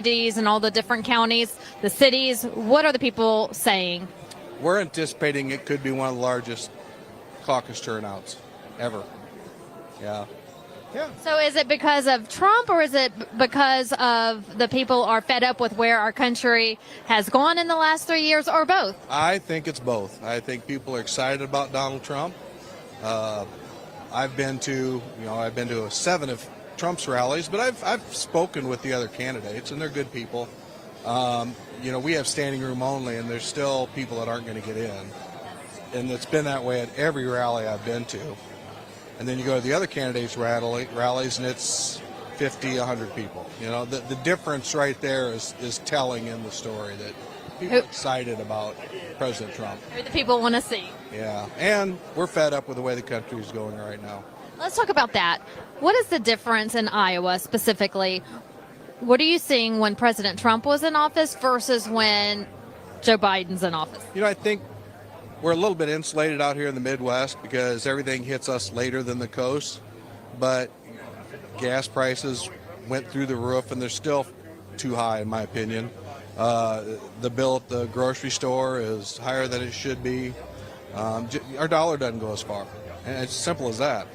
and all the different counties, the cities. What are the people saying? We're anticipating it could be one of the largest caucus turnouts ever. Yeah. Yeah. So is it because of Trump, or is it because of the people are fed up with where our country has gone in the last 3 years, or both? I think it's both. I think people are excited about Donald Trump. Uh, I've been to 7 of Trump's rallies, but I've spoken with the other candidates, and they're good people. We have standing room only, and there's still people that aren't going to get in. And it's been that way at every rally I've been to. And then you go to the other candidates' rallies, and it's 50, 100 people. The difference right there is telling in the story that people are excited about President Trump. Who the people want to see? Yeah, and we're fed up with the way the country is going right now. Let's talk about that. What is the difference in Iowa specifically? What are you seeing when President Trump was in office versus when Joe Biden's in office? I think we're a little bit insulated out here in the Midwest because everything hits us later than the coast. But gas prices went through the roof, and they're still too high, in my opinion. The bill at the grocery store is higher than it should be. Our dollar doesn't go as far. And it's simple as that.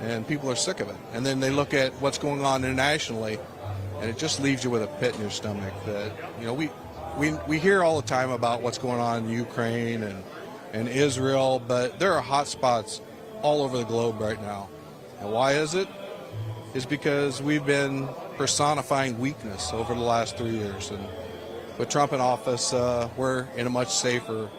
And people are sick of it. And then they look at what's going on internationally, and it just leaves you with a pit in your stomach. That we hear all the time about what's going on in Ukraine and Israel, but there are hot spots all over the globe right now. And why is it? It's because we've been personifying weakness over the last 3 years. And with Trump in office, we're in a much safer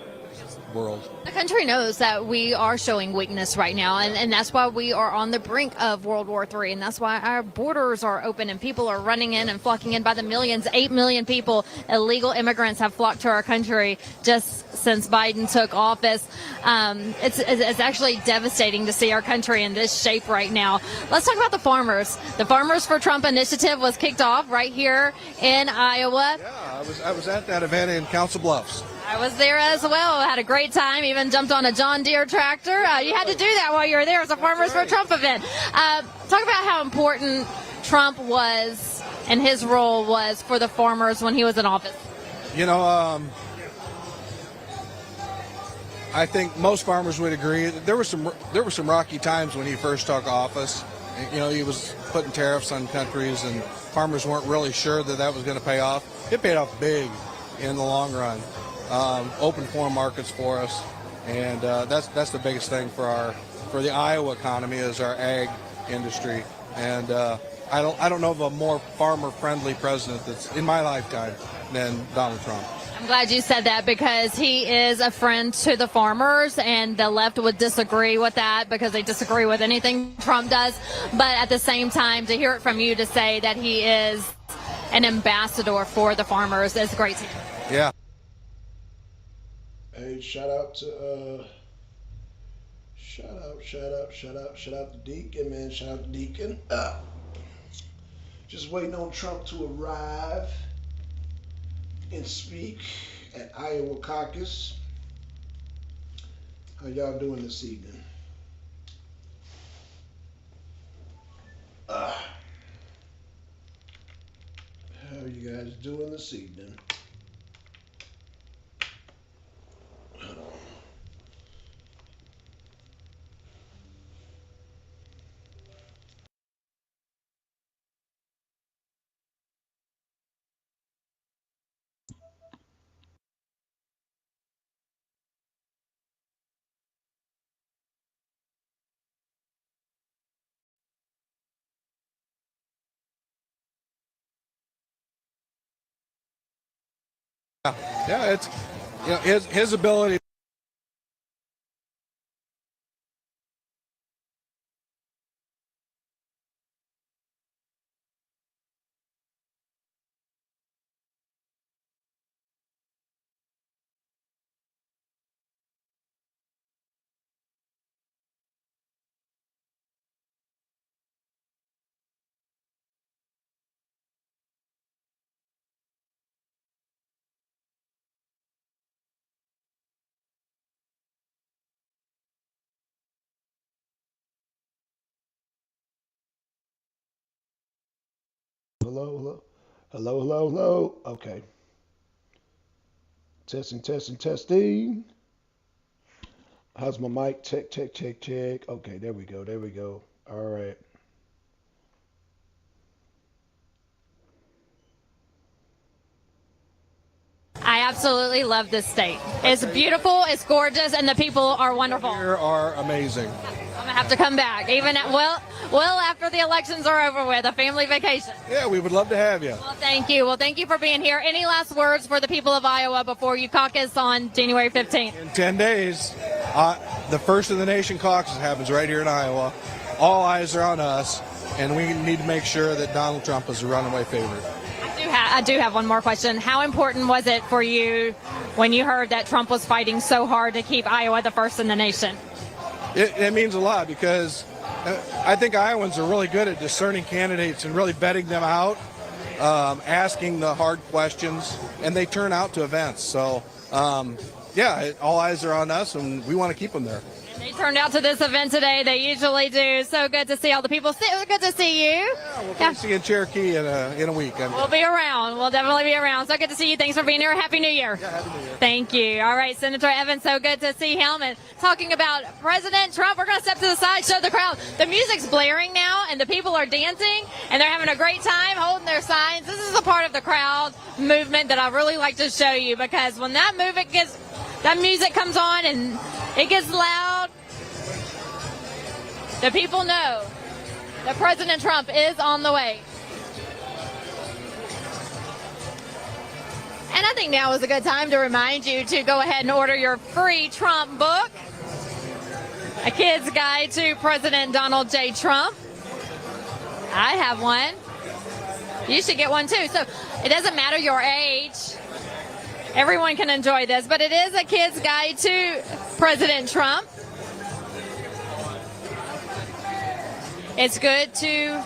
world. The country knows that we are showing weakness right now, and that's why we are on the brink of World War III, and that's why our borders are open and people are running in and flocking in by the millions. 8 million people, illegal immigrants, have flocked to our country just since Biden took office. It's actually devastating to see our country in this shape right now. Let's talk about the farmers. The Farmers for Trump initiative was kicked off right here in Iowa. Yeah, I was at that event in Council Bluffs. I was there as well. Had a great time. Even jumped on a John Deere tractor. You had to do that while you were there. It was a Farmers for Trump event. Talk about how important Trump was and his role was for the farmers when he was in office. I think most farmers would agree. There were some rocky times when he first took office. He was putting tariffs on countries, and farmers weren't really sure that was going to pay off. It paid off big in the long run. Open foreign markets for us, and that's the biggest thing for the Iowa economy is our ag industry. And I don't know of a more farmer-friendly president that's in my lifetime than Donald Trump. I'm glad you said that because he is a friend to the farmers, and the left would disagree with that because they disagree with anything Trump does. But at the same time, to hear it from you to say that he is an ambassador for the farmers is great to hear. Yeah. Hey, shout out to Deacon, man. Shout out to Deacon. Just waiting on Trump to arrive and speak at Iowa caucus. How y'all doing this evening? How are you guys doing this evening? Yeah, it's his ability. Hello. Hello, hello, hello. Okay. Testing, testing, testing. How's my mic? Check, check, check, check. Okay, there we go. There we go. All right. I absolutely love this state. It's beautiful, it's gorgeous, and the people are wonderful. Here are amazing. I'm gonna have to come back, even well after the elections are over with, a family vacation. Yeah, we would love to have you. Well, thank you. Well, thank you for being here. Any last words for the people of Iowa before you caucus on January 15th? In 10 days, the First of the Nation caucus happens right here in Iowa. All eyes are on us, and we need to make sure that Donald Trump is a runaway favorite. I do have one more question. How important was it for you when you heard that Trump was fighting so hard to keep Iowa the first in the nation? It means a lot because I think Iowans are really good at discerning candidates and really vetting them out, asking the hard questions, and they turn out to events. So, all eyes are on us, and we want to keep them there. They turned out to this event today. They usually do. So good to see all the people. Good to see you. Yeah, we'll be seeing Cherokee in a week. We'll be around. We'll definitely be around. So good to see you. Thanks for being here. Happy New Year. Yeah, Happy New Year. Thank you. All right, Senator Evans, so good to see him. And talking about President Trump, we're going to step to the side, show the crowd. The music's blaring now, and the people are dancing, and they're having a great time holding their signs. This is a part of the crowd movement that I really like to show you, because when that music comes on and it gets loud, the people know that President Trump is on the way. And I think now is a good time to remind you to go ahead and order your free Trump book, A Kid's Guide to President Donald J. Trump. I have one. You should get one too. So it doesn't matter your age. Everyone can enjoy this, but it is A Kid's Guide to President Trump. It's good to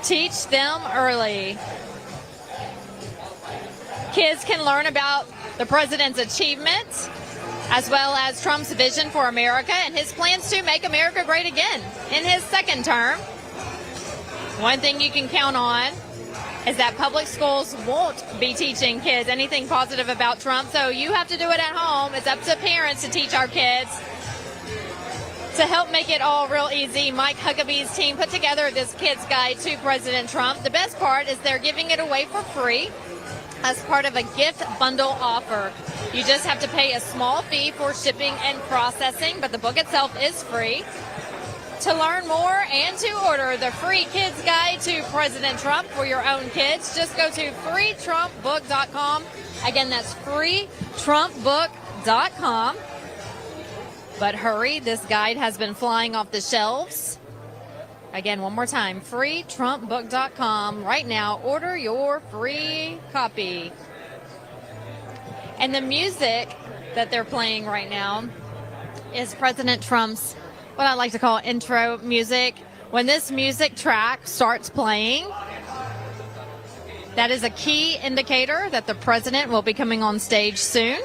teach them early. Kids can learn about the president's achievements, as well as Trump's vision for America and his plans to make America great again in his second term. One thing you can count on is that public schools won't be teaching kids anything positive about Trump, so you have to do it at home. It's up to parents to teach our kids. To help make it all real easy, Mike Huckabee's team put together this Kid's Guide to President Trump. The best part is they're giving it away for free as part of a gift bundle offer. You just have to pay a small fee for shipping and processing, but the book itself is free. To learn more and to order the free Kid's Guide to President Trump for your own kids, just go to freetrumpbook.com. Again, that's freetrumpbook.com. But hurry, this guide has been flying off the shelves. Again, one more time, freetrumpbook.com. Right now, order your free copy. And the music that they're playing right now is President Trump's, what I like to call intro music. When this music track starts playing, that is a key indicator that the president will be coming on stage soon.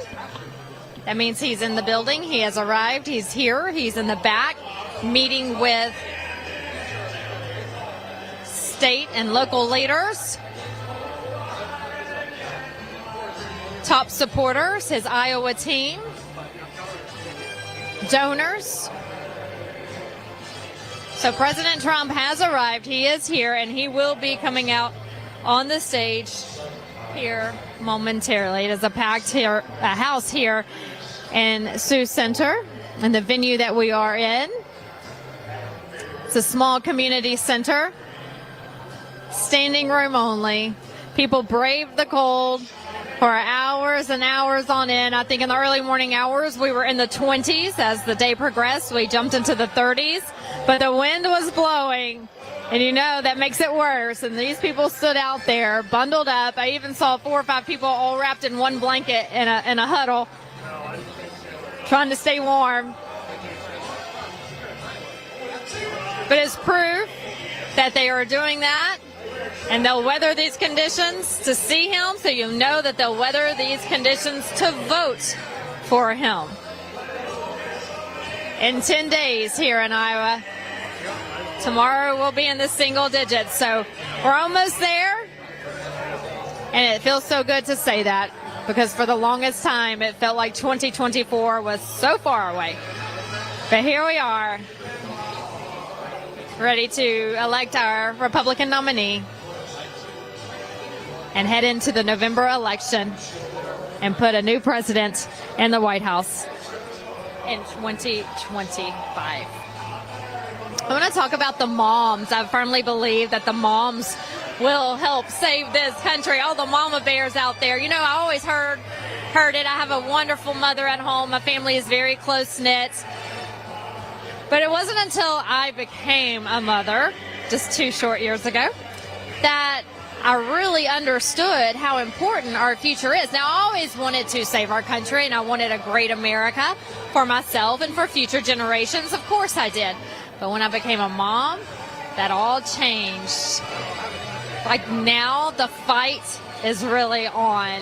That means he's in the building. He has arrived. He's here. He's in the back meeting with state and local leaders, top supporters, his Iowa team, donors. So President Trump has arrived. He is here, and he will be coming out on the stage here momentarily. It is a packed house here in Sioux Center, in the venue that we are in. It's a small community center, standing room only. People braved the cold for hours and hours on end. I think in the early morning hours we were in the 20s. As the day progressed, we jumped into the 30s, but the wind was blowing, and you know that makes it worse. And these people stood out there bundled up. I even saw 4 or 5 people all wrapped in one blanket in a huddle, trying to stay warm. But it's proof that they are doing that, and they'll weather these conditions to see him, so you know that they'll weather these conditions to vote for him. In 10 days here in Iowa, tomorrow we'll be in the single digits, so we're almost there. And it feels so good to say that, because for the longest time it felt like 2024 was so far away. But here we are, ready to elect our Republican nominee and head into the November election and put a new president in the White House in 2025. I want to talk about the moms. I firmly believe that the moms will help save this country. All the mama bears out there. You know, I always heard it. I have a wonderful mother at home. My family is very close-knit. But it wasn't until I became a mother just 2 short years ago that I really understood how important our future is. Now, I always wanted to save our country, and I wanted a great America for myself and for future generations. Of course I did. But when I became a mom, that all changed. Like, now the fight is really on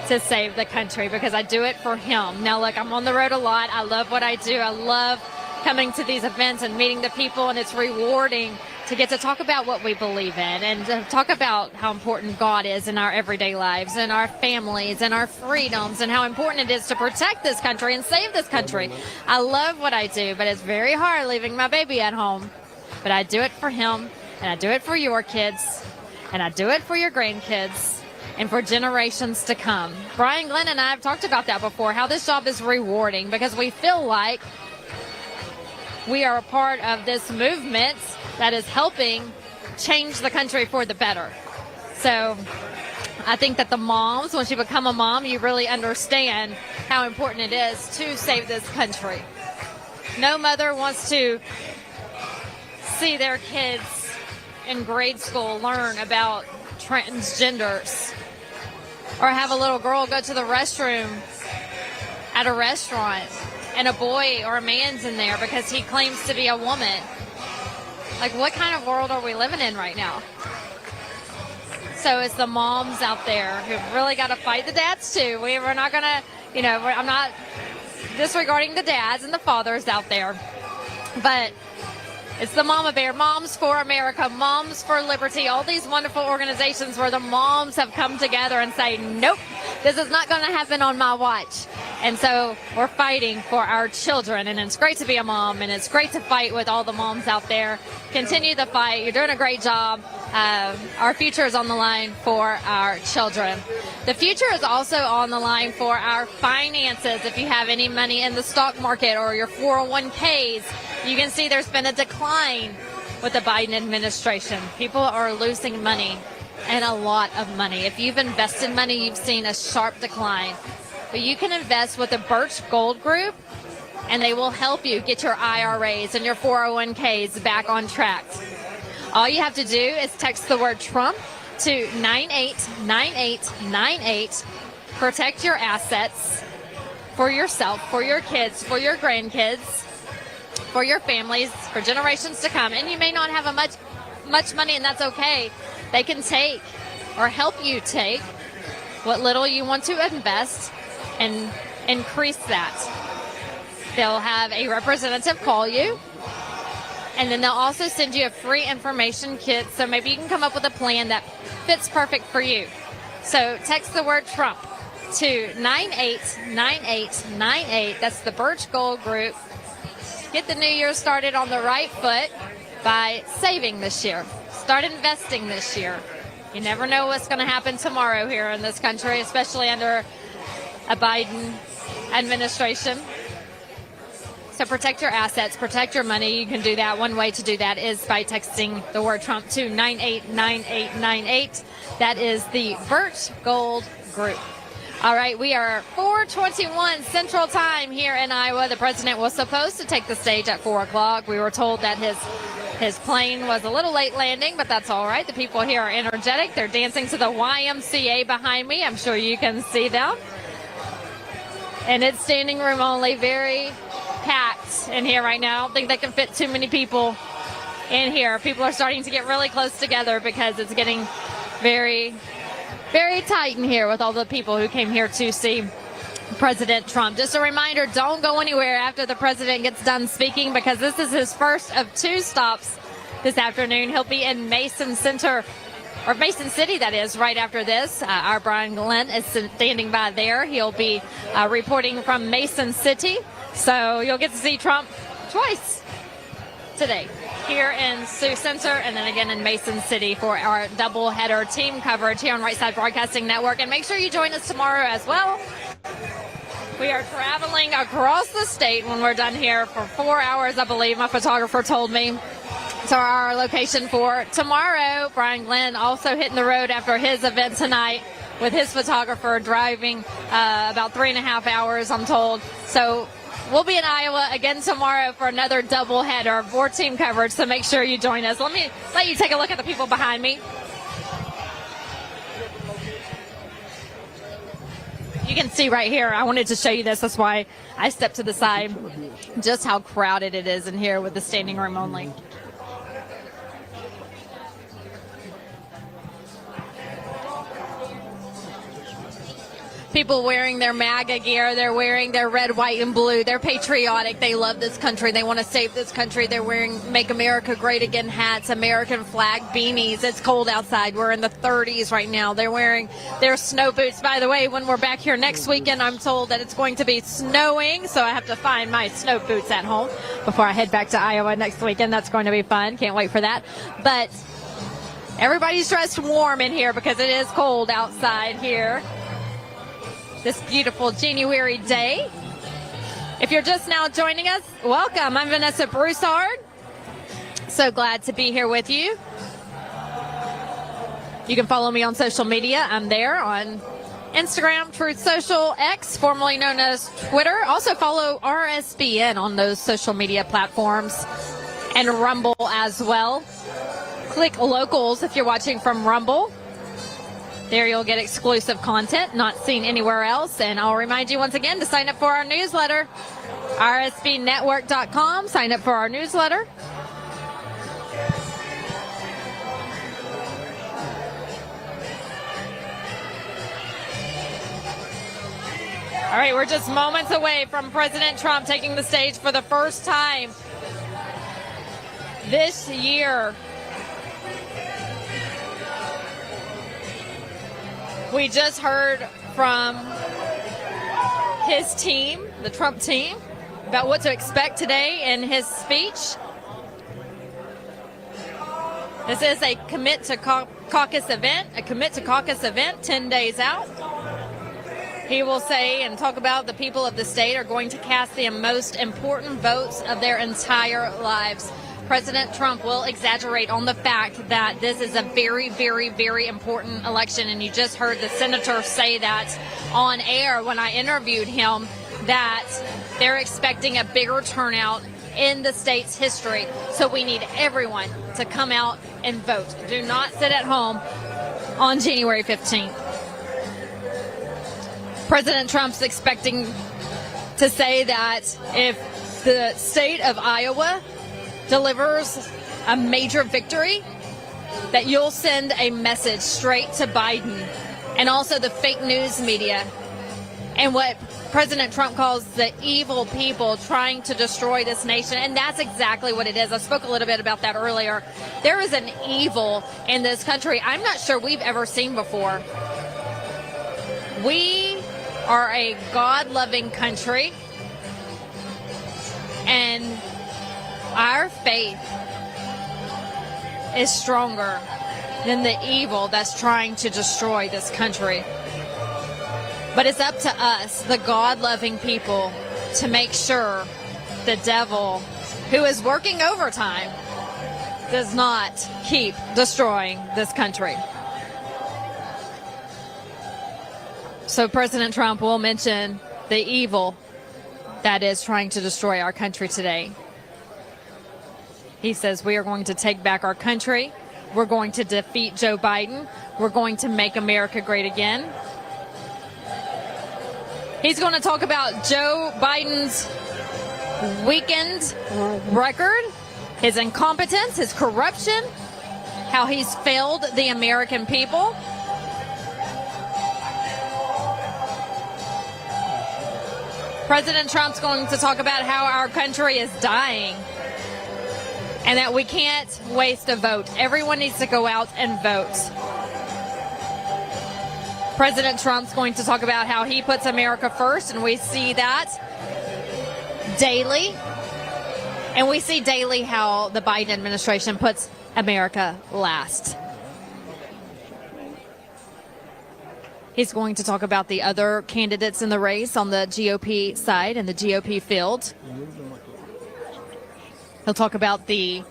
to save the country, because I do it for him. Now, look, I'm on the road a lot. I love what I do. I love coming to these events and meeting the people, and it's rewarding to get to talk about what we believe in and to talk about how important God is in our everyday lives and our families and our freedoms, and how important it is to protect this country and save this country. I love what I do, but it's very hard leaving my baby at home. But I do it for him, and I do it for your kids, and I do it for your grandkids, and for generations to come. Brian Glenn and I have talked about that before, how this job is rewarding, because we feel like we are a part of this movement that is helping change the country for the better. So I think that the moms, once you become a mom, you really understand how important it is to save this country. No mother wants to see their kids in grade school learn about transgenders, or have a little girl go to the restroom at a restaurant and a boy or a man's in there because he claims to be a woman. Like, what kind of world are we living in right now? So it's the moms out there who've really got to fight. The dads too. We're not going to, I'm not disregarding the dads and the fathers out there, but it's the Mama Bear, Moms for America, Moms for Liberty, all these wonderful organizations where the moms have come together and say, nope, this is not going to happen on my watch. And so we're fighting for our children, and it's great to be a mom, and it's great to fight with all the moms out there. Continue the fight. You're doing a great job. Our future is on the line for our children. The future is also on the line for our finances. If you have any money in the stock market or your 401ks, you can see there's been a decline with the Biden administration. People are losing money, and a lot of money. If you've invested money, you've seen a sharp decline. But you can invest with the Birch Gold Group, and they will help you get your IRAs and your 401ks back on track. All you have to do is text the word Trump to 989898. Protect your assets for yourself, for your kids, for your grandkids, for your families, for generations to come. And you may not have much money, and that's okay. They can take, or help you take, what little you want to invest and increase that. They'll have a representative call you, and then they'll also send you a free information kit, so maybe you can come up with a plan that fits perfect for you. So text the word Trump to 989898. That's the Birch Gold Group. Get the new year started on the right foot by saving this year. Start investing this year. You never know what's going to happen tomorrow here in this country, especially under a Biden administration. So protect your assets, protect your money. You can do that. One way to do that is by texting the word Trump to 989898. That is the Birch Gold Group. All right, we are 4:21 Central Time here in Iowa. The president was supposed to take the stage at 4 o'clock. We were told that his plane was a little late landing, but that's all right. The people here are energetic. They're dancing to the YMCA behind me. I'm sure you can see them. And it's standing room only, very packed in here right now. I don't think they can fit too many people in here. People are starting to get really close together because it's getting very, very tight in here with all the people who came here to see President Trump. Just a reminder, don't go anywhere after the president gets done speaking, because this is his first of 2 stops this afternoon. He'll be in Mason Center or Mason City, that is, right after this. Our Brian Glenn is standing by there. He'll be reporting from Mason City. So you'll get to see Trump twice today, here in Sioux Center and then again in Mason City for our doubleheader team coverage here on Right Side Broadcasting Network. And make sure you join us tomorrow as well. We are traveling across the state when we're done here for 4 hours, I believe my photographer told me. So our location for tomorrow. Brian Glenn also hitting the road after his event tonight with his photographer, driving about 3.5 hours, I'm told. So we'll be in Iowa again tomorrow for another doubleheader, more team coverage, so make sure you join us. Let me let you take a look at the people behind me. You can see right here, I wanted to show you this, that's why I stepped to the side, just how crowded it is in here with the standing room only. People wearing their MAGA gear, they're wearing their red, white, and blue. They're patriotic. They love this country. They want to save this country. They're wearing Make America Great Again hats, American flag beanies. It's cold outside. We're in the 30s right now. They're wearing their snow boots. By the way, when we're back here next weekend, I'm told that it's going to be snowing, so I have to find my snow boots at home before I head back to Iowa next weekend. That's going to be fun. Can't wait for that. But everybody's dressed warm in here because it is cold outside here this beautiful January day. If you're just now joining us, welcome. I'm Vanessa Broussard. So glad to be here with you. You can follow me on social media. I'm there on Instagram, Truth Social, X, formerly known as Twitter. Also follow RSBN on those social media platforms and Rumble as well. Click locals if you're watching from Rumble. There you'll get exclusive content not seen anywhere else. And I'll remind you once again to sign up for our newsletter, rsbnetwork.com. Sign up for our newsletter. All right, we're just moments away from President Trump taking the stage for the first time this year. We just heard from his team, the Trump team, about what to expect today in his speech. This is a commit to caucus event, 10 days out. He will say and talk about the people of the state are going to cast the most important votes of their entire lives. President Trump will exaggerate on the fact that this is a very, very, very important election. And you just heard the senator say that on air when I interviewed him, that they're expecting a bigger turnout in the state's history. So we need everyone to come out and vote. Do not sit at home on January 15th. President Trump's expecting to say that if the state of Iowa delivers a major victory, that you'll send a message straight to Biden and also the fake news media and what President Trump calls the evil people trying to destroy this nation. And that's exactly what it is. I spoke a little bit about that earlier. There is an evil in this country I'm not sure we've ever seen before. We are a God-loving country, and our faith is stronger than the evil that's trying to destroy this country. But it's up to us, the God-loving people, to make sure the devil, who is working overtime, does not keep destroying this country. So President Trump will mention the evil that is trying to destroy our country today. He says we are going to take back our country. We're going to defeat Joe Biden. We're going to make America great again. He's going to talk about Joe Biden's weakened record, his incompetence, his corruption, how he's failed the American people. President Trump's going to talk about how our country is dying and that we can't waste a vote. Everyone needs to go out and vote. President Trump's going to talk about how he puts America first, and we see that daily. And we see daily how the Biden administration puts America last. He's going to talk about the other candidates in the race on the GOP side and the GOP field. He'll talk about the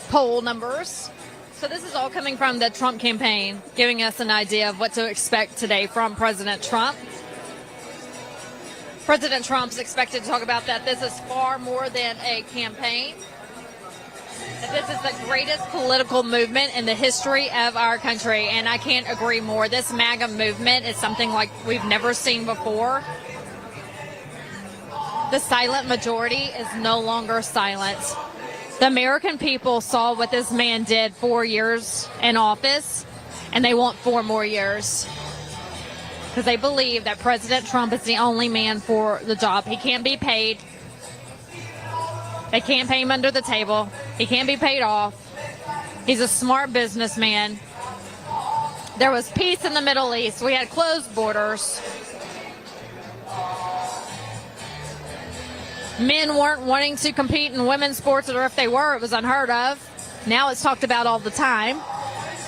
poll numbers. So this is all coming from the Trump campaign, giving us an idea of what to expect today from President Trump. President Trump's expected to talk about that this is far more than a campaign. That this is the greatest political movement in the history of our country, and I can't agree more. This MAGA movement is something like we've never seen before. The silent majority is no longer silent. The American people saw what this man did 4 years in office, and they want 4 more years because they believe that President Trump is the only man for the job. He can't be paid. They can't pay him under the table. He can't be paid off. He's a smart businessman. There was peace in the Middle East. We had closed borders. Men weren't wanting to compete in women's sports, or if they were, it was unheard of. Now it's talked about all the time.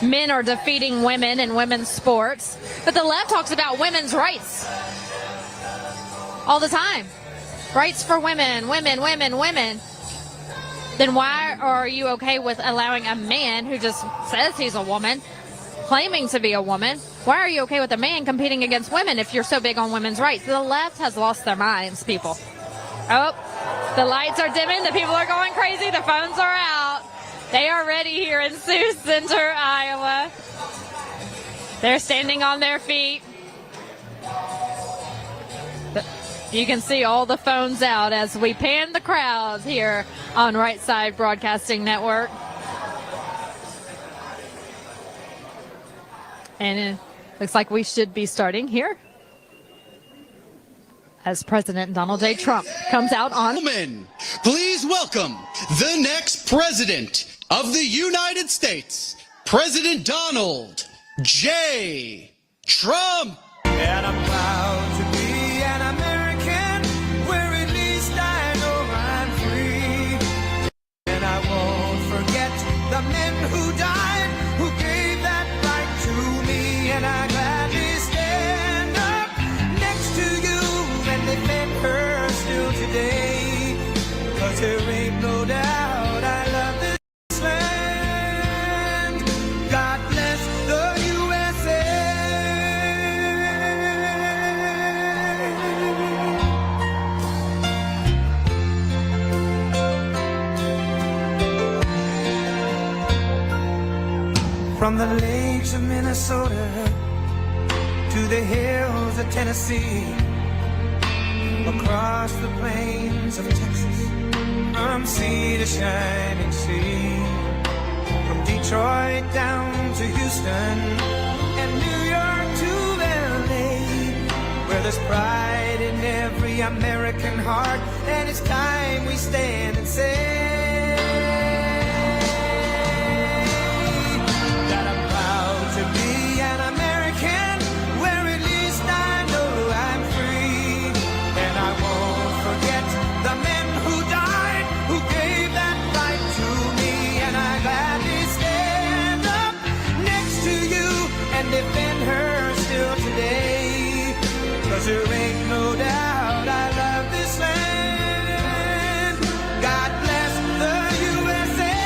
Men are defeating women in women's sports. But the left talks about women's rights all the time. Rights for women, women, women, women. Then why are you okay with allowing a man who just says he's a woman, claiming to be a woman? Why are you okay with a man competing against women if you're so big on women's rights? The left has lost their minds, people. Oh, the lights are dimming. The people are going crazy. The phones are out. They are ready here in Sioux Center, Iowa. They're standing on their feet. You can see all the phones out as we pan the crowd here on Right Side Broadcasting Network. And it looks like we should be starting here as President Donald J. Trump comes out on. Please welcome the next president of the United States, President Donald J. Trump. And I'm proud to be an American, where at least I know I'm free. And I won't forget the men who died, who gave that right to me. And I gladly stand up next to you and defend her still today. 'Cause there ain't no doubt I love this land. God bless the USA. From the lakes of Minnesota to the hills of Tennessee, across the plains of Texas, from sea to shining sea, from Detroit down to Houston and New York to LA, where there's pride in every American heart, and it's time we stand and say that I'm proud to be an American, where at least I know I'm free. And I won't forget the men who died, who gave that right to me. And I gladly stand up next to you and defend her still today. 'Cause there ain't no doubt I love this land. God bless the USA.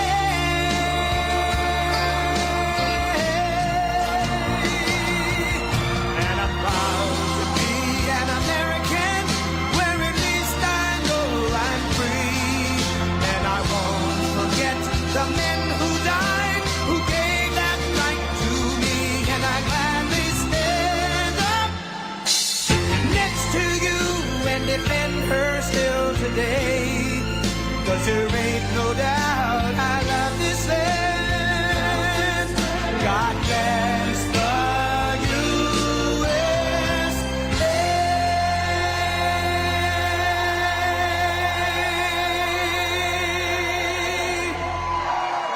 And I'm proud to be an American, where at least I know I'm free. And I won't forget the men who died, who gave that right to me. And I gladly stand up next to you and defend her still today. 'Cause there ain't no doubt I love this land. God bless the USA.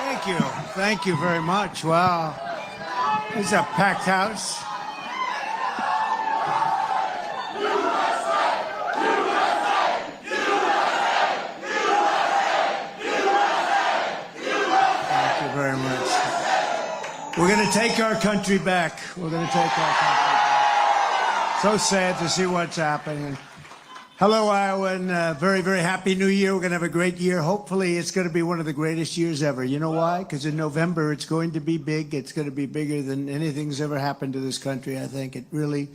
Thank you. Thank you very much. Wow. It's a packed house. Thank you very much. We're going to take our country back. We're going to take our country back. So sad to see what's happening. Hello, Iowa, and very, very happy New Year. We're going to have a great year. Hopefully, it's going to be one of the greatest years ever. You know why? Because in November, it's going to be big. It's going to be bigger than anything's ever happened to this country. I think it really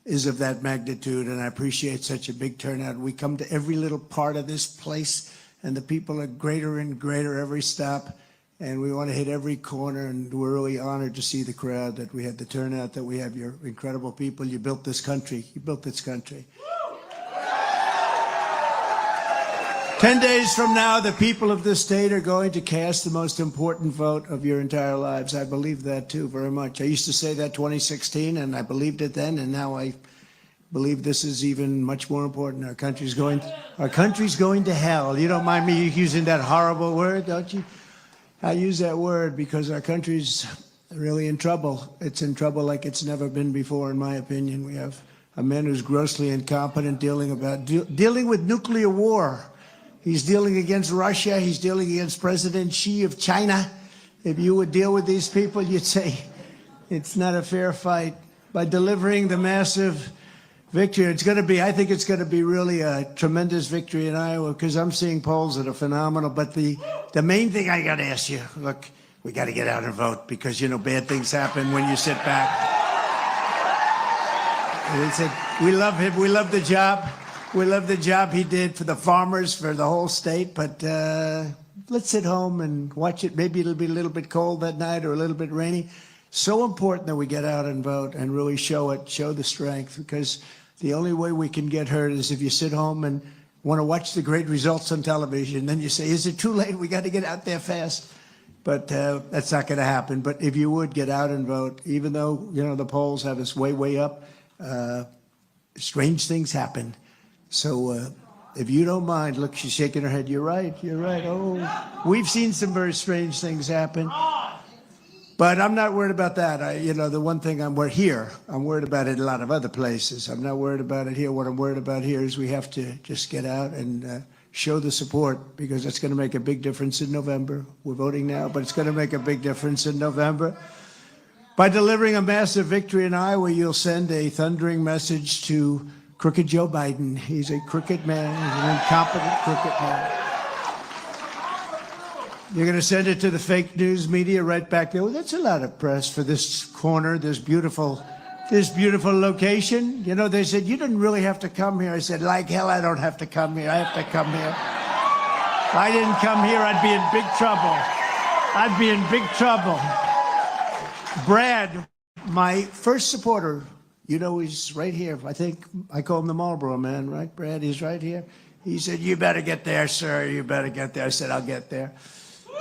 is of that magnitude, and I appreciate such a big turnout. We come to every little part of this place, and the people are greater and greater every stop, and we want to hit every corner, and we're really honored to see the crowd, that we had the turnout, that we have your incredible people. You built this country. You built this country. 10 days from now, the people of this state are going to cast the most important vote of your entire lives. I believe that, too, very much. I used to say that 2016, and I believed it then, and now I believe this is even much more important. Our country's going to hell. You don't mind me using that horrible word, don't you? I use that word because our country's really in trouble. It's in trouble like it's never been before, in my opinion. We have a man who's grossly incompetent dealing with nuclear war. He's dealing against Russia. He's dealing against President Xi of China. If you would deal with these people, you'd say it's not a fair fight. By delivering the massive victory, I think it's going to be really a tremendous victory in Iowa, because I'm seeing polls that are phenomenal. But the main thing I got to ask you, look, we got to get out and vote, because, you know, bad things happen when you sit back. And they said, we love him. We love the job. We love the job he did for the farmers, for the whole state, but let's sit home and watch it. Maybe it'll be a little bit cold that night or a little bit rainy. So important that we get out and vote and really show the strength, because the only way we can get hurt is if you sit home and want to watch the great results on television. Then you say, is it too late? We got to get out there fast. But that's not going to happen. But if you would get out and vote, even though, you know, the polls have us way, way up, strange things happen. So if you don't mind, look, she's shaking her head. You're right. You're right. Oh, we've seen some very strange things happen. But I'm not worried about that. You know, the one thing I'm worried about it in a lot of other places. I'm not worried about it here. What I'm worried about here is we have to just get out and show the support, because it's going to make a big difference in November. We're voting now, but it's going to make a big difference in November. By delivering a massive victory in Iowa, you'll send a thundering message to crooked Joe Biden. He's a crooked man. He's an incompetent crooked man. You're going to send it to the fake news media right back there. Well, that's a lot of press for this corner, this beautiful location. You know, they said, you didn't really have to come here. I said, like hell, I don't have to come here. I have to come here. If I didn't come here, I'd be in big trouble. I'd be in big trouble. Brad, my first supporter, you know, he's right here. I think I call him the Marlboro Man, right, Brad? He's right here. He said, you better get there, sir. You better get there. I said, I'll get there.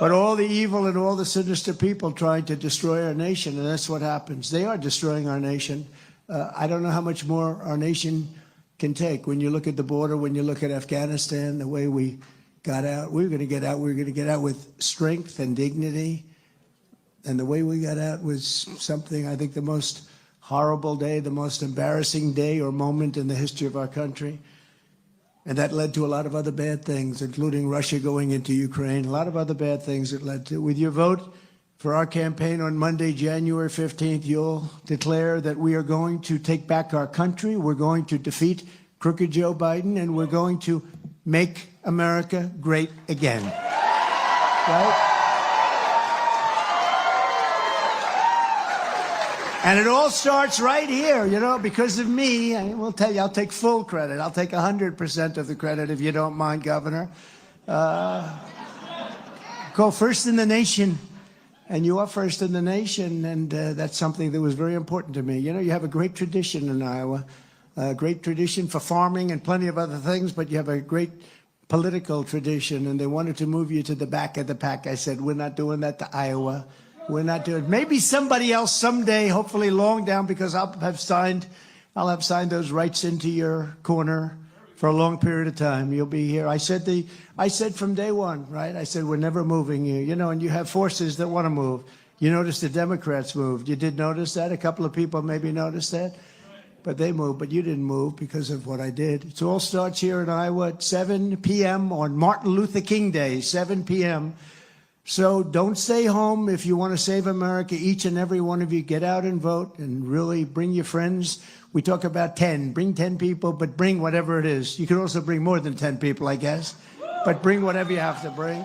But all the evil and all the sinister people trying to destroy our nation, and that's what happens. They are destroying our nation. I don't know how much more our nation can take. When you look at the border, when you look at Afghanistan, the way we got out, we were going to get out. We were going to get out with strength and dignity. And the way we got out was something, I think, the most horrible day, the most embarrassing day or moment in the history of our country. And that led to a lot of other bad things, including Russia going into Ukraine, a lot of other bad things that led to. With your vote for our campaign on Monday, January 15th, you'll declare that we are going to take back our country, we're going to defeat crooked Joe Biden, and we're going to make America great again. Right? And it all starts right here, you know, because of me. I will tell you, I'll take full credit. I'll take 100% of the credit, if you don't mind, Governor. Go first in the nation, and you are first in the nation, and that's something that was very important to me. You know, you have a great tradition in Iowa, a great tradition for farming and plenty of other things, but you have a great political tradition, and they wanted to move you to the back of the pack. I said, we're not doing that to Iowa. We're not doing it. Maybe somebody else someday, hopefully long down, because I'll have signed those rights into your corner for a long period of time. You'll be here. I said from day one, right? I said, we're never moving you, you know, and you have forces that want to move. You noticed the Democrats moved. You did notice that? A couple of people maybe noticed that. But they moved, but you didn't move because of what I did. It all starts here in Iowa at 7 p.m. on Martin Luther King Day, 7 p.m. So don't stay home if you want to save America. Each and every one of you, get out and vote and really bring your friends. We talk about 10. Bring 10 people, but bring whatever it is. You can also bring more than 10 people, I guess. But bring whatever you have to bring.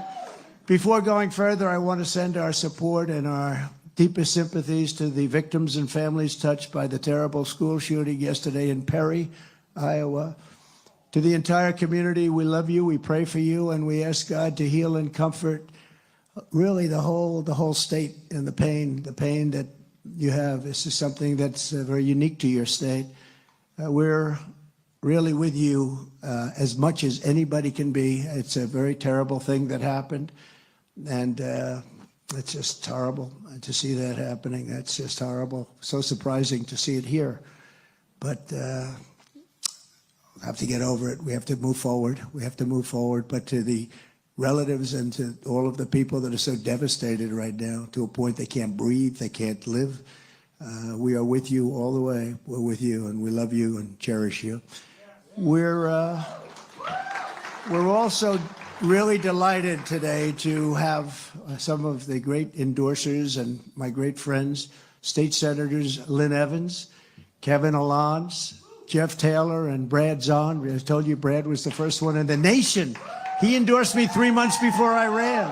Before going further, I want to send our support and our deepest sympathies to the victims and families touched by the terrible school shooting yesterday in Perry, Iowa. To the entire community, we love you, we pray for you, and we ask God to heal and comfort really the whole state and the pain that you have. This is something that's very unique to your state. We're really with you as much as anybody can be. It's a very terrible thing that happened, and it's just horrible to see that happening. That's just horrible. So surprising to see it here. But we'll have to get over it. We have to move forward. We have to move forward. But to the relatives and to all of the people that are so devastated right now, to a point they can't breathe, they can't live, we are with you all the way. We're with you, and we love you and cherish you. We're also really delighted today to have some of the great endorsers and my great friends, State Senators Lynn Evans, Kevin Allons, Jeff Taylor, and Brad Zahn. I told you Brad was the first one in the nation. He endorsed me 3 months before I ran.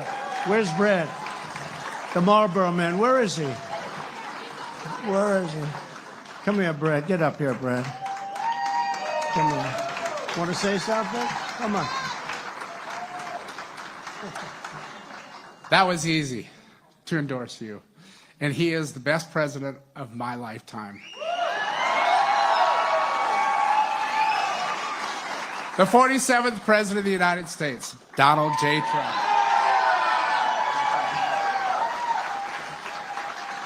Where's Brad? The Marlboro man. Where is he? Where is he? Come here, Brad. Get up here, Brad. Come here. Want to say something? Come on. That was easy to endorse you. And he is the best president of my lifetime. The 47th President of the United States, Donald J. Trump.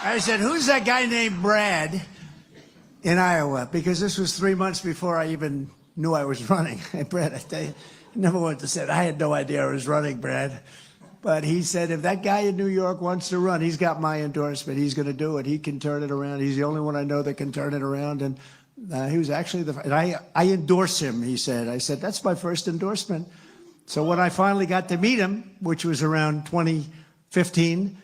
I said, who's that guy named Brad in Iowa? Because this was 3 months before I even knew I was running. Hey, Brad, I tell you, I never wanted to say it. I had no idea I was running, Brad. But he said, if that guy in New York wants to run, he's got my endorsement. He's going to do it. He can turn it around. He's the only one I know that can turn it around. And he was actually and I endorse him, he said. I said, that's my first endorsement. So when I finally got to meet him, which was around 2015,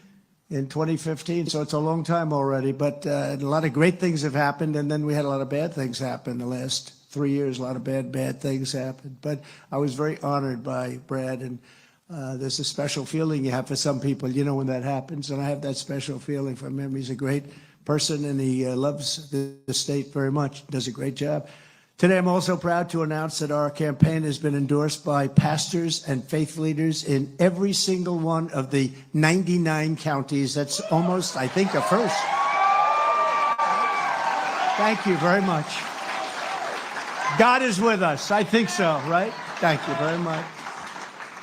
so it's a long time already, but a lot of great things have happened, and then we had a lot of bad things happen the last 3 years. A lot of bad things happened. But I was very honored by Brad, and there's a special feeling you have for some people, you know, when that happens, and I have that special feeling from him. He's a great person, and he loves the state very much, does a great job. Today, I'm also proud to announce that our campaign has been endorsed by pastors and faith leaders in every single one of the 99 counties. That's almost, I think, a first. Thank you very much. God is with us. I think so, right? Thank you very much.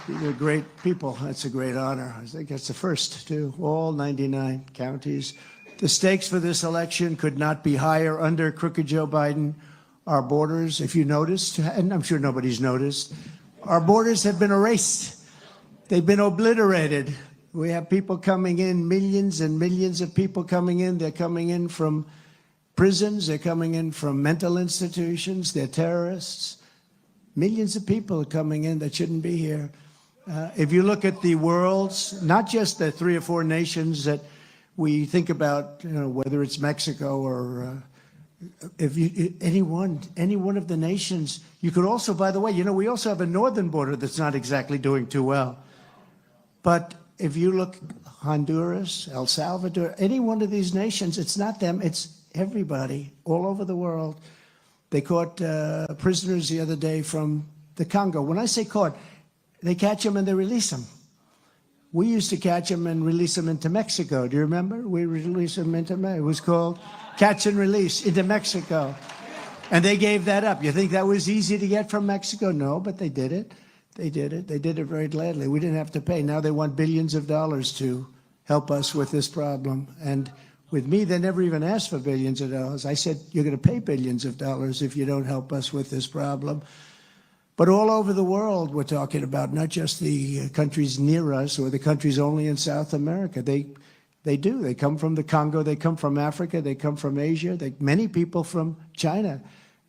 You're great people. That's a great honor. I think that's the first, too. All 99 counties. The stakes for this election could not be higher under crooked Joe Biden. Our borders, if you noticed, and I'm sure nobody's noticed, our borders have been erased. They've been obliterated. We have people coming in, millions and millions of people coming in. They're coming in from prisons. They're coming in from mental institutions. They're terrorists. Millions of people are coming in that shouldn't be here. If you look at the world's, not just the 3 or 4 nations that we think about, you know, whether it's Mexico or if you, any one of the nations, you could also, by the way, you know, we also have a northern border that's not exactly doing too well. But if you look, Honduras, El Salvador, any one of these nations, it's not them, it's everybody all over the world. They caught prisoners the other day from the Congo. When I say caught, they catch them and they release them. We used to catch them and release them into Mexico. Do you remember? We released them into Mexico. It was called catch and release into Mexico. And they gave that up. You think that was easy to get from Mexico? No, but they did it. They did it. They did it very gladly. We didn't have to pay. Now they want billions of dollars to help us with this problem. And with me, they never even asked for billions of dollars. I said, you're going to pay billions of dollars if you don't help us with this problem. But all over the world, we're talking about not just the countries near us or the countries only in South America. They They do. They come from the Congo. They come from Africa. They come from Asia. Many people from China.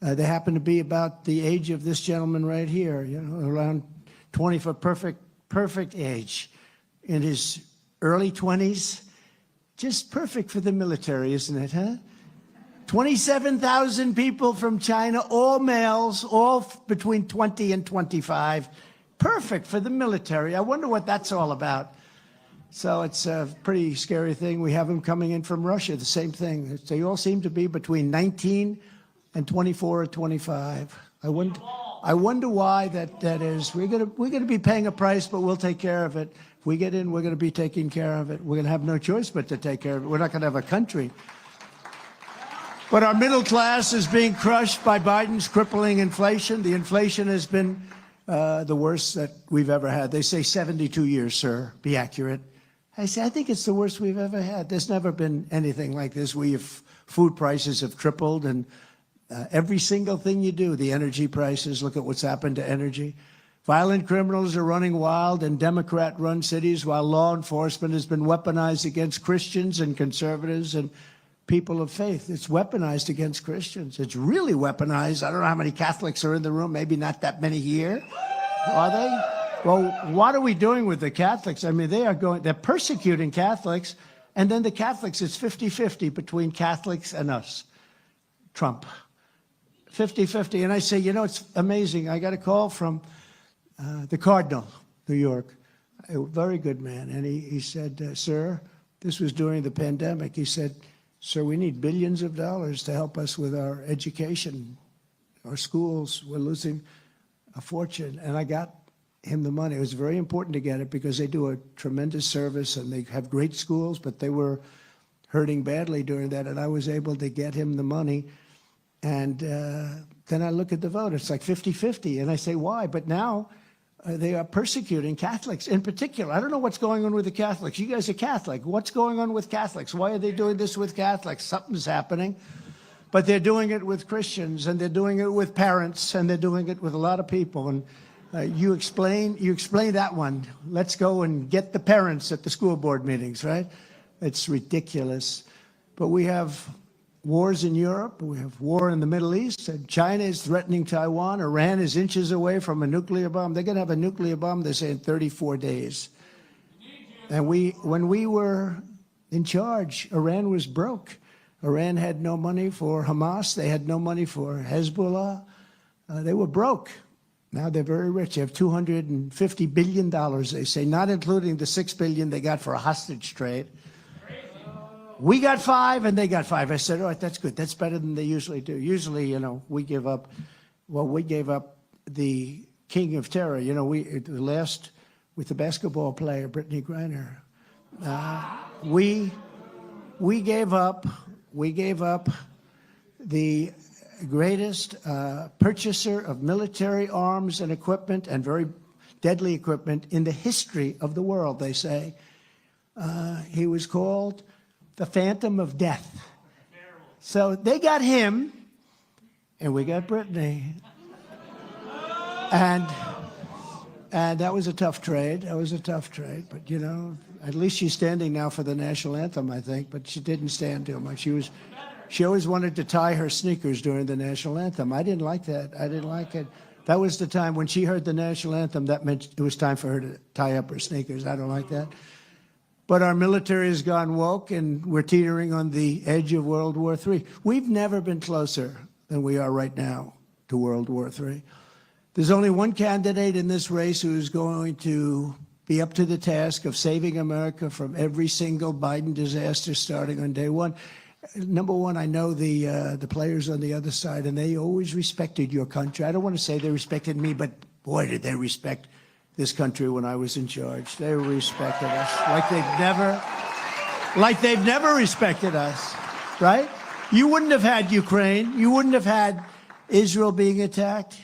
They happen to be about the age of this gentleman right here, you know, around 20 for perfect age. In his early 20s, just perfect for the military, isn't it, huh? 27,000 people from China, all males, all between 20 and 25. Perfect for the military. I wonder what that's all about. So it's a pretty scary thing. We have them coming in from Russia, the same thing. They all seem to be between 19 and 24 or 25. I wonder why that is. We're gonna be paying a price, but we'll take care of it. If we get in, we're gonna be taking care of it. We're gonna have no choice but to take care of it. We're not gonna have a country. But our middle class is being crushed by Biden's crippling inflation. The inflation has been the worst that we've ever had. They say 72 years, sir. Be accurate. I say, I think it's the worst we've ever had. There's never been anything like this. Food prices have tripled, and every single thing you do, the energy prices, look at what's happened to energy. Violent criminals are running wild in Democrat-run cities, while law enforcement has been weaponized against Christians and conservatives and people of faith. It's weaponized against Christians. It's really weaponized. I don't know how many Catholics are in the room, maybe not that many here. Are they? Well, what are we doing with the Catholics? I mean, they're persecuting Catholics, and then the Catholics, it's 50-50 between Catholics and us. Trump. 50-50. And I say, you know, it's amazing. I got a call from the Cardinal, New York, a very good man. And he said, sir, this was during the pandemic. He said, sir, we need billions of dollars to help us with our education. Our schools, we're losing a fortune. And I got him the money. It was very important to get it because they do a tremendous service and they have great schools, but they were hurting badly during that. And I was able to get him the money. And then I look at the vote. It's like 50-50. And I say, why? But now they are persecuting Catholics in particular. I don't know what's going on with the Catholics. You guys are Catholic. What's going on with Catholics? Why are they doing this with Catholics? Something's happening. But they're doing it with Christians, and they're doing it with parents, and they're doing it with a lot of people. And you explain that one. Let's go and get the parents at the school board meetings, right? It's ridiculous. But we have wars in Europe. We have war in the Middle East. And China is threatening Taiwan. Iran is inches away from a nuclear bomb. They're going to have a nuclear bomb, they say, in 34 days. And when we were in charge, Iran was broke. Iran had no money for Hamas. They had no money for Hezbollah. They were broke. Now they're very rich. They have $250 billion, they say, not including the $6 billion they got for a hostage trade. We got 5 and they got 5. I said, all right, that's good. That's better than they usually do. Usually, you know, we give up, we gave up the king of terror. You know, the last, with the basketball player, Brittany Griner, we gave up the greatest purchaser of military arms and equipment, and very deadly equipment, in the history of the world, they say. He was called the Phantom of Death. So they got him, and we got Brittany. And that was a tough trade. That was a tough trade. But, you know, at least she's standing now for the national anthem, I think. But she didn't stand too much. She always wanted to tie her sneakers during the national anthem. I didn't like that. I didn't like it. That was the time when she heard the national anthem, that meant it was time for her to tie up her sneakers. I don't like that. But our military has gone woke, and we're teetering on the edge of World War III. We've never been closer than we are right now to World War III. There's only one candidate in this race who's going to be up to the task of saving America from every single Biden disaster starting on day one. Number one, I know the players on the other side, and they always respected your country. I don't want to say they respected me, but boy, did they respect this country when I was in charge. They respected us like they've never respected us, right? You wouldn't have had Ukraine. You wouldn't have had Israel being attacked.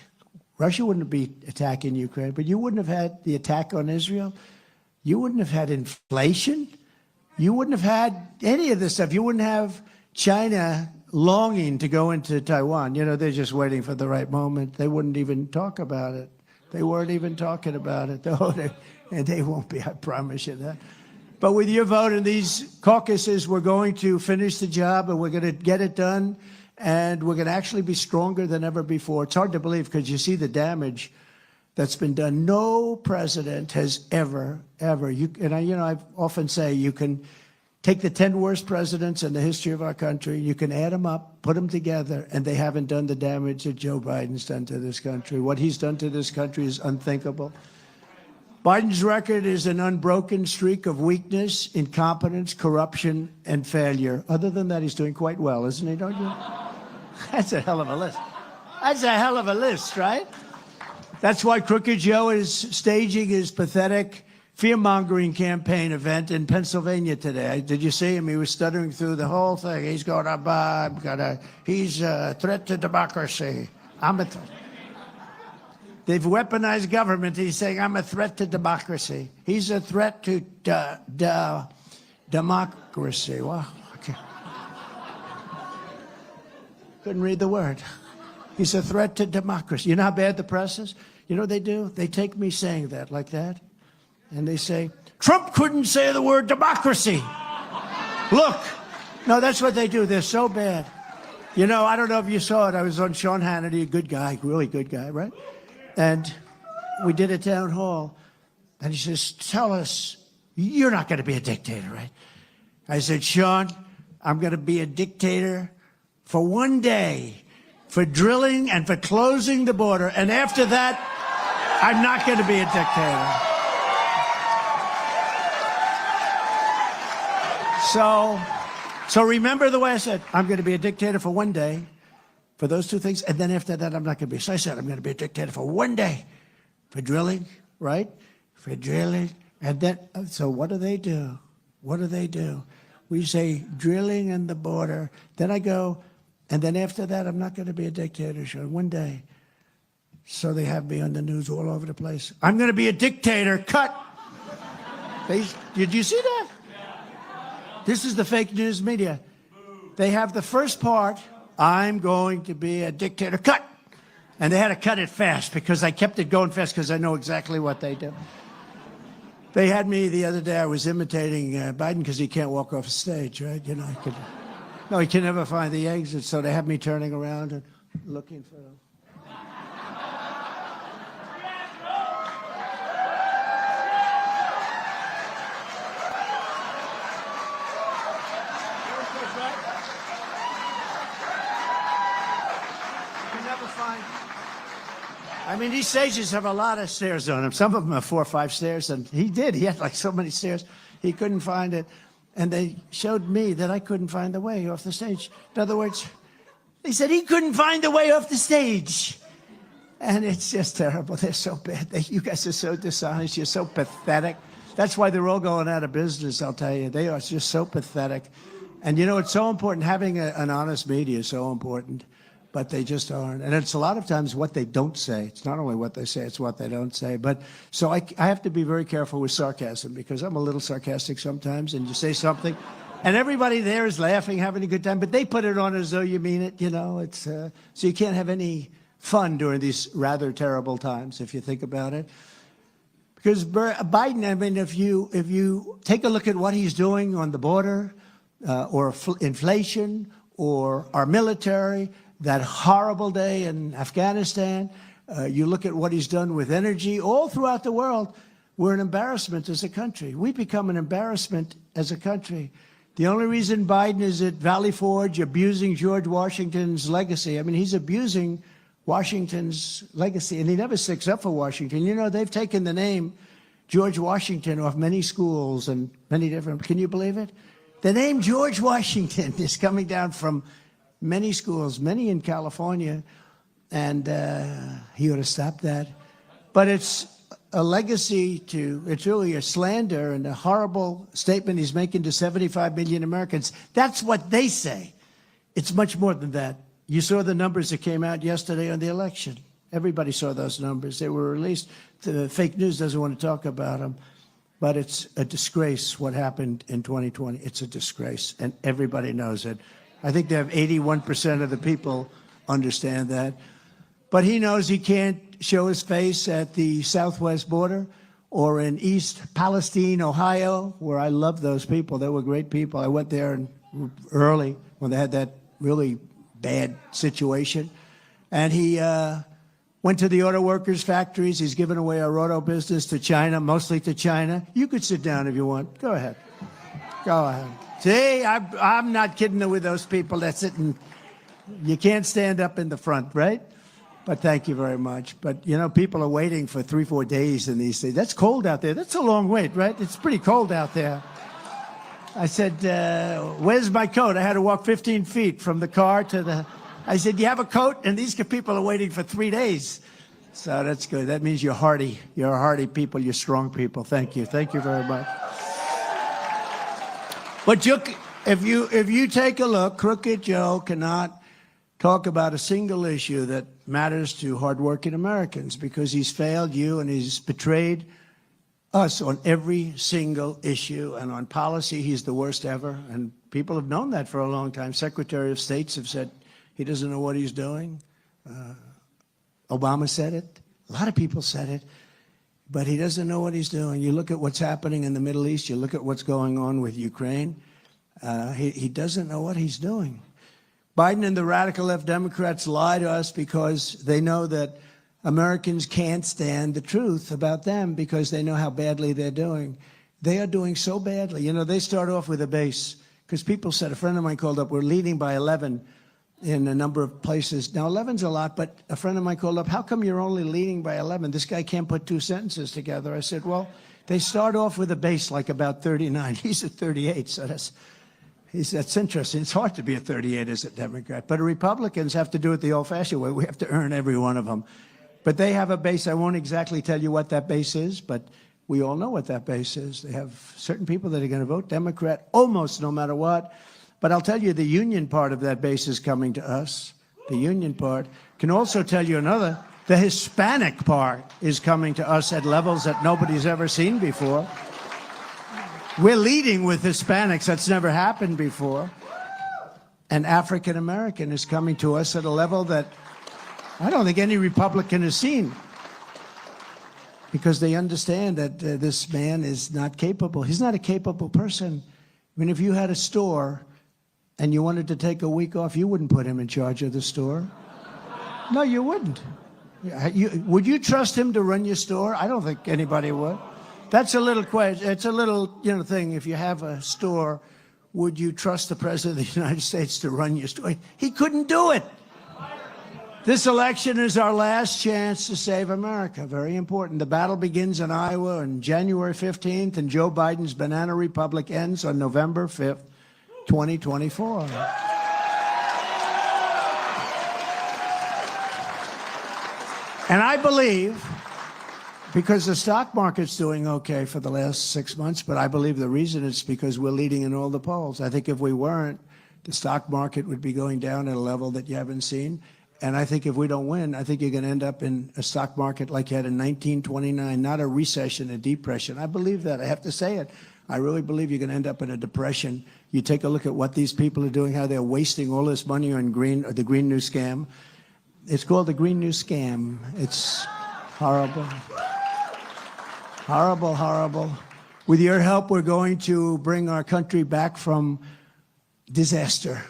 Russia wouldn't be attacking Ukraine, but you wouldn't have had the attack on Israel. You wouldn't have had inflation. You wouldn't have had any of this stuff. You wouldn't have China longing to go into Taiwan. You know, they're just waiting for the right moment. They wouldn't even talk about it. They weren't even talking about it, though, and they won't be, I promise you that. But with your vote in these caucuses, we're going to finish the job and we're going to get it done. And we're going to actually be stronger than ever before. It's hard to believe because you see the damage that's been done. No president has ever, I often say you can take the 10 worst presidents in the history of our country, you can add them up, put them together, and they haven't done the damage that Joe Biden's done to this country. What he's done to this country is unthinkable. Biden's record is an unbroken streak of weakness, incompetence, corruption, and failure. Other than that, he's doing quite well, isn't he, don't you? That's a hell of a list. That's a hell of a list, right? That's why Crooked Joe is staging his pathetic fear-mongering campaign event in Pennsylvania today. Did you see him? He was stuttering through the whole thing. He's going to, he's a threat to democracy. I'm a threat. They've weaponized government. He's saying, I'm a threat to democracy. He's a threat to democracy. Wow. Okay. Couldn't read the word. He's a threat to democracy. You know how bad the press is? You know what they do? They take me saying that like that, and they say, Trump couldn't say the word democracy. Look. No, that's what they do. They're so bad. You know, I don't know if you saw it. I was on Sean Hannity, a good guy, really good guy, right? And we did a town hall, and he says, tell us, you're not going to be a dictator, right? I said, Sean, I'm going to be a dictator for one day, for drilling and for closing the border. And after that, I'm not going to be a dictator. So remember the way I said, I'm going to be a dictator for one day, for those two things, and then after that, I'm not going to be. So I said, I'm going to be a dictator for one day, for drilling, right? For drilling, and then, so what do they do? What do they do? We say drilling and the border. Then I go, and then after that, I'm not going to be a dictator, Sean, one day. So they have me on the news all over the place. I'm going to be a dictator, cut. Did you see that? This is the fake news media. They have the first part, I'm going to be a dictator, cut. And they had to cut it fast because I kept it going fast because I know exactly what they do. They had me the other day, I was imitating Biden because he can't walk off the stage, right? You know, he can never find the exit, so they have me turning around and looking for them. I mean, these stages have a lot of stairs on them. Some of them have 4 or 5 stairs, and he did. He had like so many stairs, he couldn't find it. And they showed me that I couldn't find the way off the stage. In other words, they said he couldn't find the way off the stage. And it's just terrible. They're so bad. You guys are so dishonest. You're so pathetic. That's why they're all going out of business, I'll tell you. They are just so pathetic. And, you know, it's so important. Having an honest media is so important. But they just aren't. And it's a lot of times what they don't say. It's not only what they say, it's what they don't say. But so I have to be very careful with sarcasm because I'm a little sarcastic sometimes, and you say something, and everybody there is laughing, having a good time, but they put it on as though you mean it, you know. It's so you can't have any fun during these rather terrible times if you think about it. Because Biden, I mean, if you take a look at what he's doing on the border, or inflation, or our military, that horrible day in Afghanistan, you look at what he's done with energy, all throughout the world, we're an embarrassment as a country. We become an embarrassment as a country. The only reason Biden is at Valley Forge abusing George Washington's legacy, I mean, he's abusing Washington's legacy, and he never sticks up for Washington. You know, they've taken the name George Washington off many schools and many different, can you believe it? The name George Washington is coming down from many schools, many in California, and he ought to stop that. But it's a legacy it's really a slander and a horrible statement he's making to 75 million Americans. That's what they say. It's much more than that. You saw the numbers that came out yesterday on the election. Everybody saw those numbers. They were released. The fake news doesn't want to talk about them. But it's a disgrace what happened in 2020. It's a disgrace, and everybody knows it. I think they have 81% of the people understand that. But he knows he can't show his face at the southwest border or in East Palestine, Ohio, where I love those people. They were great people. I went there early when they had that really bad situation. And he went to the auto workers' factories. He's given away our auto business to China, mostly to China. You could sit down if you want. Go ahead. Go ahead. See, I'm not kidding with those people that sit and you can't stand up in the front, right? But thank you very much. But, you know, people are waiting for 3-4 days in these things. That's cold out there. That's a long wait, right? It's pretty cold out there. I said, where's my coat? I had to walk 15 feet from the car to the... I said, do you have a coat? And these people are waiting for 3 days. So that's good. That means you're hardy. You're hardy people. You're strong people. Thank you. Thank you very much. But if you take a look, Crooked Joe cannot talk about a single issue that matters to hardworking Americans because he's failed you and he's betrayed us on every single issue, and on policy he's the worst ever, and people have known that for a long time. Secretary of States have said he doesn't know what he's doing. Obama said it. A lot of people said it, but he doesn't know what he's doing. You look at what's happening in the Middle East, you look at what's going on with Ukraine, he doesn't know what he's doing. Biden and the radical left Democrats lie to us because they know that Americans can't stand the truth about them because they know how badly they're doing. They are doing so badly. You know, they start off with a base because people said, a friend of mine called up, we're leading by 11 in a number of places. Now, 11's a lot, but a friend of mine called up, how come you're only leading by 11? This guy can't put 2 sentences together. I said, well, they start off with a base like about 39. He's at 38, so that's interesting. It's hard to be a 38 as a Democrat. But Republicans have to do it the old-fashioned way. We have to earn every one of them. But they have a base. I won't exactly tell you what that base is, but we all know what that base is. They have certain people that are going to vote Democrat almost no matter what. But I'll tell you, the union part of that base is coming to us. The union part. Can also tell you another. The Hispanic part is coming to us at levels that nobody's ever seen before. We're leading with Hispanics. That's never happened before. And African American is coming to us at a level that I don't think any Republican has seen, because they understand that this man is not capable. He's not a capable person. I mean, if you had a store and you wanted to take a week off, you wouldn't put him in charge of the store. No, you wouldn't. Would you trust him to run your store? I don't think anybody would. That's a little question. It's a little, thing. If you have a store, would you trust the President of the United States to run your store? He couldn't do it. This election is our last chance to save America. Very important. The battle begins in Iowa on January 15th, and Joe Biden's banana republic ends on November 5th, 2024. And I believe, because the stock market's doing okay for the last 6 months, but I believe the reason is because we're leading in all the polls. I think if we weren't, the stock market would be going down at a level that you haven't seen. And I think if we don't win, I think you're going to end up in a stock market like you had in 1929, not a recession, a depression. I believe that. I have to say it. I really believe you're going to end up in a depression. You take a look at what these people are doing, how they're wasting all this money on the Green New Scam. It's called the Green New Scam. It's horrible. Horrible, horrible. With your help, we're going to bring our country back from disaster.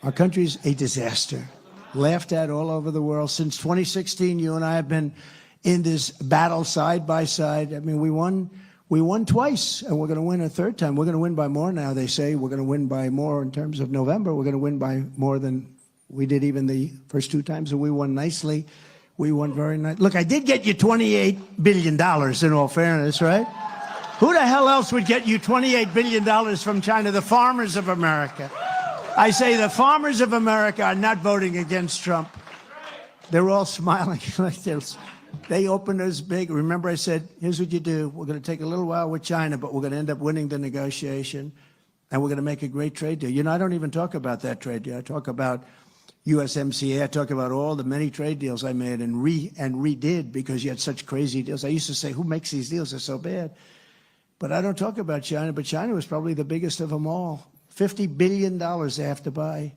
Our country's a disaster. Laughed at all over the world. Since 2016, you and I have been in this battle side by side. I mean, we won twice, and we're going to win a third time. We're going to win by more now, they say. We're going to win by more in terms of November. We're going to win by more than we did even the first 2 times, and we won nicely. We won very nice. Look, I did get you $28 billion, in all fairness, right? Who the hell else would get you $28 billion from China? The farmers of America. I say the farmers of America are not voting against Trump. They're all smiling like this. They opened us big. Remember I said, here's what you do. We're going to take a little while with China, but we're going to end up winning the negotiation, and we're going to make a great trade deal. You know, I don't even talk about that trade deal. I talk about USMCA. I talk about all the many trade deals I made and redid because you had such crazy deals. I used to say, who makes these deals? They're so bad. But I don't talk about China, but China was probably the biggest of them all. $50 billion they have to buy.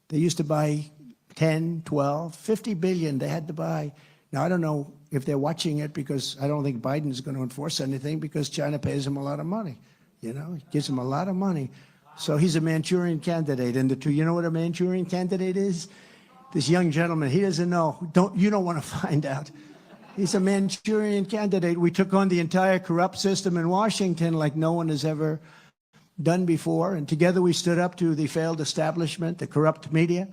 They used to buy 10, 12, $50 billion they had to buy. Now, I don't know if they're watching it, because I don't think Biden's going to enforce anything because China pays him a lot of money. You know, it gives him a lot of money. So he's a Manchurian candidate. And you know what a Manchurian candidate is? This young gentleman, he doesn't know. You don't want to find out. He's a Manchurian candidate. We took on the entire corrupt system in Washington like no one has ever done before. And together we stood up to the failed establishment, the corrupt media,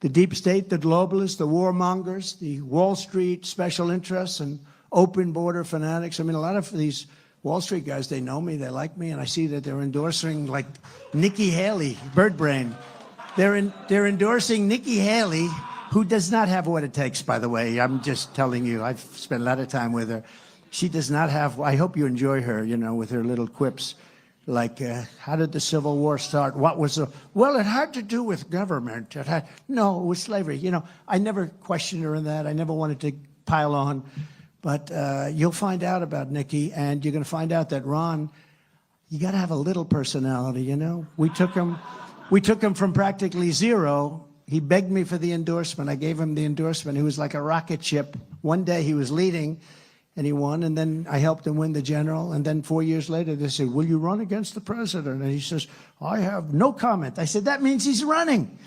the deep state, the globalists, the warmongers, the Wall Street special interests, and open border fanatics. I mean, a lot of these Wall Street guys, they know me, they like me, and I see that they're endorsing, like, Nikki Haley, Bird Brain. They're endorsing Nikki Haley, who does not have what it takes, by the way. I'm just telling you, I've spent a lot of time with her. She does not have, I hope you enjoy her, you know, with her little quips. Like, how did the Civil War start? What was the, well, it had to do with government. No, it was slavery. You know, I never questioned her in that. I never wanted to pile on. But you'll find out about Nikki, and you're going to find out that Ron, you got to have a little personality, you know? We took him from practically zero. He begged me for the endorsement. I gave him the endorsement. He was like a rocket ship. One day he was leading, and he won, and then I helped him win the general. And then 4 years later, they said, will you run against the president? And he says, I have no comment. I said, that means he's running.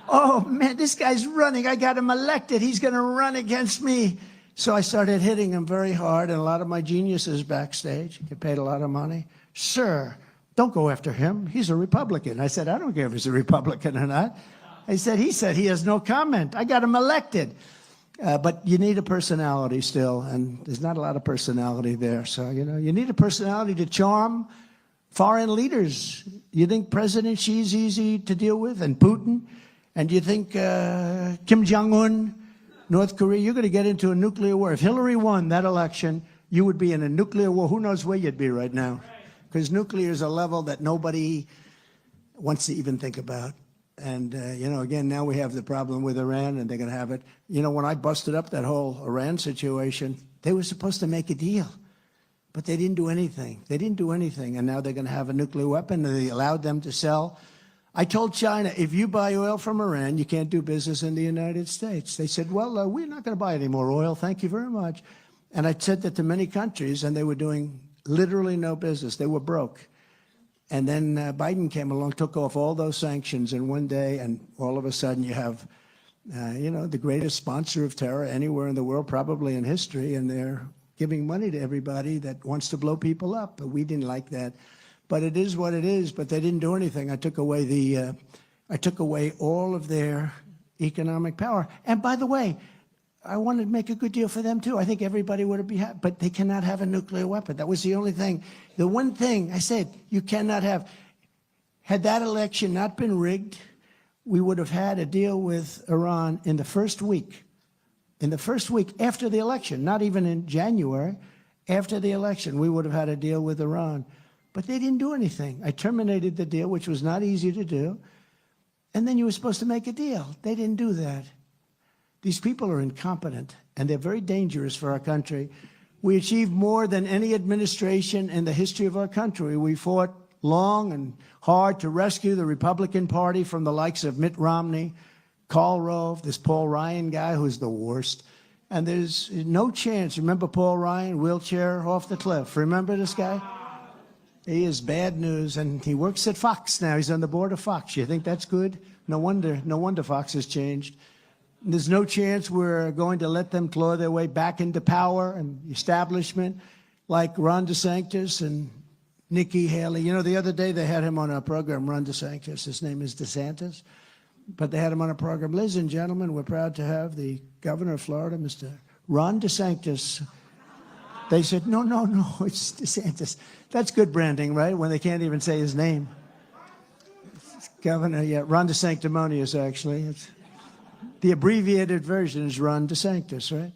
Oh, man, this guy's running. I got him elected. He's going to run against me. So I started hitting him very hard, and a lot of my geniuses backstage get paid a lot of money. Sir, don't go after him. He's a Republican. I said, I don't care if he's a Republican or not. He said he has no comment. I got him elected. But you need a personality still, and there's not a lot of personality there. So, you know, you need a personality to charm foreign leaders. You think President Xi's easy to deal with, and Putin? And you think Kim Jong-un, North Korea, you're going to get into a nuclear war. If Hillary won that election, you would be in a nuclear war. Who knows where you'd be right now? Because nuclear is a level that nobody wants to even think about. And, you know, again, now we have the problem with Iran, and they're going to have it. You know, when I busted up that whole Iran situation, they were supposed to make a deal. But they didn't do anything. They didn't do anything. And now they're going to have a nuclear weapon, and they allowed them to sell. I told China, if you buy oil from Iran, you can't do business in the United States. They said, well, we're not going to buy any more oil. Thank you very much. And I said that to many countries, and they were doing literally no business. They were broke. And then Biden came along, took off all those sanctions in one day, and all of a sudden you have, you know, the greatest sponsor of terror anywhere in the world, probably in history, and they're giving money to everybody that wants to blow people up. But we didn't like that. But it is what it is. But they didn't do anything. I took away all of their economic power. And by the way, I wanted to make a good deal for them too. I think everybody would be happy. But they cannot have a nuclear weapon. That was the only thing. The one thing I said you cannot have. Had that election not been rigged, we would have had a deal with Iran in the first week. In the first week after the election, not even in January, after the election, we would have had a deal with Iran. But they didn't do anything. I terminated the deal, which was not easy to do. And then you were supposed to make a deal. They didn't do that. These people are incompetent, and they're very dangerous for our country. We achieved more than any administration in the history of our country. We fought long and hard to rescue the Republican Party from the likes of Mitt Romney, Karl Rove, this Paul Ryan guy who's the worst. And there's no chance. Remember Paul Ryan, wheelchair off the cliff? Remember this guy? He is bad news, and he works at Fox now. He's on the board of Fox. You think that's good? No wonder Fox has changed. There's no chance we're going to let them claw their way back into power and establishment like Ron DeSantis and Nikki Haley. You know, the other day they had him on a program, Ron DeSantis. His name is DeSantis. But they had him on a program. Ladies and gentlemen, we're proud to have the governor of Florida, Mr. Ron DeSantis. They said, no, it's DeSantis. That's good branding, right? When they can't even say his name. It's governor, yeah, Ron DeSanctimonious, actually. It's, the abbreviated version is Ron DeSantis, right?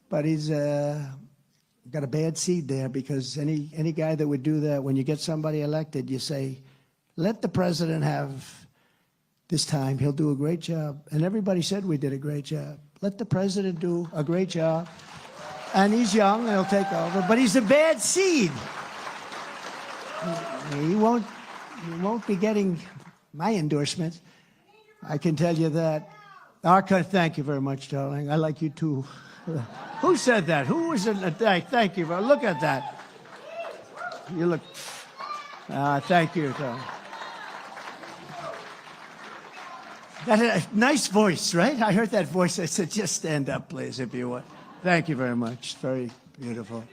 But he's got a bad seed there, because any guy that would do that, when you get somebody elected, you say, let the president have this time. He'll do a great job. And everybody said we did a great job. Let the president do a great job. And he's young, and he'll take over. But he's a bad seed. He won't be getting my endorsement. I can tell you that. Thank you very much, darling. I like you too. Who said that? Who was in the thank you. Look at that. You look. Thank you, Tom. That had a nice voice, right? I heard that voice. I said, just stand up, please, if you would. Thank you very much. Very beautiful.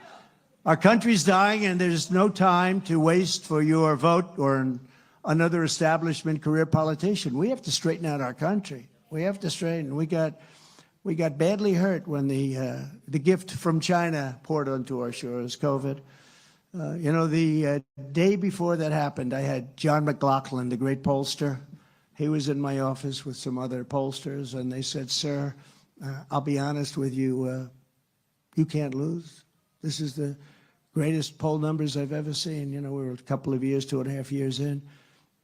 Our country's dying, and there's no time to waste for your vote or another establishment career politician. We have to straighten out our country. We have to straighten. We got badly hurt when the gift from China poured onto our shores, COVID. The day before that happened, I had John McLaughlin, the great pollster. He was in my office with some other pollsters, and they said, sir, I'll be honest with you, you can't lose. This is the greatest poll numbers I've ever seen. We were a couple of years, 2.5 years in,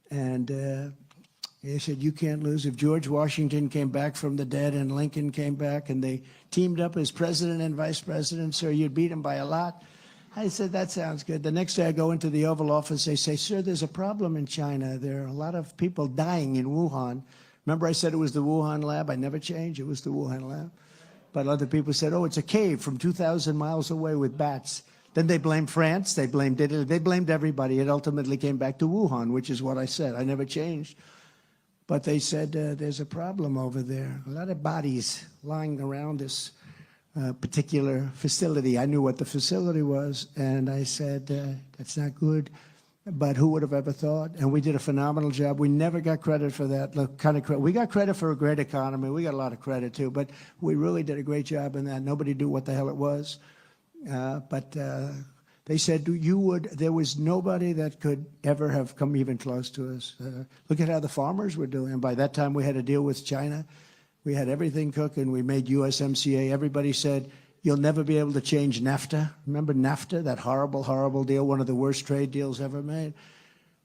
and they said, you can't lose. If George Washington came back from the dead and Lincoln came back and they teamed up as president and vice president, sir, you'd beat him by a lot. I said, that sounds good. The next day I go into the Oval Office, they say, sir, there's a problem in China. There are a lot of people dying in Wuhan. Remember I said it was the Wuhan lab? I never changed. It was the Wuhan lab. But other people said, oh, it's a cave from 2,000 miles away with bats. Then they blamed France. They blamed Italy. They blamed everybody. It ultimately came back to Wuhan, which is what I said. I never changed. But they said, there's a problem over there. A lot of bodies lying around this particular facility. I knew what the facility was, and I said, that's not good, but who would have ever thought? And we did a phenomenal job. We never got credit for that kind of credit. We got credit for a great economy. We got a lot of credit, too, but we really did a great job in that. Nobody knew what the hell it was. But they said there was nobody that could ever have come even close to us. Look at how the farmers were doing. By that time, we had a deal with China. We had everything cooking. We made USMCA. Everybody said, you'll never be able to change NAFTA. Remember NAFTA, that horrible, horrible deal, one of the worst trade deals ever made?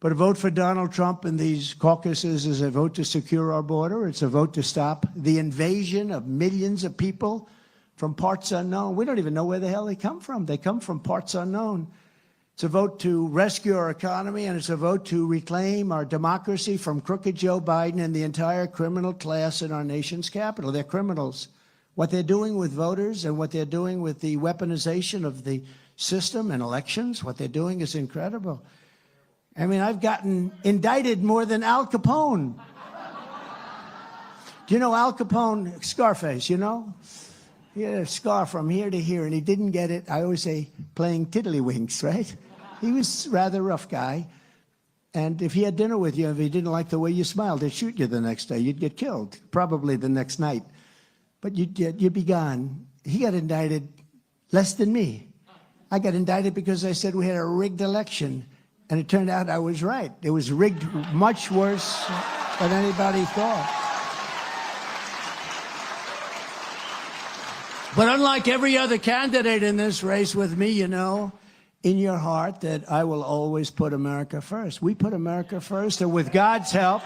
But a vote for Donald Trump in these caucuses is a vote to secure our border. It's a vote to stop the invasion of millions of people from parts unknown. We don't even know where the hell they come from. They come from parts unknown. It's a vote to rescue our economy, and it's a vote to reclaim our democracy from crooked Joe Biden and the entire criminal class in our nation's capital. They're criminals. What they're doing with voters and what they're doing with the weaponization of the system and elections, what they're doing is incredible. I mean, I've gotten indicted more than Al Capone. Do you know Al Capone, Scarface, you know? He had a scar from here to here, and he didn't get it, I always say, playing tiddlywinks, right? He was a rather rough guy. And if he had dinner with you, if he didn't like the way you smiled, they'd shoot you the next day. You'd get killed, probably the next night. But you'd be gone. He got indicted less than me. I got indicted because I said we had a rigged election. And it turned out I was right. It was rigged much worse than anybody thought. But unlike every other candidate in this race with me, you know, in your heart that I will always put America first. We put America first, and with God's help,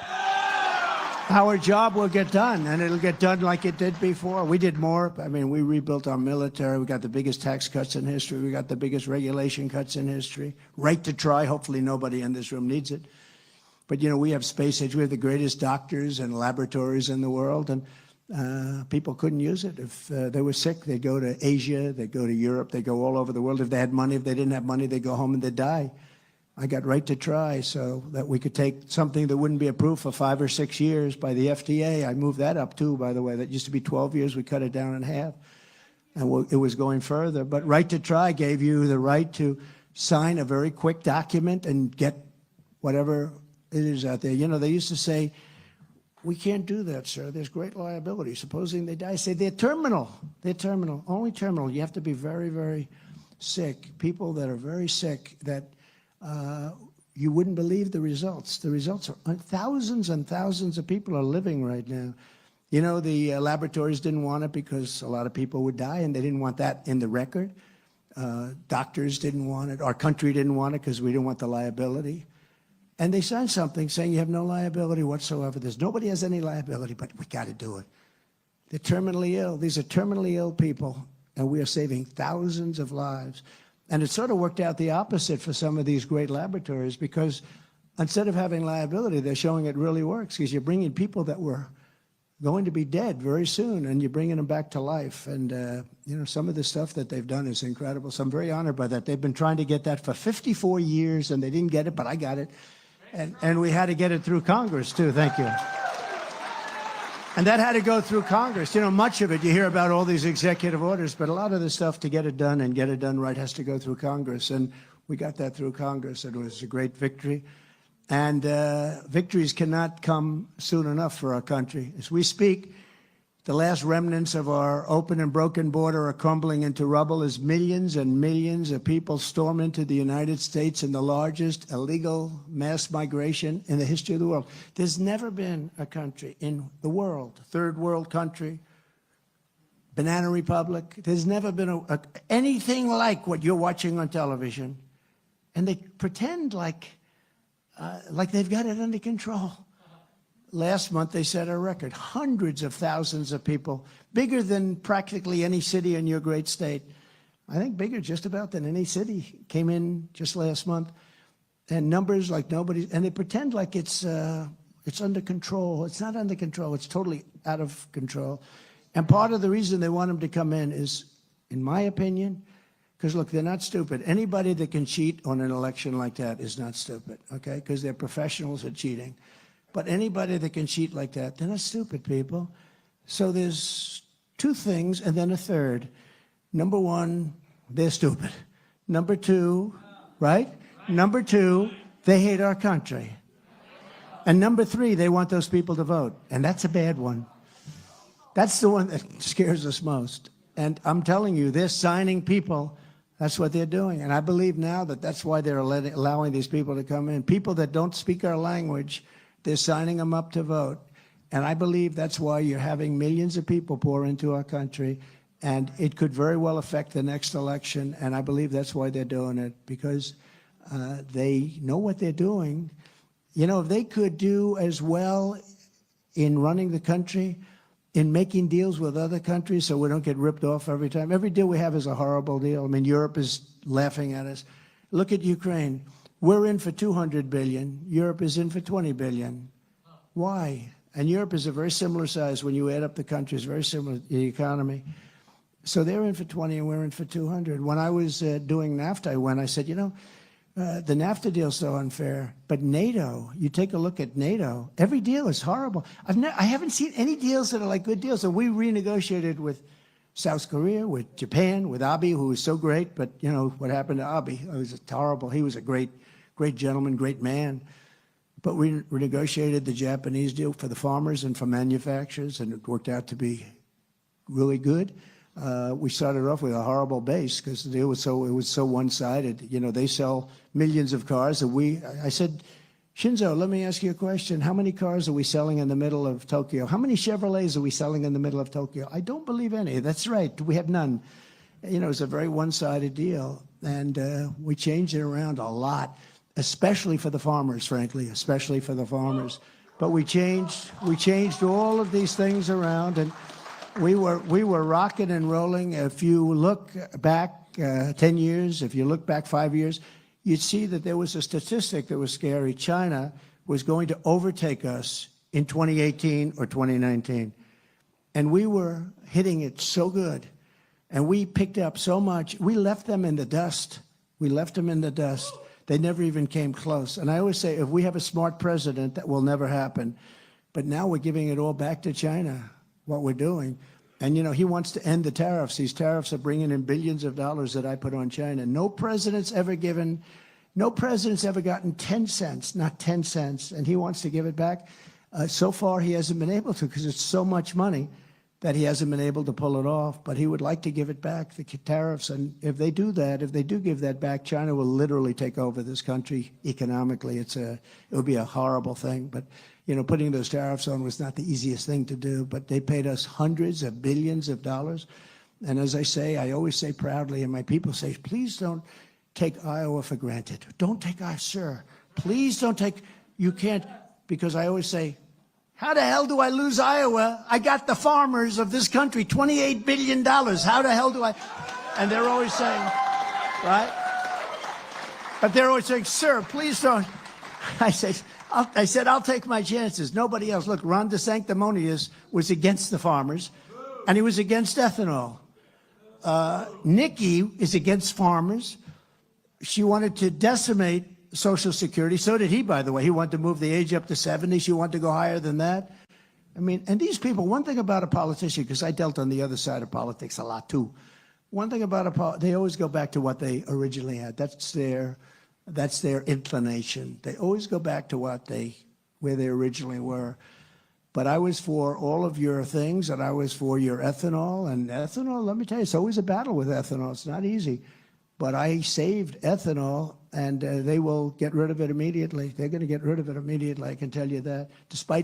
our job will get done, and it'll get done like it did before. We did more. I mean, we rebuilt our military. We got the biggest tax cuts in history. We got the biggest regulation cuts in history. Right to try. Hopefully nobody in this room needs it. But, you know, we have space age. We have the greatest doctors and laboratories in the world, and people couldn't use it. If they were sick, they'd go to Asia, they'd go to Europe, they'd go all over the world. If they had money, if they didn't have money, they'd go home and they'd die. I got right to try so that we could take something that wouldn't be approved for 5 or 6 years by the FDA. I moved that up too, by the way. That used to be 12 years. We cut it down in half. And it was going further. But right to try gave you the right to sign a very quick document and get whatever it is out there. You know, they used to say, we can't do that, sir. There's great liability. Supposing they die, say they're terminal. They're terminal, only terminal. You have to be very, very sick. People that are very sick that you wouldn't believe the results. The results are thousands and thousands of people are living right now. You know, the laboratories didn't want it because a lot of people would die, and they didn't want that in the record. Doctors didn't want it. Our country didn't want it because we didn't want the liability. And they signed something saying you have no liability whatsoever. Nobody has any liability, but we got to do it. They're terminally ill. These are terminally ill people, and we are saving thousands of lives. And it sort of worked out the opposite for some of these great laboratories, because instead of having liability, they're showing it really works, because you're bringing people that were going to be dead very soon, and you're bringing them back to life. And, some of the stuff that they've done is incredible. So I'm very honored by that. They've been trying to get that for 54 years, and they didn't get it, but I got it. And we had to get it through Congress, too. Thank you. And that had to go through Congress. Much of it, you hear about all these executive orders, but a lot of the stuff to get it done and get it done right has to go through Congress. And we got that through Congress. It was a great victory. And victories cannot come soon enough for our country. As we speak, the last remnants of our open and broken border are crumbling into rubble as millions and millions of people storm into the United States in the largest illegal mass migration in the history of the world. There's never been a country in the world, third world country, banana republic, there's never been anything like what you're watching on television. And they pretend like they've got it under control. Last month, they set a record. Hundreds of thousands of people, bigger than practically any city in your great state. I think bigger just about than any city came in just last month. And numbers like nobody, and they pretend like it's under control. It's not under control. It's totally out of control. And part of the reason they want them to come in is, in my opinion, because, look, they're not stupid. Anybody that can cheat on an election like that is not stupid, okay? Because they're professionals at cheating. But anybody that can cheat like that, they're not stupid people. So there's two things and then a third. Number one, they're stupid. Number two, right? Number two, they hate our country. And number three, they want those people to vote. And that's a bad one. That's the one that scares us most. And I'm telling you, they're signing people. That's what they're doing. And I believe now that that's why they're allowing these people to come in. People that don't speak our language, they're signing them up to vote. And I believe that's why you're having millions of people pour into our country. And it could very well affect the next election. And I believe that's why they're doing it, because they know what they're doing. If they could do as well in running the country, in making deals with other countries so we don't get ripped off every time. Every deal we have is a horrible deal. I mean, Europe is laughing at us. Look at Ukraine. We're in for $200 billion. Europe is in for $20 billion. Why? And Europe is a very similar size when you add up the countries, very similar, the economy. So they're in for 20 and we're in for 200. When I was doing NAFTA, I said, the NAFTA deal's so unfair. But NATO, you take a look at NATO, every deal is horrible. I haven't seen any deals that are like good deals. And we renegotiated with South Korea, with Japan, with Abe, who was so great. But, what happened to Abe? It was horrible. He was a great gentleman, great man. But we renegotiated the Japanese deal for the farmers and for manufacturers, and it worked out to be really good. We started off with a horrible base because it was so one-sided. They sell millions of cars, and I said, Shinzo, let me ask you a question. How many cars are we selling in the middle of Tokyo? How many Chevrolets are we selling in the middle of Tokyo? I don't believe any. That's right. We have none. It's a very one-sided deal, and we changed it around a lot, especially for the farmers, frankly, especially for the farmers. But we changed all of these things around, and we were rocking and rolling. If you look back 10 years, if you look back 5 years, you'd see that there was a statistic that was scary. China was going to overtake us in 2018 or 2019. And we were hitting it so good. And we picked up so much. We left them in the dust. We left them in the dust. They never even came close. And I always say, if we have a smart president, that will never happen. But now we're giving it all back to China, what we're doing. And, he wants to end the tariffs. These tariffs are bringing in billions of dollars that I put on China. No president's ever gotten 10 cents, not 10 cents, and he wants to give it back. So far, he hasn't been able to because it's so much money that he hasn't been able to pull it off. But he would like to give it back, the tariffs. And if they do give that back, China will literally take over this country economically. It would be a horrible thing. But putting those tariffs on was not the easiest thing to do, but they paid us hundreds of billions of dollars. And as I always say proudly, and my people say, please don't take Iowa for granted. Don't take Iowa, sir. Please don't take, you can't, because I always say, how the hell do I lose Iowa? I got the farmers of this country, $28 billion. How the hell do I? And they're always saying, right? But they're always saying, sir, please don't. I say, I said, I'll take my chances. Nobody else. Look, Ron DeSanctimonious was against the farmers, and he was against ethanol. Nikki is against farmers. She wanted to decimate Social Security. So did he, by the way. He wanted to move the age up to 70. She wanted to go higher than that. I mean, and these people, one thing about a politician, because I dealt on the other side of politics a lot too. One thing about they always go back to what they originally had. That's their inclination. They always go back to where they originally were. But I was for all of your things, and I was for your ethanol. And ethanol, let me tell you, it's always a battle with ethanol. It's not easy. But I saved ethanol, and they will get rid of it immediately. They're going to get rid of it immediately, I can tell you that.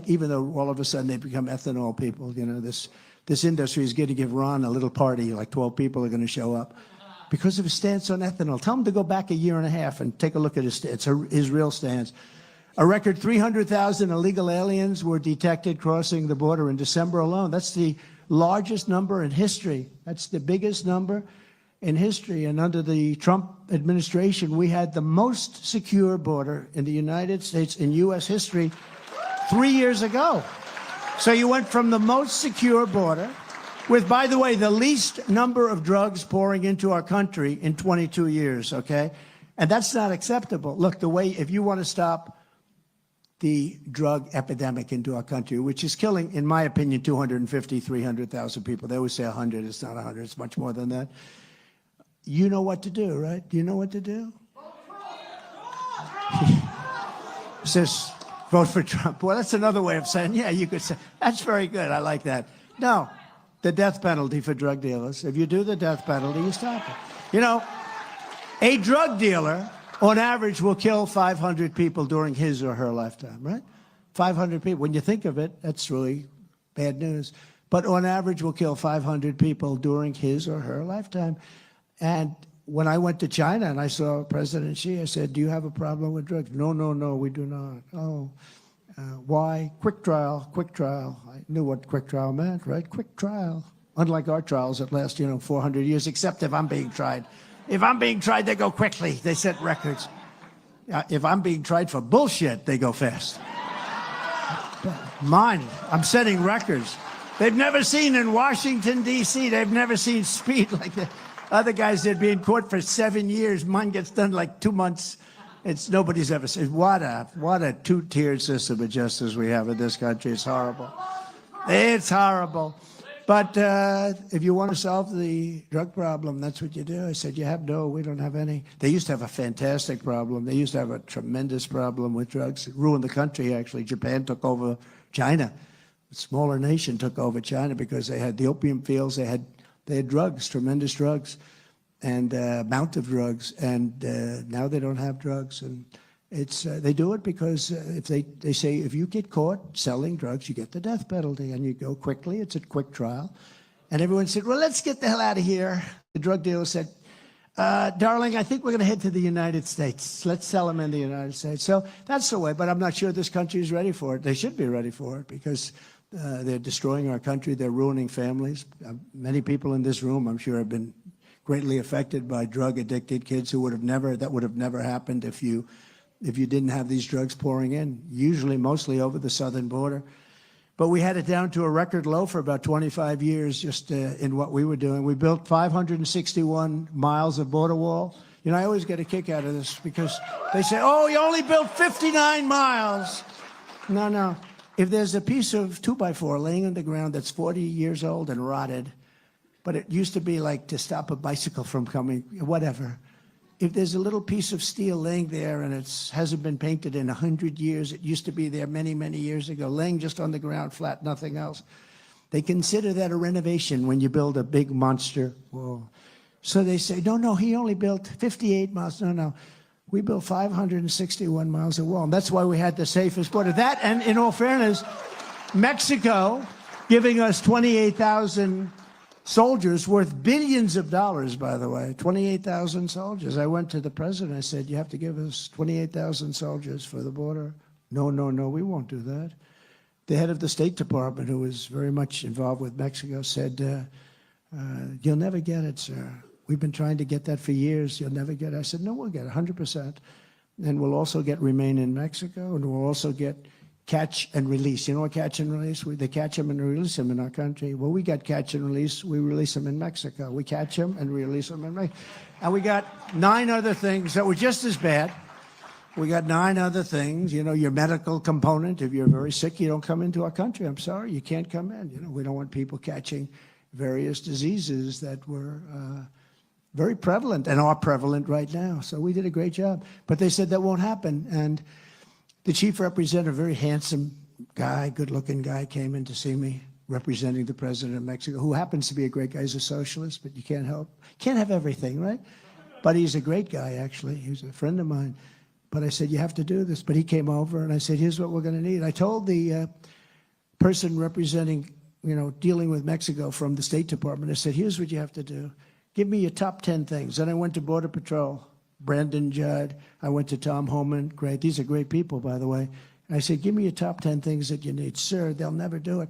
Even though all of a sudden they become ethanol people. You know, this industry is going to give Ron a little party, like 12 people are going to show up because of his stance on ethanol. Tell him to go back a year and a half and take a look at his stance, his real stance. A record 300,000 illegal aliens were detected crossing the border in December alone. That's the largest number in history. That's the biggest number in history. And under the Trump administration, we had the most secure border in the United States in U.S. history 3 years ago. So you went from the most secure border with, by the way, the least number of drugs pouring into our country in 22 years, okay? And that's not acceptable. Look, if you want to stop the drug epidemic into our country, which is killing, in my opinion, 250, 300,000 people. They always say 100. It's not 100. It's much more than that. You know what to do, right? Do you know what to do? Says, vote for Trump. Well, that's another way of saying, yeah, you could say, that's very good. I like that. No, the death penalty for drug dealers. If you do the death penalty, you stop it. You know, a drug dealer, on average, will kill 500 people during his or her lifetime, right? 500 people. When you think of it, that's really bad news. But on average, will kill 500 people during his or her lifetime. And when I went to China and I saw President Xi, I said, do you have a problem with drugs? No, no, no, we do not. Oh, why? Quick trial, quick trial. I knew what quick trial meant, right? Quick trial. Unlike our trials that last, 400 years, except if I'm being tried. If I'm being tried, they go quickly. They set records. If I'm being tried for bullshit, they go fast. Mine, I'm setting records. They've never seen in Washington, D.C., they've never seen speed like that. Other guys, they'd be in court for 7 years. Mine gets done like 2 months. Nobody's ever seen. What a two-tiered system of justice we have in this country. It's horrible. It's horrible. But if you want to solve the drug problem, that's what you do. I said, we don't have any. They used to have a fantastic problem. They used to have a tremendous problem with drugs. It ruined the country, actually. Japan took over China. A smaller nation took over China because they had the opium fields. They had drugs, tremendous drugs, and amount of drugs. And now they don't have drugs. And they do it because if they say if you get caught selling drugs, you get the death penalty, and you go quickly. It's a quick trial, and everyone said, "Well, let's get the hell out of here." The drug dealer said, "Darling, I think we're going to head to the United States. Let's sell them in the United States." So that's the way. But I'm not sure this country is ready for it. They should be ready for it because they're destroying our country. They're ruining families. Many people in this room, I'm sure, have been greatly affected by drug-addicted kids that would have never happened if you didn't have these drugs pouring in, usually mostly over the southern border. But we had it down to a record low for about 25 years just in what we were doing. We built 561 miles of border wall. I always get a kick out of this because they say, oh, you only built 59 miles. No. If there's a piece of 2x4 laying on the ground that's 40 years old and rotted, but it used to be like to stop a bicycle from coming, whatever. If there's a little piece of steel laying there and it hasn't been painted in 100 years, it used to be there many, many years ago, laying just on the ground flat, nothing else. They consider that a renovation when you build a big monster wall. So they say, no, he only built 58 miles. No. We built 561 miles of wall. And that's why we had the safest border. That, and in all fairness, Mexico giving us 28,000 soldiers worth billions of dollars, by the way, 28,000 soldiers. I went to the president. I said, you have to give us 28,000 soldiers for the border. No, we won't do that. The head of the State Department, who was very much involved with Mexico, said, you'll never get it, sir. We've been trying to get that for years. You'll never get it. I said, no, we'll get it, 100%. and we'll also get remain in Mexico, and we'll also get catch and release. You know what catch and release? They catch them and release them in our country. Well, we got catch and release. We release them in Mexico. We catch them and release them in Mexico. And we got 9 other things that were just as bad. We got 9 other things. You know, your medical component. If you're very sick, you don't come into our country. I'm sorry, you can't come in. You know, we don't want people catching various diseases that were very prevalent and are prevalent right now. So we did a great job. But they said that won't happen. And the chief representative, a very handsome guy, good-looking guy, came in to see me, representing the president of Mexico, who happens to be a great guy. He's a socialist, but you can't have everything, right? But he's a great guy, actually. He's a friend of mine. But I said, you have to do this. But he came over, and I said, here's what we're going to need. I told the person representing, you know, dealing with Mexico from the State Department, I said, here's what you have to do. Give me your top 10 things. Then I went to Border Patrol, Brandon Judd. I went to Tom Homan. Great. These are great people, by the way. And I said, give me your top 10 things that you need. Sir, they'll never do it.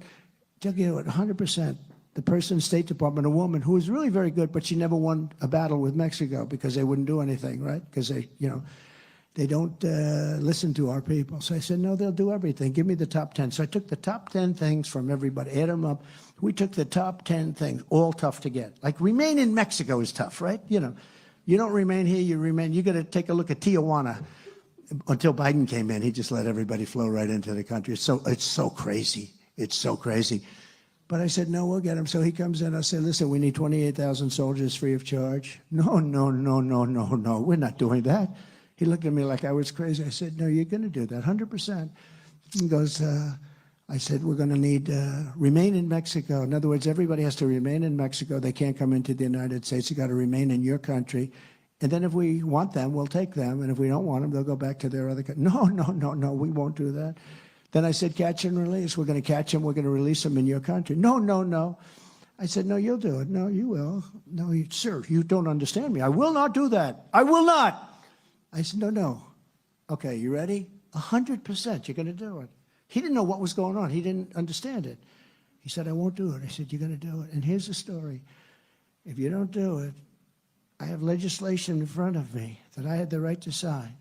They'll do it 100%. The person in the State Department, a woman who was really very good, but she never won a battle with Mexico because they wouldn't do anything, right? Because they, you know, they don't listen to our people. So I said, no, they'll do everything. Give me the top 10. So I took the top 10 things from everybody, add them up. We took the top 10 things, all tough to get. Like remain in Mexico is tough, right? You know, you don't remain here, you remain. You got to take a look at Tijuana. Until Biden came in, he just let everybody flow right into the country. It's so crazy. It's so crazy. But I said, no, we'll get him. So he comes in. I said, listen, we need 28,000 soldiers free of charge. No, we're not doing that. He looked at me like I was crazy. I said, no, you're going to do that, 100%. He goes, I said, we're going to need remain in Mexico. In other words, everybody has to remain in Mexico. They can't come into the United States. You got to remain in your country. And then if we want them, we'll take them. And if we don't want them, they'll go back to their other country. No, we won't do that. Then I said, catch and release. We're going to catch them. We're going to release them in your country. No. I said, no, you'll do it. No, you will. No, sir, you don't understand me. I will not do that. I will not. I said, no. Okay, you ready? 100% you're going to do it. He didn't know what was going on. He didn't understand it. He said, I won't do it. I said, you're going to do it. And here's the story. If you don't do it, I have legislation in front of me that I had the right to sign.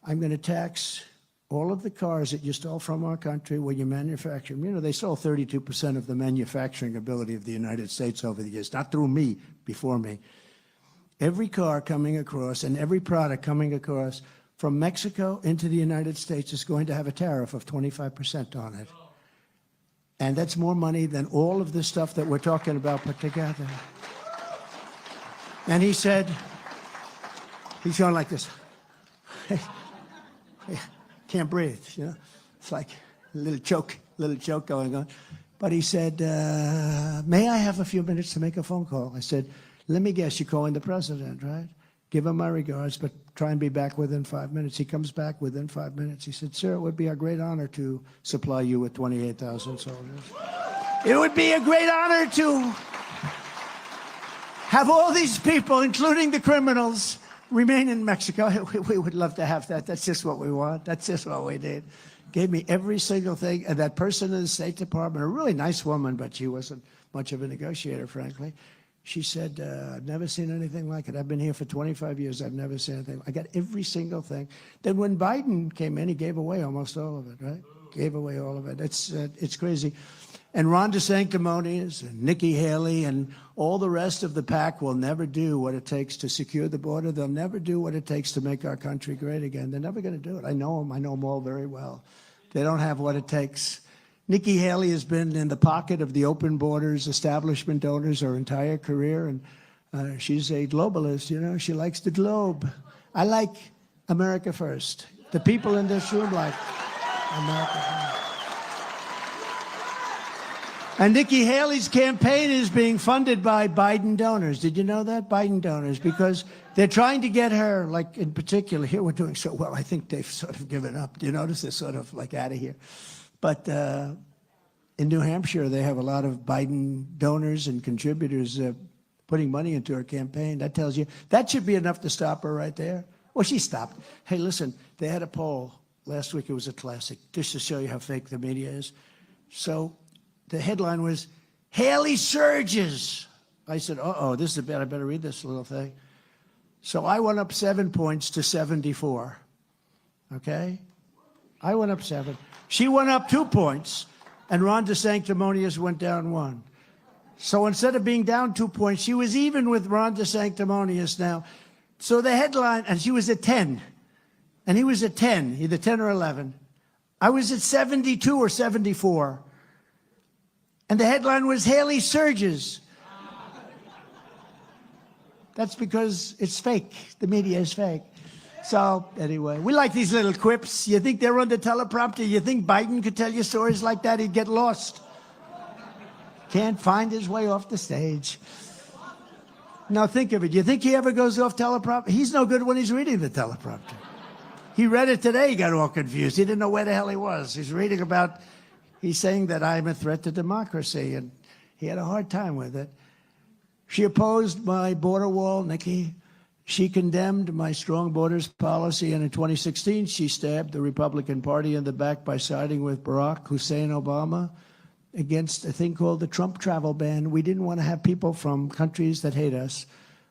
I'm going to tax all of the cars that you stole from our country where you manufacture them. You know, they stole 32% of the manufacturing ability of the United States over the years, not through me, before me. Every car coming across and every product coming across from Mexico into the United States is going to have a tariff of 25% on it. And that's more money than all of the stuff that we're talking about put together. And he said, he's going like this. Can't breathe, you know. It's like a little choke going on. But he said, may I have a few minutes to make a phone call? I said, let me guess, you're calling the president, right? Give him my regards, but try and be back within 5 minutes. He comes back within 5 minutes. He said, sir, it would be a great honor to supply you with 28,000 soldiers. It would be a great honor to have all these people, including the criminals, remain in Mexico. We would love to have that. That's just what we want. That's just what we did. Gave me every single thing. And that person in the State Department, a really nice woman, but she wasn't much of a negotiator, frankly. She said, I've never seen anything like it. I've been here for 25 years. I've never seen anything. I got every single thing. Then when Biden came in, he gave away almost all of it, right? Gave away all of it. It's crazy. And Ron DeSanctimonious and Nikki Haley and all the rest of the pack will never do what it takes to secure the border. They'll never do what it takes to make our country great again. They're never going to do it. I know them. I know them all very well. They don't have what it takes. Nikki Haley has been in the pocket of the open borders establishment donors her entire career, and she's a globalist, you know. She likes the globe. I like America first. The people in this room like America first. And Nikki Haley's campaign is being funded by Biden donors. Did you know that? Biden donors, because they're trying to get her, like in particular, here we're doing so well, I think they've sort of given up. Do you notice they're sort of like out of here? But in New Hampshire, they have a lot of Biden donors and contributors putting money into her campaign. That tells you, that should be enough to stop her right there. Well, she stopped. Hey, listen, they had a poll. Last week it was a classic, just to show you how fake the media is. So the headline was, Haley surges. I said, uh-oh, this is bad. I better read this little thing. So I went up 7 points to 74. okay? I went up 7. She went up 2 points, and Ron DeSanctimonious went down 1. So instead of being down 2 points, she was even with Ron DeSanctimonious now. So the headline, and she was at 10, and he was at 10, either 10 or 11. I was at 72 or 74. And the headline was Haley surges. That's because it's fake. The media is fake. So anyway, we like these little quips. You think they're on the teleprompter? You think Biden could tell you stories like that? He'd get lost. Can't find his way off the stage. Now think of it. You think he ever goes off teleprompter? He's no good when he's reading the teleprompter. He read it today, he got all confused. He didn't know where the hell he was. He's reading about, he's saying that I'm a threat to democracy, and he had a hard time with it. She opposed my border wall, Nikki. She condemned my strong borders policy, and in 2016, she stabbed the Republican Party in the back by siding with Barack Hussein Obama against a thing called the Trump travel ban. We didn't want to have people from countries that hate us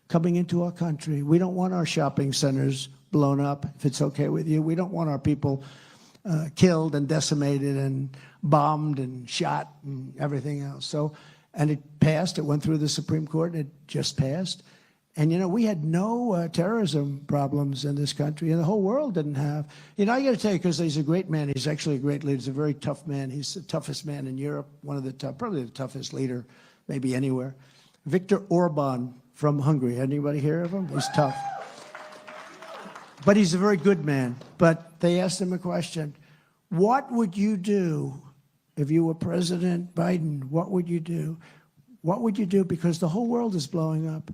coming into our country. We don't want our shopping centers blown up, if it's okay with you. We don't want our people killed and decimated and bombed and shot and everything else. So, and it passed. It went through the Supreme Court. It just passed. And, you know, we had no terrorism problems in this country, and the whole world didn't have. You know, I got to tell you, because he's a great man. He's actually a great leader. He's a very tough man. He's the toughest man in Europe, one of the probably the toughest leader maybe anywhere. Viktor Orban from Hungary. Anybody hear of him? He's tough. But he's a very good man. But they asked him a question. What would you do if you were President Biden? What would you do? What would you do? Because the whole world is blowing up.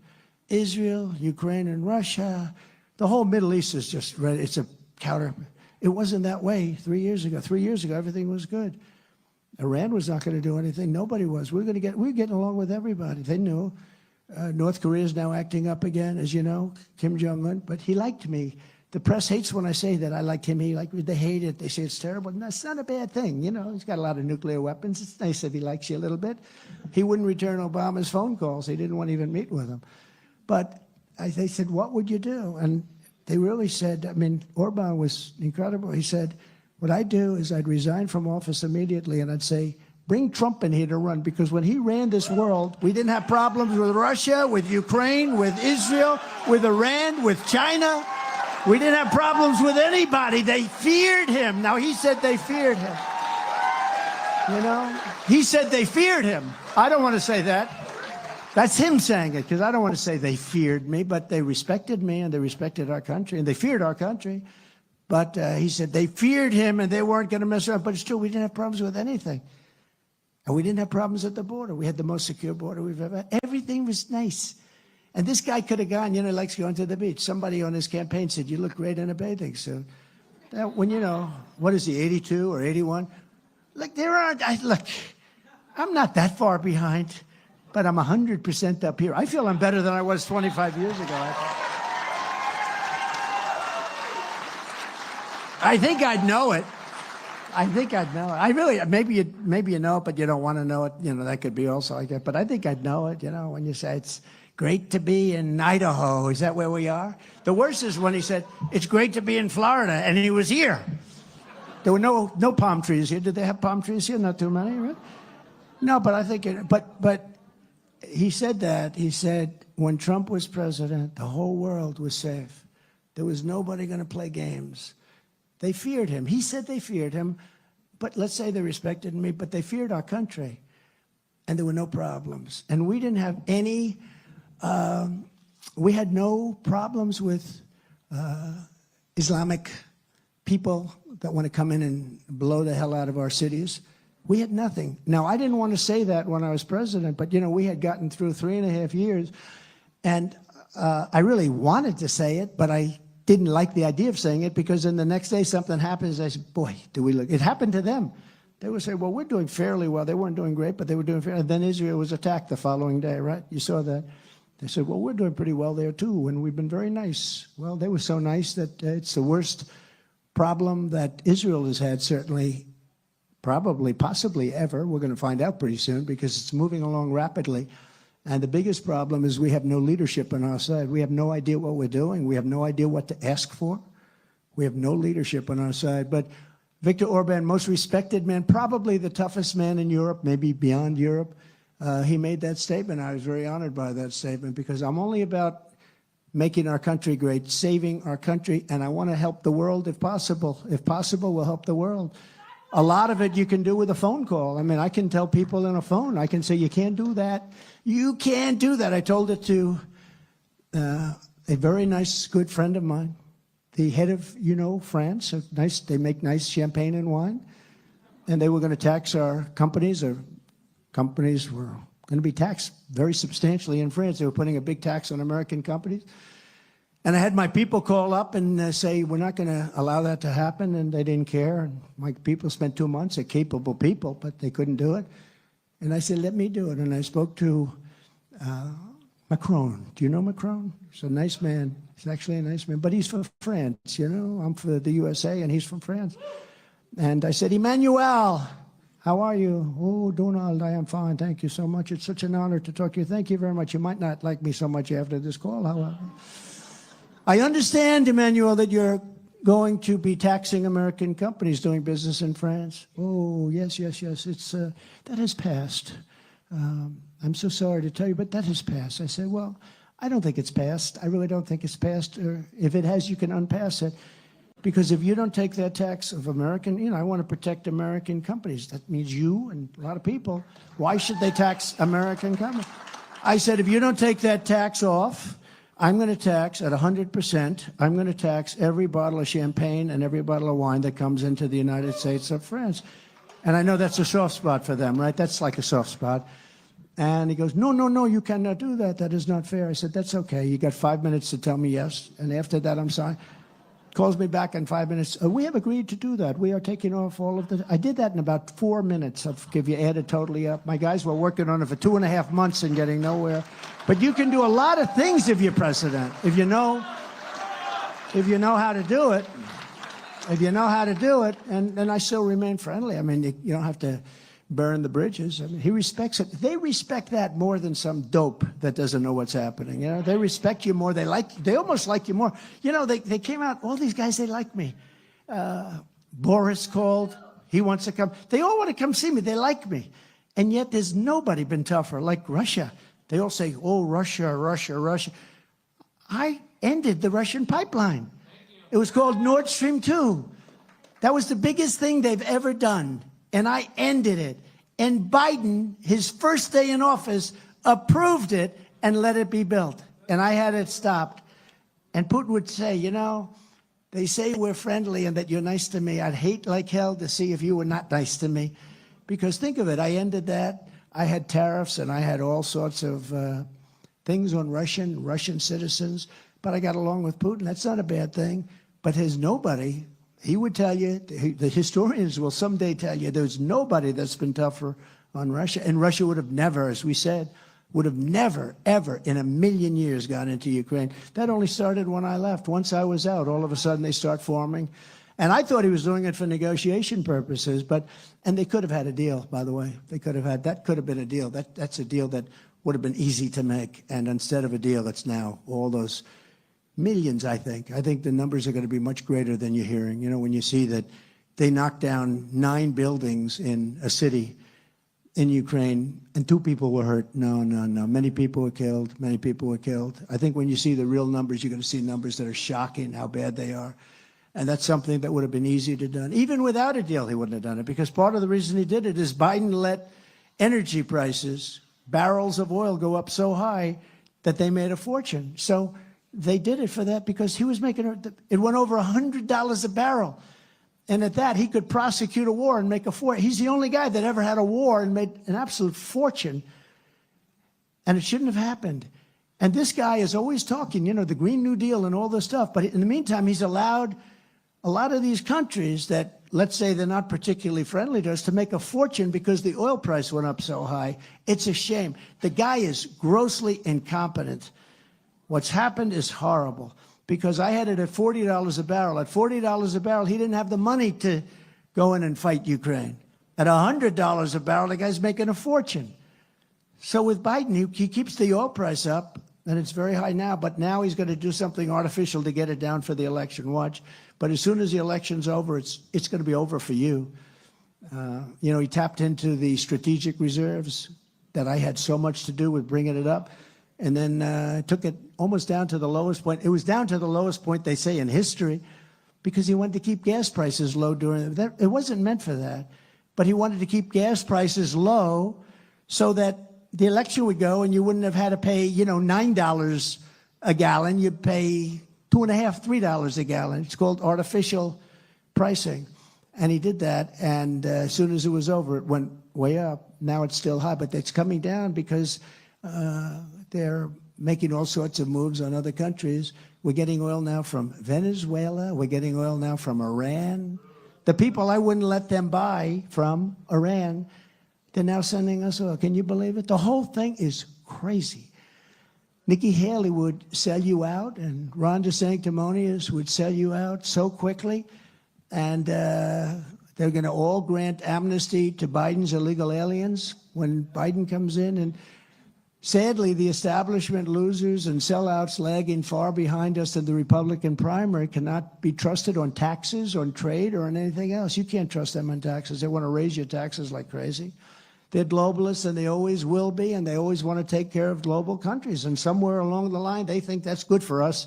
Israel, Ukraine, and Russia. The whole Middle East is just ready. It's a counter. It wasn't that way 3 years ago. 3 years ago, everything was good. Iran was not going to do anything. Nobody was. We're getting along with everybody. They knew. North Korea is now acting up again, as you know, Kim Jong-un. But he liked me. The press hates when I say that I like him. They hate it. They say it's terrible. And that's not a bad thing. You know, he's got a lot of nuclear weapons. It's nice if he likes you a little bit. He wouldn't return Obama's phone calls. He didn't want to even meet with him. But they said, what would you do? And they really said, I mean, Orban was incredible. He said, what I'd do is I'd resign from office immediately, and I'd say, bring Trump in here to run, because when he ran this world, we didn't have problems with Russia, with Ukraine, with Israel, with Iran, with China. We didn't have problems with anybody. They feared him. Now, he said they feared him. You know? He said they feared him. I don't want to say that. That's him saying it, because I don't want to say they feared me, but they respected me, and they respected our country, and they feared our country. But he said they feared him, and they weren't going to mess around. But it's true, we didn't have problems with anything. And we didn't have problems at the border. We had the most secure border we've ever had. Everything was nice. And this guy could have gone, you know, he likes going to the beach. Somebody on his campaign said, you look great in a bathing suit. When, you know, what is he, 82 or 81? Look, look, I'm not that far behind, but I'm 100% up here. I feel I'm better than I was 25 years ago. I think I'd know it. I think I'd know it. I really, maybe you know it, but you don't want to know it. You know, that could be also like that. But I think I'd know it, you know, when you say it's great to be in Idaho. Is that where we are? The worst is when he said, it's great to be in Florida, and he was here. There were no palm trees here. Did they have palm trees here? Not too many, right? No, but I think, but he said that. He said when Trump was president, the whole world was safe. There was nobody going to play games. They feared him. He said they feared him, but let's say they respected me, but they feared our country, and there were no problems. And we didn't have any, we had no problems with Islamic people that want to come in and blow the hell out of our cities. We had nothing. Now, I didn't want to say that when I was president, but, you know, we had gotten through 3.5 years, and I really wanted to say it, but I didn't like the idea of saying it, because then the next day something happens. I said, boy, do we look. It happened to them. They would say, well, we're doing fairly well. They weren't doing great, but they were doing fairly. And then Israel was attacked the following day, right? You saw that. They said, well, we're doing pretty well there, too, and we've been very nice. Well, they were so nice that it's the worst problem that Israel has had, certainly, probably, possibly ever. We're going to find out pretty soon, because it's moving along rapidly. And the biggest problem is we have no leadership on our side. We have no idea what we're doing. We have no idea what to ask for. We have no leadership on our side. But Viktor Orban, most respected man, probably the toughest man in Europe, maybe beyond Europe. He made that statement. I was very honored by that statement because I'm only about making our country great, saving our country, and I want to help the world if possible. If possible, we'll help the world. A lot of it you can do with a phone call. I mean, I can tell people on a phone, I can say, you can't do that. You can't do that. I told it to a very nice, good friend of mine, the head of, France. They make nice champagne and wine. And they were going to tax our companies, or companies were going to be taxed very substantially in France. They were putting a big tax on American companies. And I had my people call up and say, we're not going to allow that to happen, and they didn't care. And my people spent 2 months, they're capable people, but they couldn't do it. And I said, let me do it. And I spoke to Macron. Do you know Macron? He's a nice man. He's actually a nice man, but he's from France, I'm for the USA, and he's from France. And I said, Emmanuel, how are you? Oh, Donald, I am fine. Thank you so much. It's such an honor to talk to you. Thank you very much. You might not like me so much after this call, however. I understand, Emmanuel, that you're going to be taxing American companies doing business in France. Oh, yes. It's that has passed. I'm so sorry to tell you, but that has passed. I said, well, I don't think it's passed. I really don't think it's passed. If it has, you can unpass it. Because if you don't take that tax of American, I want to protect American companies. That means you and a lot of people. Why should they tax American companies? I said, if you don't take that tax off, I'm going to tax at 100%. I'm going to tax every bottle of champagne and every bottle of wine that comes into the United States of France. And I know that's a soft spot for them, right? That's like a soft spot. And he goes, no, you cannot do that. That is not fair. I said, that's okay. You got 5 minutes to tell me yes. And after that, I'm sorry. Calls me back in 5 minutes. We have agreed to do that. We are taking off all of the... I did that in about 4 minutes. I'll give you added totally up. My guys were working on it for 2.5 months and getting nowhere. But you can do a lot of things if you're president. If you know how to do it. If you know how to do it, and I still remain friendly. I mean, you don't have to burn the bridges. I mean, he respects it. They respect that more than some dope that doesn't know what's happening. They respect you more. They almost like you more. They came out, all these guys, they like me. Boris called. He wants to come. They all want to come see me. They like me. And yet there's nobody been tougher, like Russia. They all say, oh, Russia. I ended the Russian pipeline. It was called Nord Stream 2. That was the biggest thing they've ever done. And I ended it. And Biden, his first day in office, approved it and let it be built. And I had it stopped. And Putin would say, they say we're friendly and that you're nice to me. I'd hate like hell to see if you were not nice to me. Because think of it, I ended that. I had tariffs and I had all sorts of things on Russian citizens. But I got along with Putin. That's not a bad thing. But there's nobody, he would tell you, the historians will someday tell you, there's nobody that's been tougher on Russia. And Russia would have never, as we said, would have never, ever in a million years gone into Ukraine. That only started when I left. Once I was out, all of a sudden they start forming. And I thought he was doing it for negotiation purposes, and they could have had a deal, by the way. That could have been a deal. That's a deal that would have been easy to make. And instead of a deal, it's now all those millions, I think. I think the numbers are going to be much greater than you're hearing. When you see that they knocked down 9 buildings in a city in Ukraine and 2 people were hurt. No. Many people were killed. I think when you see the real numbers, you're going to see numbers that are shocking how bad they are. And that's something that would have been easy to done. Even without a deal, he wouldn't have done it, because part of the reason he did it is Biden let energy prices, barrels of oil, go up so high that they made a fortune. So they did it for that because he was making it went over $100 a barrel. And at that, he could prosecute a war and make a fortune. He's the only guy that ever had a war and made an absolute fortune. And it shouldn't have happened. And this guy is always talking, the Green New Deal and all this stuff. But in the meantime, he's allowed a lot of these countries that, let's say they're not particularly friendly to us, to make a fortune because the oil price went up so high. It's a shame. The guy is grossly incompetent. What's happened is horrible, because I had it at $40 a barrel. At $40 a barrel, he didn't have the money to go in and fight Ukraine. At $100 a barrel, the guy's making a fortune. So with Biden, he keeps the oil price up, and it's very high now, but now he's going to do something artificial to get it down for the election. Watch. But as soon as the election's over, it's going to be over for you. You know, he tapped into the strategic reserves that I had so much to do with bringing it up, and then took it almost down to the lowest point. It was down to the lowest point, they say, in history, because he wanted to keep gas prices low during that. It wasn't meant for that, but he wanted to keep gas prices low so that the election would go and you wouldn't have had to pay, you know, $9 a gallon. You'd pay $2.50, $3 a gallon. It's called artificial pricing. And he did that, and as soon as it was over, it went way up. Now it's still high, but it's coming down because they're making all sorts of moves on other countries. We're getting oil now from Venezuela. We're getting oil now from Iran. The people I wouldn't let them buy from, Iran, they're now sending us oil. Can you believe it? The whole thing is crazy. Nikki Haley would sell you out, and Ron DeSanctimonious would sell you out so quickly. And they're going to all grant amnesty to Biden's illegal aliens when Biden comes in. And sadly, the establishment losers and sellouts lagging far behind us in the Republican primary cannot be trusted on taxes, on trade, or on anything else. You can't trust them on taxes. They want to raise your taxes like crazy. They're globalists, and they always will be, and they always want to take care of global countries. And somewhere along the line, they think that's good for us.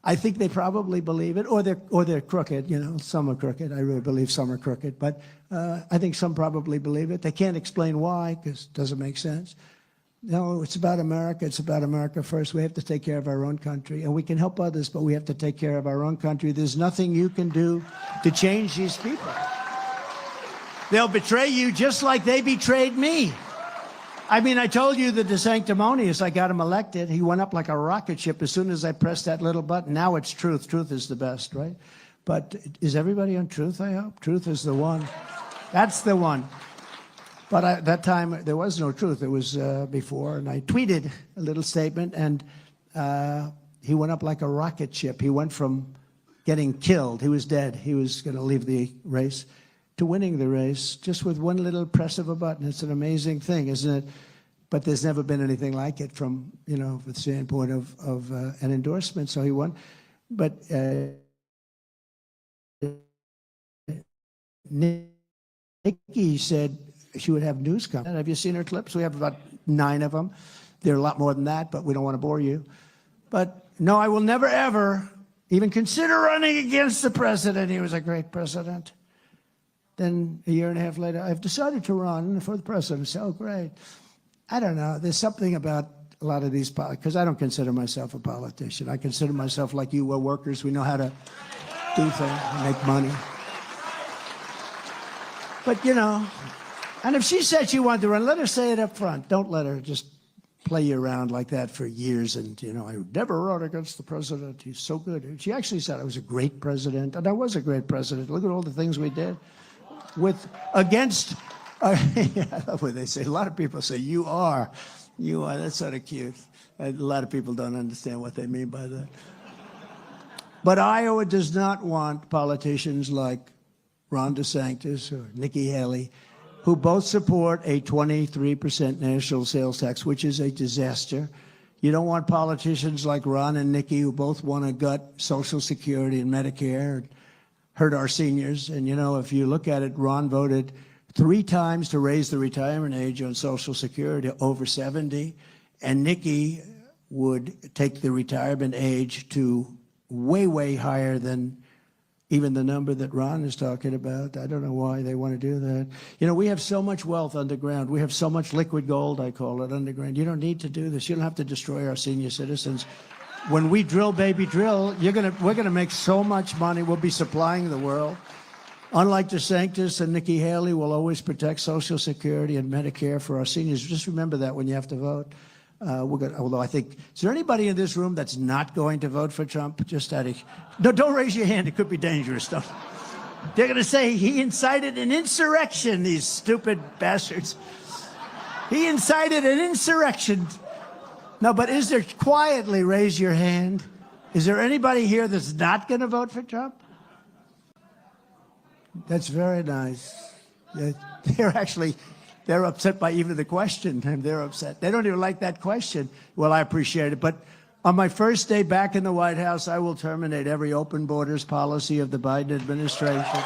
I think they probably believe it, or they're crooked. You know, some are crooked. I really believe some are crooked, but I think some probably believe it. They can't explain why, because it doesn't make sense. No, it's about America. It's about America first. We have to take care of our own country, and we can help others, but we have to take care of our own country. There's nothing you can do to change these people. They'll betray you just like they betrayed me. I mean, I told you the DeSanctimonious, I got him elected. He went up like a rocket ship as soon as I pressed that little button. Now it's Truth. Truth is the best, right? But is everybody on Truth, I hope? Truth is the one. That's the one. But at that time, there was no Truth. It was before, and I tweeted a little statement, and he went up like a rocket ship. He went from getting killed. He was dead. He was going to leave the race, to winning the race just with one little press of a button. It's an amazing thing, isn't it? But there's never been anything like it from, you know, the standpoint of an endorsement. So he won. But Nikki said she would have news come. Have you seen her clips? We have about 9 of them. There are a lot more than that, but we don't want to bore you. But no, I will never, ever even consider running against the president. He was a great president. Then a year and a half later, I've decided to run for the presidency. Oh, great. I don't know. There's something about a lot of these politics, because I don't consider myself a politician. I consider myself like you. We're workers. We know how to do things, make money. But, you know, and if she said she wanted to run, let her say it up front. Don't let her just play you around like that for years. And, you know, I never run against the president. He's so good. She actually said I was a great president, and I was a great president. Look at all the things we did. Against, I love what they say. A lot of people say, you are. That's sort of cute. A lot of people don't understand what they mean by that. But Iowa does not want politicians like Ron DeSantis or Nikki Haley, who both support a 23% national sales tax, which is a disaster. You don't want politicians like Ron and Nikki, who both want to gut Social Security and Medicare, hurt our seniors. And, you know, if you look at it, Ron voted 3 times to raise the retirement age on Social Security over 70. And Nikki would take the retirement age to way, way higher than even the number that Ron is talking about. I don't know why they want to do that. You know, we have so much wealth underground. We have so much liquid gold, I call it, underground. You don't need to do this. You don't have to destroy our senior citizens. When we drill, baby, drill, we're gonna make so much money. We'll be supplying the world. Unlike DeSantis and Nikki Haley, we'll always protect Social Security and Medicare for our seniors. Just remember that when you have to vote. Although I think, is there anybody in this room that's not going to vote for Trump? Just out of, no, don't raise your hand. It could be dangerous stuff. They're going to say he incited an insurrection, these stupid bastards. He incited an insurrection. No, but is there, quietly raise your hand. Is there anybody here that's not going to vote for Trump? That's very nice. They're They're upset by even the question, and they're upset. They don't even like that question. Well, I appreciate it. But on my first day back in the White House, I will terminate every open borders policy of the Biden administration.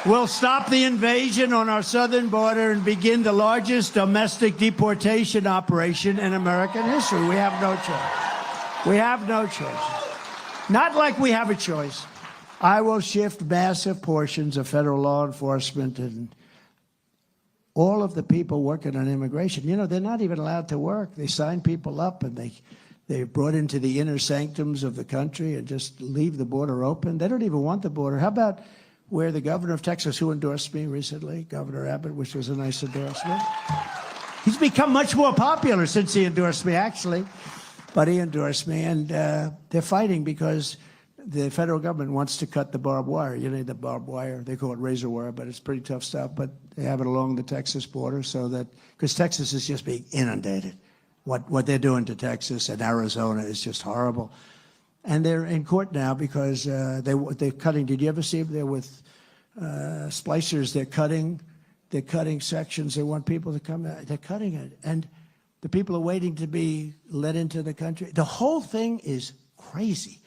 We'll stop the invasion on our southern border and begin the largest domestic deportation operation in American history. We have no choice. We have no choice. Not like we have a choice. I will shift massive portions of federal law enforcement and all of the people working on immigration. You know, they're not even allowed to work. They sign people up and they're brought into the inner sanctums of the country and just leave the border open. They don't even want the border. How about where the governor of Texas, who endorsed me recently, Governor Abbott, which was a nice endorsement. He's become much more popular since he endorsed me, actually. But he endorsed me, and they're fighting because the federal government wants to cut the barbed wire. You know, the barbed wire, they call it razor wire, but it's pretty tough stuff. But they have it along the Texas border so that, because Texas is just being inundated. What they're doing to Texas and Arizona is just horrible. And they're in court now because they're cutting. Did you ever see them? They're with splicers. They're cutting sections. They want people to come out. They're cutting it. And the people are waiting to be let into the country. The whole thing is crazy.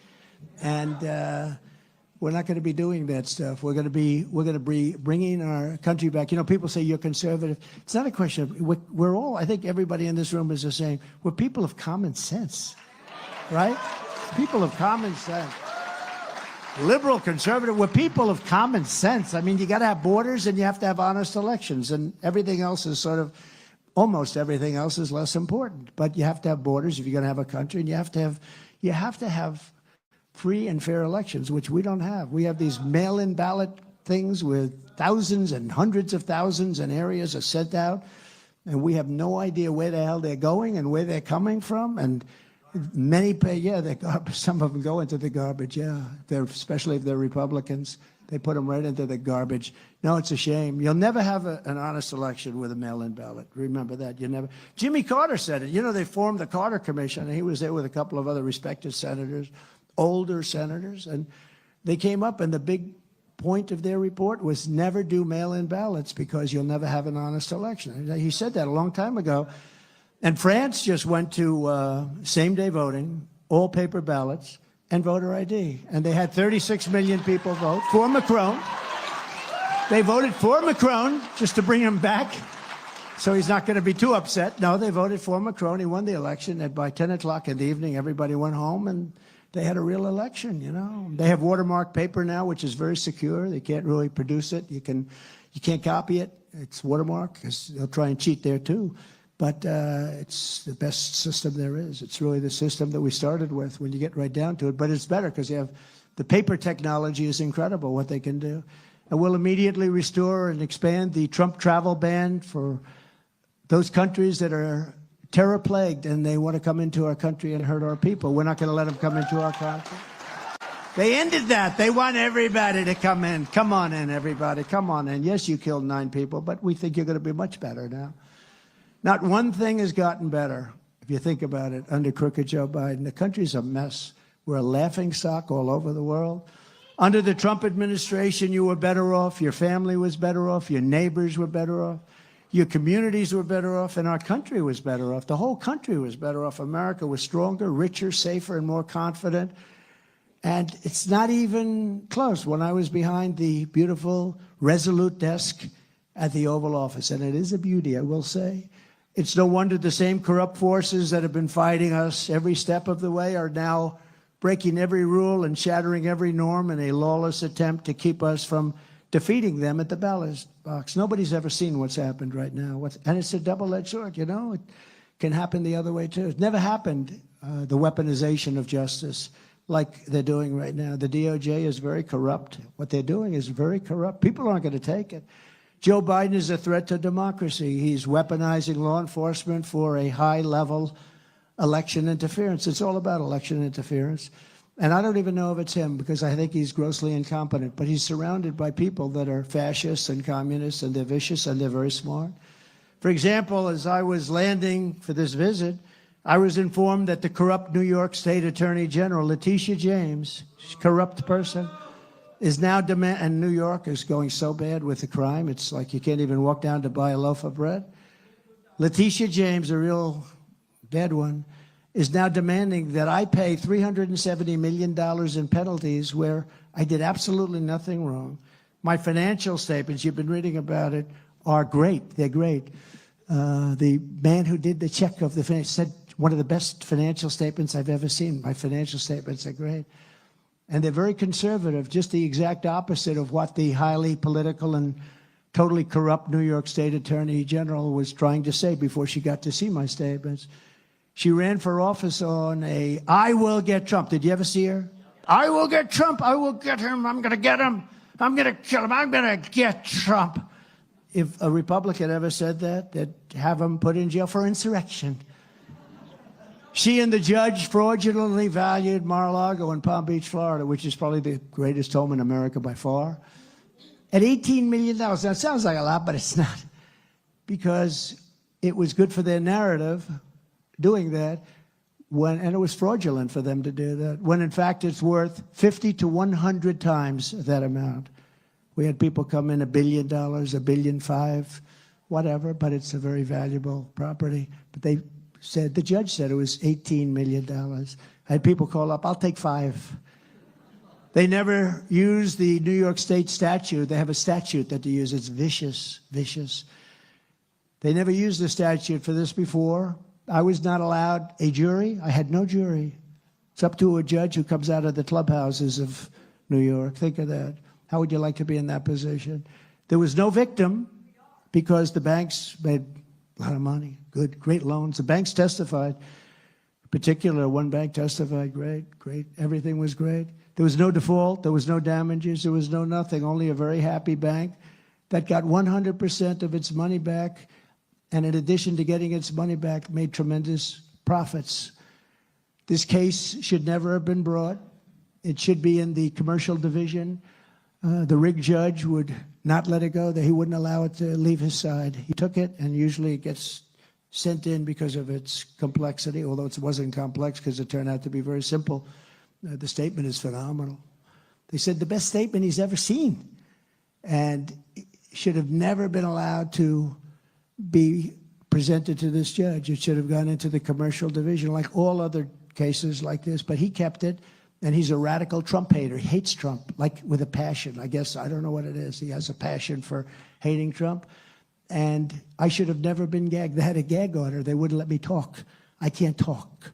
And we're not going to be doing that stuff. We're going to be bringing our country back. You know, people say you're conservative. It's not a question of, we're all, I think everybody in this room is the same. We're people of common sense, right? People of common sense. Liberal, conservative, we're people of common sense. I mean, you got to have borders and you have to have honest elections, and everything else is sort of, almost everything else is less important. But you have to have borders if you're going to have a country, and you have to have free and fair elections, which we don't have. We have these mail-in ballot things with thousands and hundreds of thousands and areas are sent out, and we have no idea where the hell they're going and where they're coming from. And many pay, yeah, they're garbage. Some of them go into the garbage, yeah. Especially if they're Republicans, they put them right into the garbage. No, it's a shame. You'll never have an honest election with a mail-in ballot. Remember that. You never. Jimmy Carter said it. You know, they formed the Carter Commission, and he was there with a couple of other respected senators, older senators, and they came up, and the big point of their report was never do mail-in ballots because you'll never have an honest election. He said that a long time ago. And France just went to same-day voting, all paper ballots, and voter ID. And they had 36 million people vote for Macron. They voted for Macron just to bring him back, so he's not going to be too upset. No, they voted for Macron. He won the election, and by 10 o'clock in the evening, everybody went home, and they had a real election, you know. They have watermark paper now, which is very secure. They can't really produce it. You can't copy it. It's watermark. They'll try and cheat there, too. But it's the best system there is. It's really the system that we started with when you get right down to it. But it's better because you have the paper technology is incredible what they can do. And we'll immediately restore and expand the Trump travel ban for those countries that are terror-plagued and they want to come into our country and hurt our people. We're not going to let them come into our country. They ended that. They want everybody to come in. Come on in, everybody. Come on in. Yes, you killed 9 people, but we think you're going to be much better now. Not one thing has gotten better, if you think about it, under crooked Joe Biden. The country's a mess. We're a laughingstock all over the world. Under the Trump administration, you were better off. Your family was better off. Your neighbors were better off. Your communities were better off, and our country was better off. The whole country was better off. America was stronger, richer, safer, and more confident. And it's not even close. When I was behind the beautiful, resolute desk at the Oval Office, and it is a beauty, I will say, it's no wonder the same corrupt forces that have been fighting us every step of the way are now breaking every rule and shattering every norm in a lawless attempt to keep us from defeating them at the ballot box. Nobody's ever seen what's happened right now. And it's a double-edged sword, you know? It can happen the other way, too. It's never happened, the weaponization of justice like they're doing right now. The DOJ is very corrupt. What they're doing is very corrupt. People aren't going to take it. Joe Biden is a threat to democracy. He's weaponizing law enforcement for a high-level election interference. It's all about election interference. And I don't even know if it's him because I think he's grossly incompetent. But he's surrounded by people that are fascists and communists, and they're vicious and they're very smart. For example, as I was landing for this visit, I was informed that the corrupt New York State Attorney General, Letitia James, corrupt person, is now demand, and New York is going so bad with the crime, it's like you can't even walk down to buy a loaf of bread. Letitia James, a real bad one, is now demanding that I pay $370 million in penalties where I did absolutely nothing wrong. My financial statements, you've been reading about it, are great. They're great. The man who did the check of the finish said one of the best financial statements I've ever seen. My financial statements are great. And they're very conservative, just the exact opposite of what the highly political and totally corrupt New York State Attorney General was trying to say before she got to see my statements. She ran for office on a, I will get Trump. Did you ever see her? I will get Trump. I will get him. I'm going to get him. I'm going to kill him. I'm going to get Trump. If a Republican ever said that, they'd have him put in jail for insurrection. She and the judge fraudulently valued Mar-a-Lago in Palm Beach, Florida, which is probably the greatest home in America by far, at $18 million. Now, it sounds like a lot, but it's not, because it was good for their narrative doing that, and it was fraudulent for them to do that, when in fact it's worth 50 to 100 times that amount. We had people come in $1 billion, $1.5 billion, whatever, but it's a very valuable property. But they said, the judge said it was $18 million. I had people call up, I'll take 5. They never use the New York State statute. They have a statute that they use. It's vicious, vicious. They never used the statute for this before. I was not allowed a jury. I had no jury. It's up to a judge who comes out of the clubhouses of New York. Think of that. How would you like to be in that position? There was no victim because the banks made a lot of money. Good, great loans. The banks testified. In particular, one bank testified, great, everything was great. There was no default, there was no damages, there was no nothing, only a very happy bank that got 100% of its money back, and in addition to getting its money back, made tremendous profits. This case should never have been brought. It should be in the commercial division. The rig judge would not let it go, that he wouldn't allow it to leave his side. He took it, and usually it gets sent in because of its complexity, although it wasn't complex because it turned out to be very simple. The statement is phenomenal. They said the best statement he's ever seen, and should have never been allowed to be presented to this judge. It should have gone into the commercial division like all other cases like this, but he kept it. And he's a radical Trump hater. He hates Trump, like with a passion. I guess, I don't know what it is. He has a passion for hating Trump. And I should have never been gagged. They had a gag order. They wouldn't let me talk. I can't talk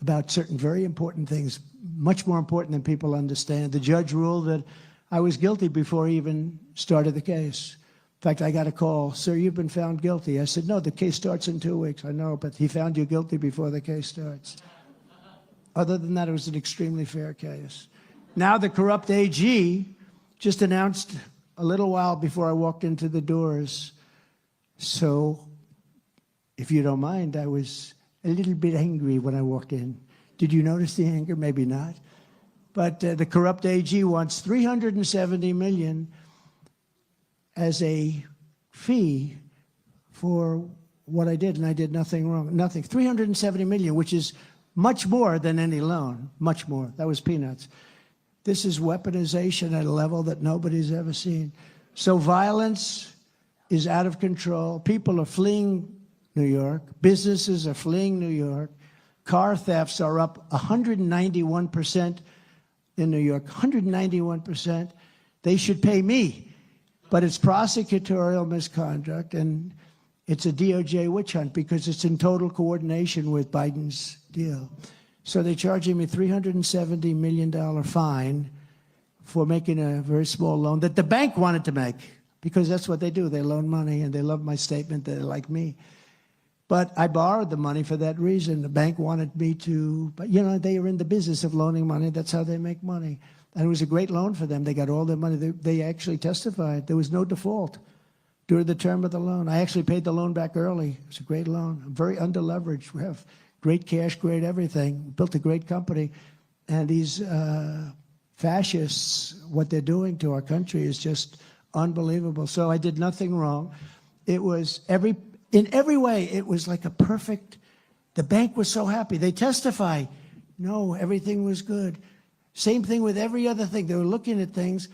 about certain very important things, much more important than people understand. The judge ruled that I was guilty before he even started the case. In fact, I got a call, sir, you've been found guilty. I said, no, the case starts in 2 weeks. I know, but he found you guilty before the case starts. Other than that, it was an extremely fair case. Now the corrupt AG just announced a little while before I walked into the doors. So, if you don't mind, I was a little bit angry when I walked in. Did you notice the anger? Maybe not. But the corrupt AG wants $370 million as a fee for what I did, and I did nothing wrong. Nothing. $370 million, which is much more than any loan, much more. That was peanuts. This is weaponization at a level that nobody's ever seen. So violence is out of control. People are fleeing New York. Businesses are fleeing New York. Car thefts are up 191% in New York, 191%. They should pay me, but it's prosecutorial misconduct, and it's a DOJ witch hunt because it's in total coordination with Biden's deal. So they're charging me $370 million fine for making a very small loan that the bank wanted to make, because that's what they do. They loan money, and they love my statement. They're like me. But I borrowed the money for that reason. The bank wanted me to, but you know, they are in the business of loaning money. That's how they make money. And it was a great loan for them. They got all their money. They actually testified. There was no default during the term of the loan. I actually paid the loan back early. It was a great loan. I'm very under-leveraged. We have great cash, great everything. Built a great company. And these fascists, what they're doing to our country is just unbelievable. So I did nothing wrong. It was in every way, it was like a perfect, the bank was so happy. They testify, no, everything was good. Same thing with every other thing. They were looking at things.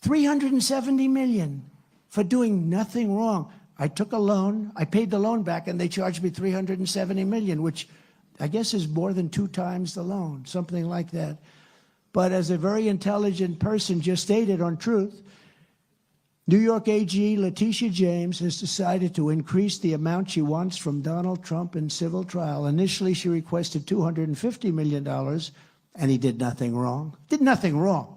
$370 million for doing nothing wrong. I took a loan, I paid the loan back, and they charged me $370 million, which I guess is more than 2 times the loan, something like that. But as a very intelligent person just stated on Truth, New York AG Letitia James has decided to increase the amount she wants from Donald Trump in civil trial. Initially, she requested $250 million, and he did nothing wrong. Did nothing wrong.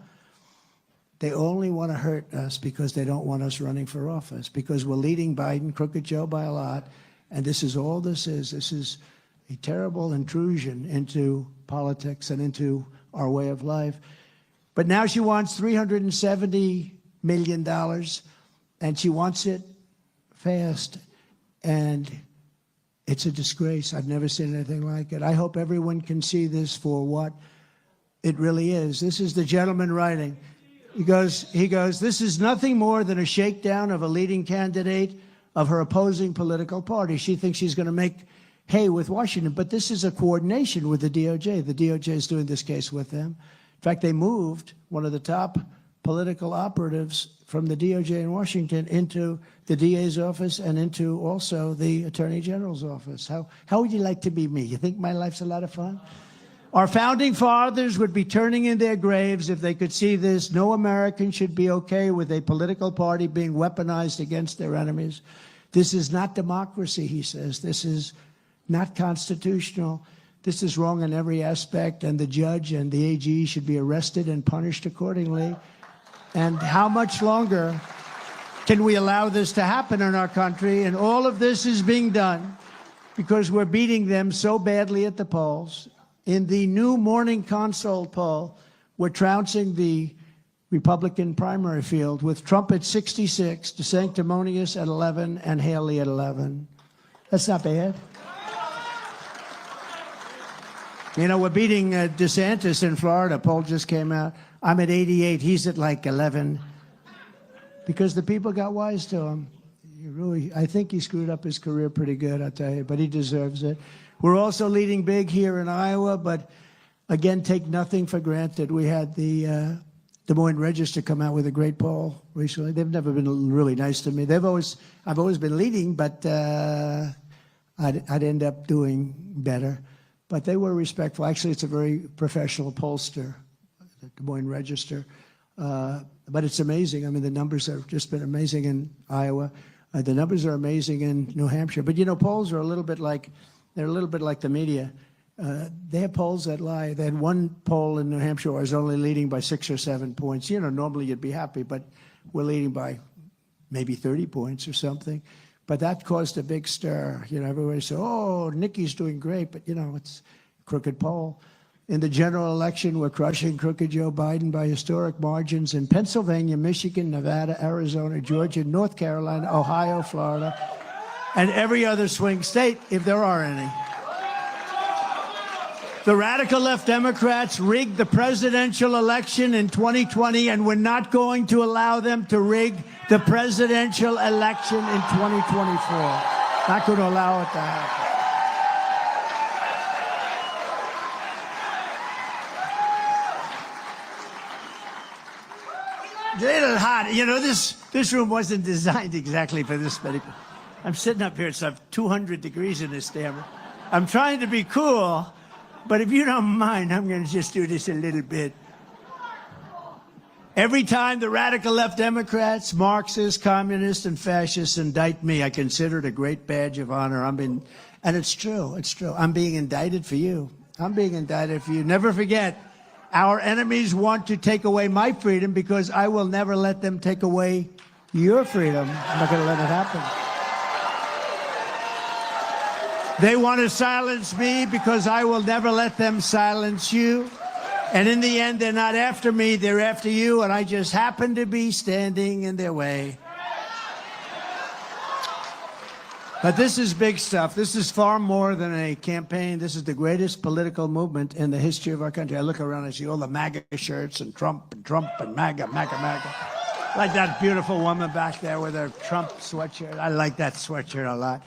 They only want to hurt us because they don't want us running for office, because we're leading Biden, Crooked Joe, by a lot, and this is all this is. This is a terrible intrusion into politics and into our way of life. But now she wants $370 million, and she wants it fast. And it's a disgrace. I've never seen anything like it. I hope everyone can see this for what it really is. This is the gentleman writing. He goes, this is nothing more than a shakedown of a leading candidate of her opposing political party. She thinks she's going to make hay with Washington, but this is a coordination with the DOJ. The DOJ is doing this case with them. In fact, they moved one of the top political operatives from the DOJ in Washington into the DA's office and into also the Attorney General's office. How would you like to be me? You think my life's a lot of fun? Our founding fathers would be turning in their graves if they could see this. No American should be okay with a political party being weaponized against their enemies. This is not democracy, he says. This is not constitutional. This is wrong in every aspect, and the judge and the AG should be arrested and punished accordingly. And how much longer can we allow this to happen in our country? And all of this is being done because we're beating them so badly at the polls. In the new Morning Consult poll, we're trouncing the Republican primary field with Trump at 66, DeSanctimonious at 11, and Haley at 11. That's not bad. You know, we're beating DeSantis in Florida. Poll just came out. I'm at 88. He's at like 11. Because the people got wise to him. I think he screwed up his career pretty good, I'll tell you, but he deserves it. We're also leading big here in Iowa, but again, take nothing for granted. We had the Des Moines Register come out with a great poll recently. They've never been really nice to me. I've always been leading, but I'd end up doing better. But they were respectful. Actually, it's a very professional pollster, the Des Moines Register. But it's amazing. I mean, the numbers have just been amazing in Iowa. The numbers are amazing in New Hampshire. But, you know, polls are a little bit like the media. They have polls that lie. They had one poll in New Hampshire where I was only leading by 6 or 7 points. You know, normally you'd be happy, but we're leading by maybe 30 points or something. But that caused a big stir. You know, everybody said, oh, Nikki's doing great, but, you know, it's a crooked poll. In the general election, we're crushing Crooked Joe Biden by historic margins in Pennsylvania, Michigan, Nevada, Arizona, Georgia, North Carolina, Ohio, Florida, and every other swing state, if there are any. The radical left Democrats rigged the presidential election in 2020, and we're not going to allow them to rig the presidential election in 2024. Not going to allow it to happen. It's a little hot. You know, this room wasn't designed exactly for this many people. I'm sitting up here, it's like 200 degrees in this damn room. I'm trying to be cool, but if you don't mind, I'm going to just do this a little bit. Every time the radical left Democrats, Marxists, communists, and fascists indict me, I consider it a great badge of honor. And it's true, it's true. I'm being indicted for you. I'm being indicted for you. Never forget, our enemies want to take away my freedom because I will never let them take away your freedom. I'm not going to let it happen. They want to silence me because I will never let them silence you. And in the end, they're not after me, they're after you, and I just happen to be standing in their way. But this is big stuff. This is far more than a campaign. This is the greatest political movement in the history of our country. I look around and see all the MAGA shirts and Trump and MAGA. Like that beautiful woman back there with her Trump sweatshirt. I like that sweatshirt a lot.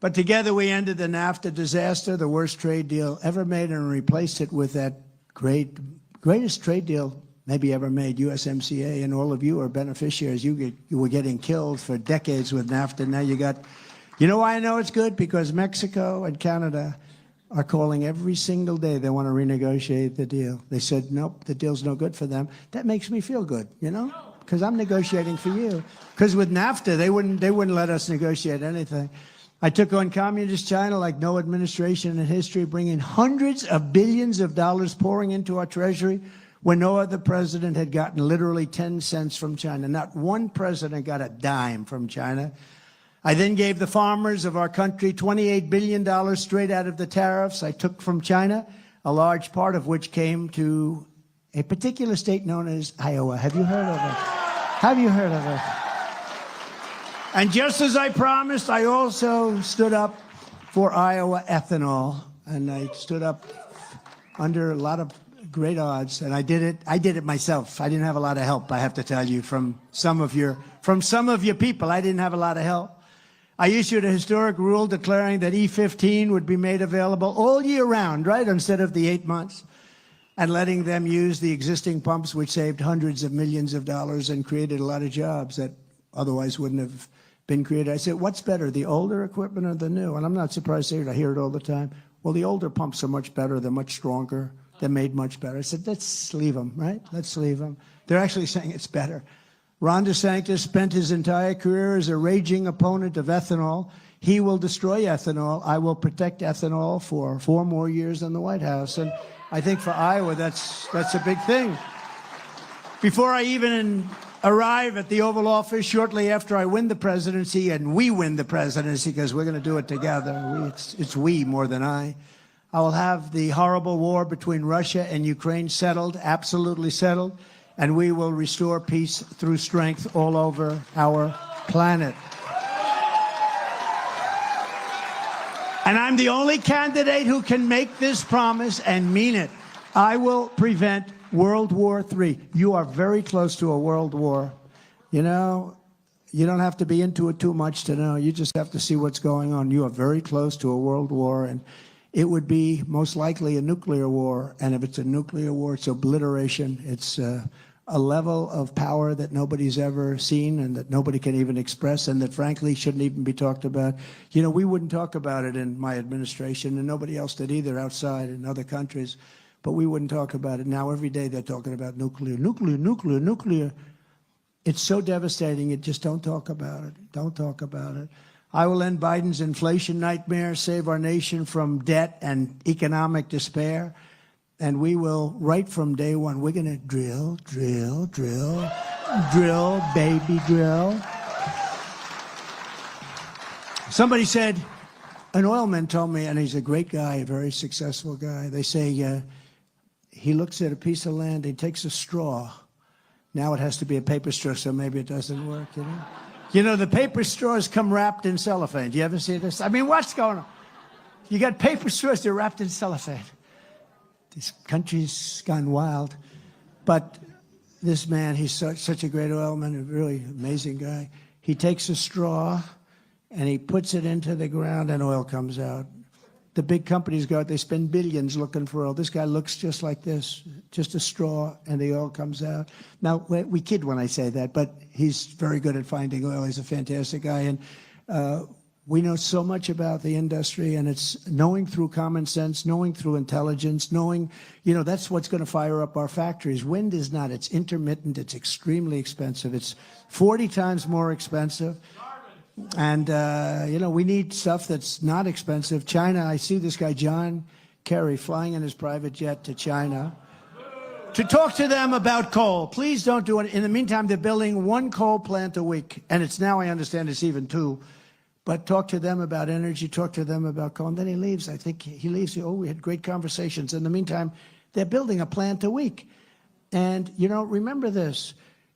But together we ended the NAFTA disaster, the worst trade deal ever made, and replaced it with that greatest trade deal maybe ever made, USMCA, and all of you are beneficiaries. You were getting killed for decades with NAFTA. Now you got, you know why I know it's good? Because Mexico and Canada are calling every single day. They want to renegotiate the deal. They said, nope, the deal's no good for them. That makes me feel good, you know, because I'm negotiating for you. Because with NAFTA, they wouldn't let us negotiate anything. I took on communist China like no administration in history, bringing hundreds of billions of dollars pouring into our treasury when no other president had gotten literally 10 cents from China. Not one president got a dime from China. I then gave the farmers of our country $28 billion straight out of the tariffs I took from China, a large part of which came to a particular state known as Iowa. Have you heard of it? Have you heard of it? And just as I promised, I also stood up for Iowa ethanol, and I stood up under a lot of great odds, and I did it myself. I didn't have a lot of help, I have to tell you, from some of your people. I didn't have a lot of help. I issued a historic rule declaring that E15 would be made available all year round, right, instead of the 8 months, and letting them use the existing pumps, which saved hundreds of millions of dollars and created a lot of jobs that otherwise wouldn't have been created. I said, what's better, the older equipment or the new? And I'm not surprised to hear it. I hear it all the time. Well, the older pumps are much better. They're much stronger. They're made much better. I said, let's leave them, right? Let's leave them. They're actually saying it's better. Ron DeSantis spent his entire career as a raging opponent of ethanol. He will destroy ethanol. I will protect ethanol for 4 more years in the White House. And I think for Iowa, that's a big thing. Before I even arrive at the Oval Office, shortly after I win the presidency, and we win the presidency because we're going to do it together. It's we more than I will have the horrible war between Russia and Ukraine settled, absolutely settled, and we will restore peace through strength all over our planet. And I'm the only candidate who can make this promise and mean it. I will prevent World War III. You are very close to a world war. You know, you don't have to be into it too much to know. You just have to see what's going on. You are very close to a world war, and it would be most likely a nuclear war. And if it's a nuclear war, it's obliteration. It's a level of power that nobody's ever seen and that nobody can even express and that, frankly, shouldn't even be talked about. You know, we wouldn't talk about it in my administration, and nobody else did either outside in other countries. But we wouldn't talk about it. Now every day they're talking about nuclear, nuclear, nuclear, nuclear. It's so devastating. You just don't talk about it. Don't talk about it. I will end Biden's inflation nightmare, save our nation from debt and economic despair. And we will, right from day one, we're going to drill, drill, drill, drill, baby, drill. Somebody said, an oilman told me, and he's a great guy, a very successful guy. They say, he looks at a piece of land, he takes a straw. Now it has to be a paper straw, so maybe it doesn't work, you know? You know, the paper straws come wrapped in cellophane. Do you ever see this? I mean, what's going on? You got paper straws, they're wrapped in cellophane. This country's gone wild. But this man, he's such a great oilman, a really amazing guy. He takes a straw and he puts it into the ground and oil comes out. The big companies go out, they spend billions looking for oil. This guy looks just like this, just a straw, and the oil comes out. Now, we kid when I say that, but he's very good at finding oil. He's a fantastic guy. And we know so much about the industry, and it's knowing through common sense, knowing through intelligence, knowing, you know, that's what's going to fire up our factories. Wind is not. It's intermittent. It's extremely expensive. It's 40 times more expensive. And, you know, we need stuff that's not expensive. China, I see this guy, John Kerry, flying in his private jet to China to talk to them about coal. Please don't do it. In the meantime, they're building 1 coal plant a week. And it's now, I understand, it's even 2. But talk to them about energy, talk to them about coal. And then he leaves. I think he leaves. Oh, we had great conversations. In the meantime, they're building a plant a week. And, you know, remember this,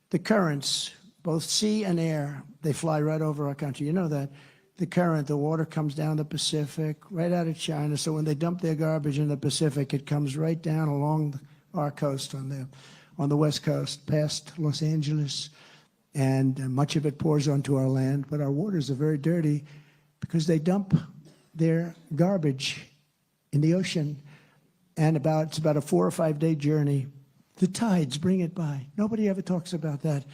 the currents, both sea and air, they fly right over our country. You know that. The current, the water comes down the Pacific, right out of China. So when they dump their garbage in the Pacific, it comes right down along our coast on the West Coast, past Los Angeles. And much of it pours onto our land. But our waters are very dirty because they dump their garbage in the ocean. And it's about a 4 or 5 day journey The tides bring it by. Nobody ever talks about that.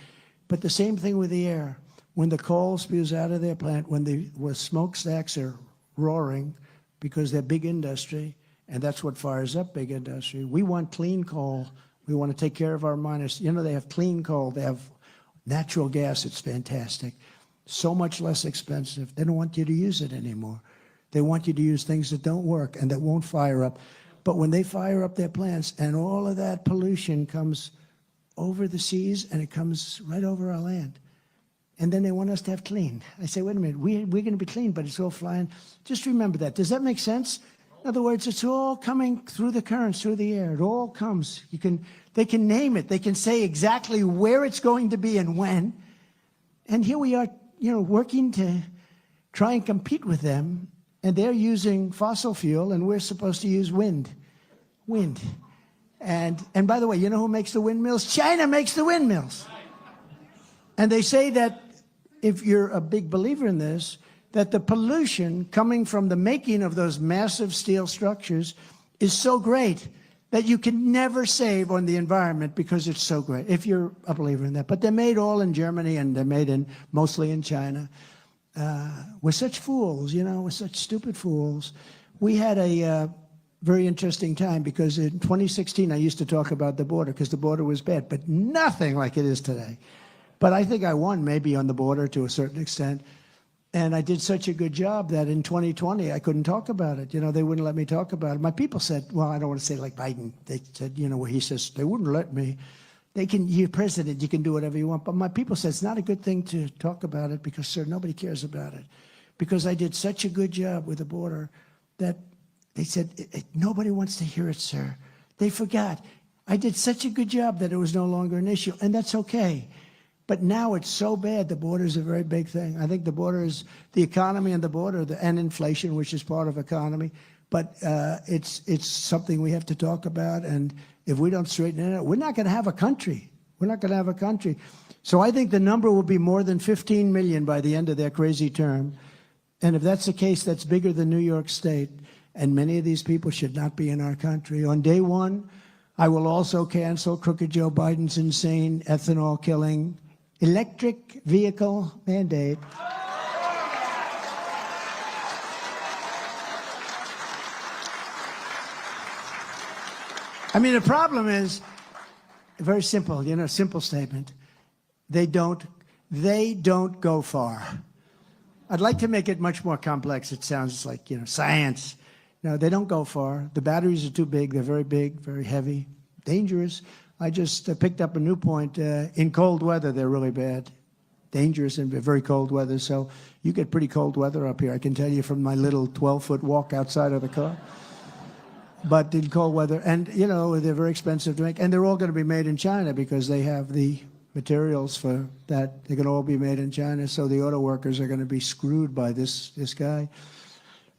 But the same thing with the air. When the coal spews out of their plant, when the smokestacks are roaring because they're big industry, and that's what fires up big industry. We want clean coal. We want to take care of our miners. You know, they have clean coal. They have natural gas. It's fantastic. So much less expensive. They don't want you to use it anymore. They want you to use things that don't work and that won't fire up. But when they fire up their plants and all of that pollution comes over the seas and it comes right over our land, and then they want us to have clean. I say, wait a minute, we're going to be clean, but it's all flying. Just remember that. Does that make sense? In other words, it's all coming through the currents, through the air. It all comes. They can name it. They can say exactly where it's going to be and when. And here we are, you know, working to try and compete with them. And they're using fossil fuel, and we're supposed to use wind. Wind. And by the way, you know who makes the windmills? China makes the windmills. And they say that if you're a big believer in this, that the pollution coming from the making of those massive steel structures is so great that you can never save on the environment because it's so great, if you're a believer in that. But they're made all in Germany, and they're made mostly in China. We're such fools, you know, we're such stupid fools. We had a very interesting time because in 2016, I used to talk about the border because the border was bad, but nothing like it is today. But I think I won maybe on the border to a certain extent. And I did such a good job that in 2020, I couldn't talk about it. You know, they wouldn't let me talk about it. My people said, well, I don't want to say like Biden. They said, you know, where he says, they wouldn't let me. You're president, you can do whatever you want. But my people said, it's not a good thing to talk about it because, sir, nobody cares about it. Because I did such a good job with the border that they said, nobody wants to hear it, sir. They forgot. I did such a good job that it was no longer an issue, and that's okay. But now it's so bad, the border is a very big thing. I think the border is the economy and the border and inflation, which is part of economy. But it's something we have to talk about. And if we don't straighten it out, we're not going to have a country. We're not going to have a country. So I think the number will be more than 15 million by the end of their crazy term. And if that's the case, that's bigger than New York State. And many of these people should not be in our country. On day one, I will also cancel crooked Joe Biden's insane ethanol-killing electric vehicle mandate. I mean, the problem is very simple, you know, simple statement. They don't go far. I'd like to make it much more complex. It sounds like, you know, science. No, they don't go far. The batteries are too big. They're very big, very heavy, dangerous. I just picked up a new point. In cold weather, they're really bad. Dangerous in very cold weather. So you get pretty cold weather up here. I can tell you from my little 12-foot walk outside of the car. But in cold weather, and you know, they're very expensive to make. And they're all going to be made in China because they have the materials for that. They're going to all be made in China. So the auto workers are going to be screwed by this guy.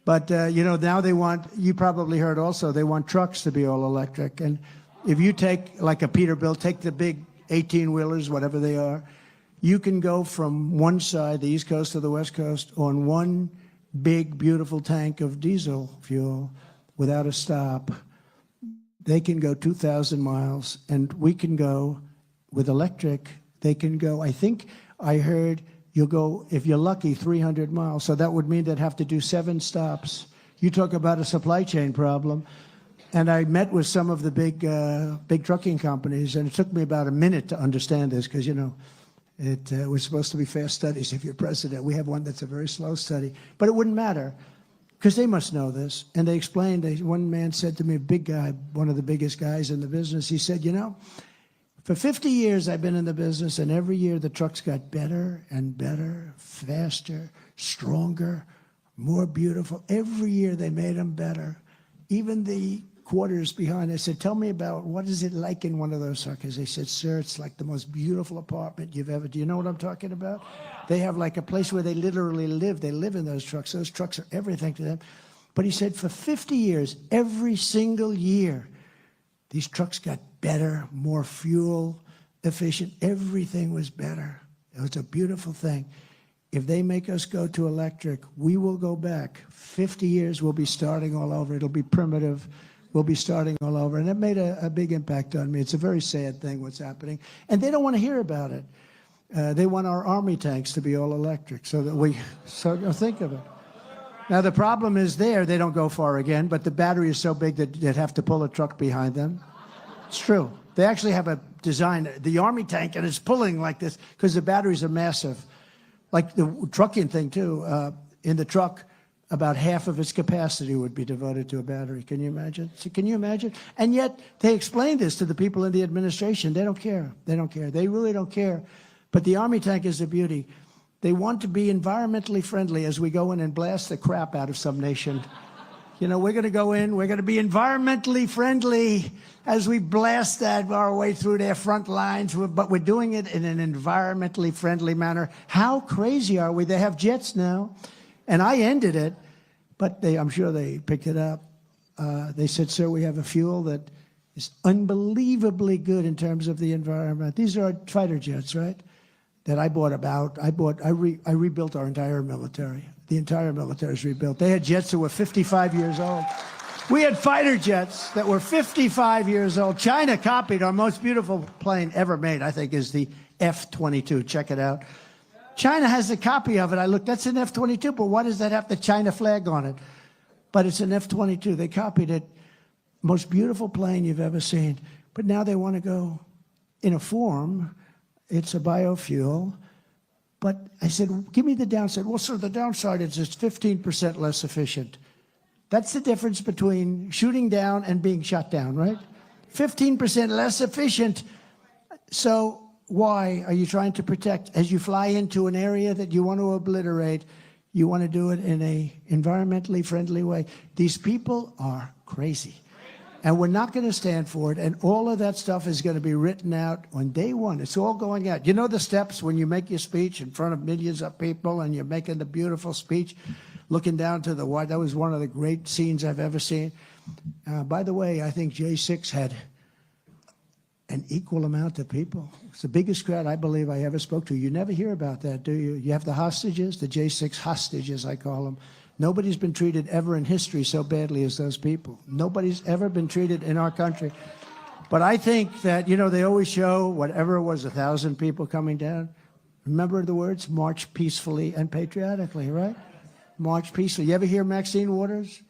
But, you know, now they want, you probably heard also, they want trucks to be all electric. And if you take, like a Peterbilt, take the big 18-wheelers, whatever they are, you can go from one side, the East Coast to the West Coast, on one big, beautiful tank of diesel fuel without a stop. They can go 2,000 miles, and we can go with electric. They can go, I think I heard, you'll go, if you're lucky, 300 miles. So that would mean they'd have to do 7 stops. You talk about a supply chain problem. And I met with some of the big trucking companies, and it took me about a minute to understand this because, you know, it was supposed to be fast studies if you're president. We have one that's a very slow study. But it wouldn't matter because they must know this. And they explained, one man said to me, a big guy, one of the biggest guys in the business, he said, you know, for 50 years I've been in the business, and every year the trucks got better and better, faster, stronger, more beautiful. Every year they made them better. Even the quarters behind. I said, tell me about what is it like in one of those trucks? They said, sir, it's like the most beautiful apartment you've ever, do you know what I'm talking about? They have like a place where they literally live. They live in those trucks. Those trucks are everything to them. But he said, for 50 years, every single year, these trucks got better, more fuel efficient. Everything was better. It was a beautiful thing. If they make us go to electric, we will go back. 50 years, we'll be starting all over. It'll be primitive. We'll be starting all over. And it made a big impact on me. It's a very sad thing what's happening. And they don't want to hear about it. They want our army tanks to be all electric so that think of it. Now, the problem is they don't go far again, but the battery is so big that they'd have to pull a truck behind them. It's true. They actually have a design, the army tank, and it's pulling like this because the batteries are massive. Like the trucking thing, too. In the truck, about half of its capacity would be devoted to a battery. Can you imagine? Can you imagine? And yet, they explain this to the people in the administration. They don't care. They don't care. They really don't care. But the army tank is a beauty. They want to be environmentally friendly as we go in and blast the crap out of some nation. You know, we're going to go in, we're going to be environmentally friendly as we blast that our way through their front lines, but we're doing it in an environmentally friendly manner. How crazy are we? They have jets now, and I ended it, but I'm sure they picked it up. They said, sir, we have a fuel that is unbelievably good in terms of the environment. These are fighter jets, right? That I rebuilt our entire military. The entire military is rebuilt. They had jets that were 55 years old. We had fighter jets that were 55 years old. China copied our most beautiful plane ever made, I think, is the F-22. Check it out. China has a copy of it. I looked, that's an F-22, but why does that have the China flag on it? But it's an F-22. They copied it. Most beautiful plane you've ever seen. But now they want to go in a form. It's a biofuel. But I said, give me the downside. Well, sir, the downside is it's 15% less efficient. That's the difference between shooting down and being shot down, right? 15% less efficient. So why are you trying to protect? As you fly into an area that you want to obliterate, you want to do it in a environmentally friendly way. These people are crazy. And we're not going to stand for it. And all of that stuff is going to be written out on day one. It's all going out. You know the steps when you make your speech in front of millions of people and you're making the beautiful speech, looking down to the white. That was one of the great scenes I've ever seen. By the way, I think J6 had an equal amount of people. It's the biggest crowd I believe I ever spoke to. You never hear about that, do you? You have the hostages, the J6 hostages, I call them. Nobody's been treated ever in history so badly as those people. Nobody's ever been treated in our country. But I think that, you know, they always show whatever it was, 1,000 people coming down. Remember the words? March peacefully and patriotically, right? March peacefully. You ever hear Maxine Waters?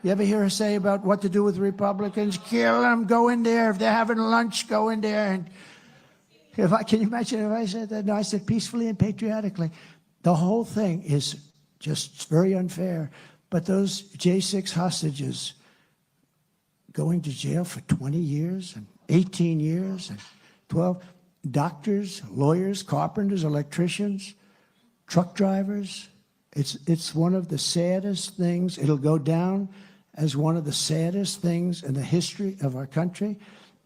You ever hear her say about what to do with Republicans? Kill them, go in there. If they're having lunch, go in there. And can you imagine if I said that? No, I said peacefully and patriotically. The whole thing is just very unfair. But those J6 hostages going to jail for 20 years and 18 years and 12, doctors, lawyers, carpenters, electricians, truck drivers. It's one of the saddest things. It'll go down as one of the saddest things in the history of our country.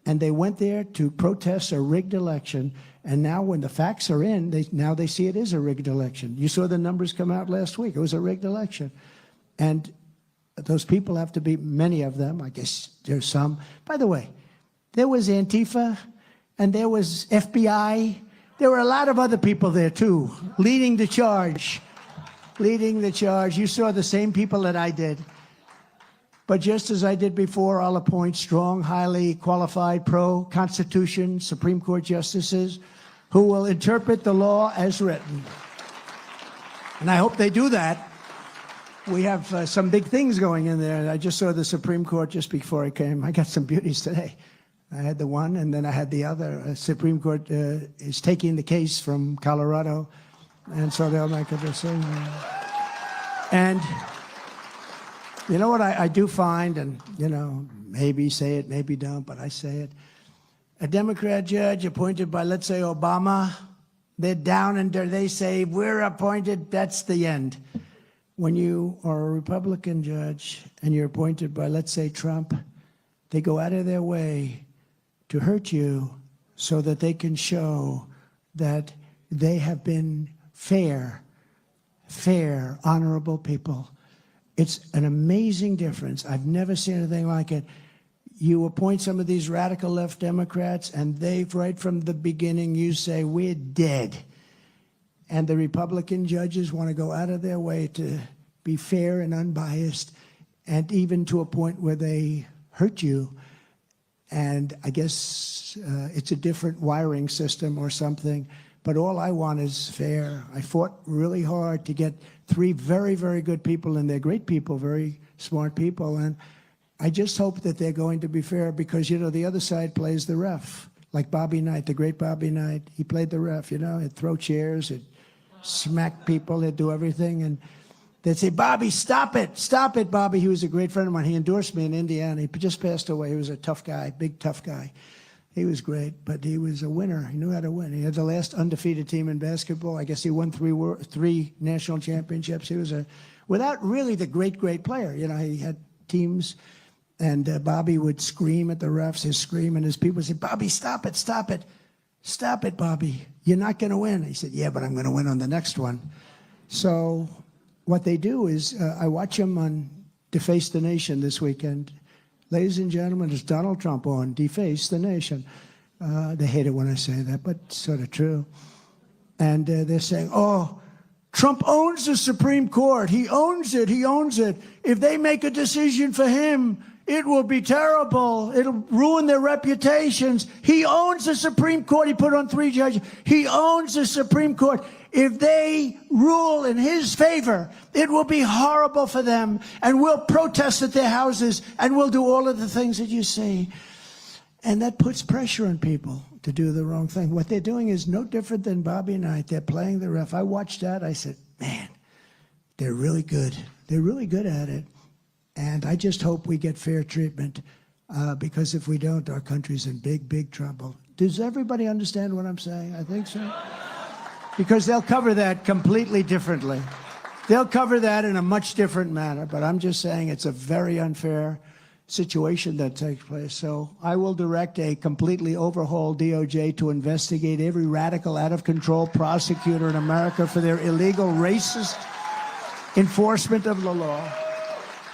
And they went there to protest a rigged election. And now when the facts are in, now they see it is a rigged election. You saw the numbers come out last week. It was a rigged election. And those people have to be, many of them, I guess there's some. By the way, there was Antifa and there was FBI. There were a lot of other people there too, leading the charge. Leading the charge. You saw the same people that I did. But just as I did before, I'll appoint strong, highly qualified, pro-Constitution Supreme Court justices who will interpret the law as written. And I hope they do that. We have some big things going in there. I just saw the Supreme Court just before I came. I got some beauties today. I had the one, and then I had the other. Supreme Court is taking the case from Colorado, and so they'll make a decision. And you know what I do find, and, you know, maybe say it, maybe don't, but I say it. A Democrat judge appointed by, let's say, Obama, they're down and they say, we're appointed, that's the end. When you are a Republican judge and you're appointed by, let's say, Trump, they go out of their way to hurt you so that they can show that they have been fair, honorable people. It's an amazing difference. I've never seen anything like it. You appoint some of these radical left Democrats, and they, right from the beginning, you say, we're dead. And the Republican judges want to go out of their way to be fair and unbiased, and even to a point where they hurt you. And I guess it's a different wiring system or something. But all I want is fair. I fought really hard to get 3 very, very good people, and they're great people, very smart people. And I just hope that they're going to be fair because, you know, the other side plays the ref. Like Bobby Knight, the great Bobby Knight, he played the ref, you know. He'd throw chairs, he'd smack people, he'd do everything. And they'd say, Bobby, stop it, Bobby. He was a great friend of mine. He endorsed me in Indiana. He just passed away. He was a tough guy, big tough guy. He was great, but he was a winner. He knew how to win. He had the last undefeated team in basketball. I guess he won 3 national championships. He was without really the great player. You know, he had teams, and Bobby would scream at the refs, his scream, and his people would say, Bobby, stop it, Bobby. You're not going to win. He said, yeah, but I'm going to win on the next one. So what they do is, I watch him on Deface the Nation this weekend. Ladies and gentlemen, it's Donald Trump on Deface the Nation. They hate it when I say that, but it's sort of true. And they're saying, oh, Trump owns the Supreme Court. He owns it. He owns it. If they make a decision for him, it will be terrible. It'll ruin their reputations. He owns the Supreme Court. He put on 3 judges. He owns the Supreme Court. If they rule in his favor, it will be horrible for them, and we'll protest at their houses, and we'll do all of the things that you see. And that puts pressure on people to do the wrong thing. What they're doing is no different than Bobby Knight. They're playing the ref. I watched that. I said, man, they're really good. They're really good at it. And I just hope we get fair treatment, because if we don't, our country's in big, big trouble. Does everybody understand what I'm saying? I think so. Because they'll cover that completely differently. They'll cover that in a much different manner, but I'm just saying it's a very unfair situation that takes place. So I will direct a completely overhauled DOJ to investigate every radical, out-of-control prosecutor in America for their illegal, racist enforcement of the law.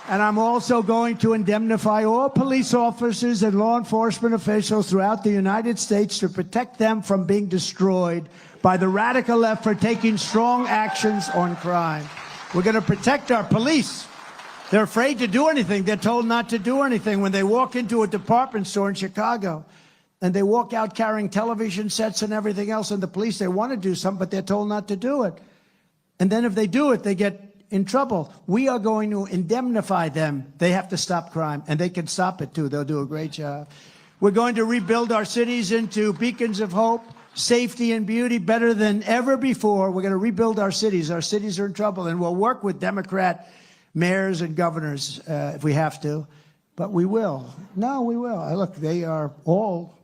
And I'm also going to indemnify all police officers and law enforcement officials throughout the United States to protect them from being destroyed by the radical left for taking strong actions on crime. We're going to protect our police. They're afraid to do anything. They're told not to do anything. When they walk into a department store in Chicago and they walk out carrying television sets and everything else, and the police, they want to do something, but they're told not to do it. And then if they do it, they get in trouble. We are going to indemnify them. They have to stop crime, and they can stop it too. They'll do a great job. We're going to rebuild our cities into beacons of hope, safety, and beauty better than ever before. We're going to rebuild our cities. Our cities are in trouble, and we'll work with Democrat mayors and governors if we have to, but we will. No, we will. Look, they are all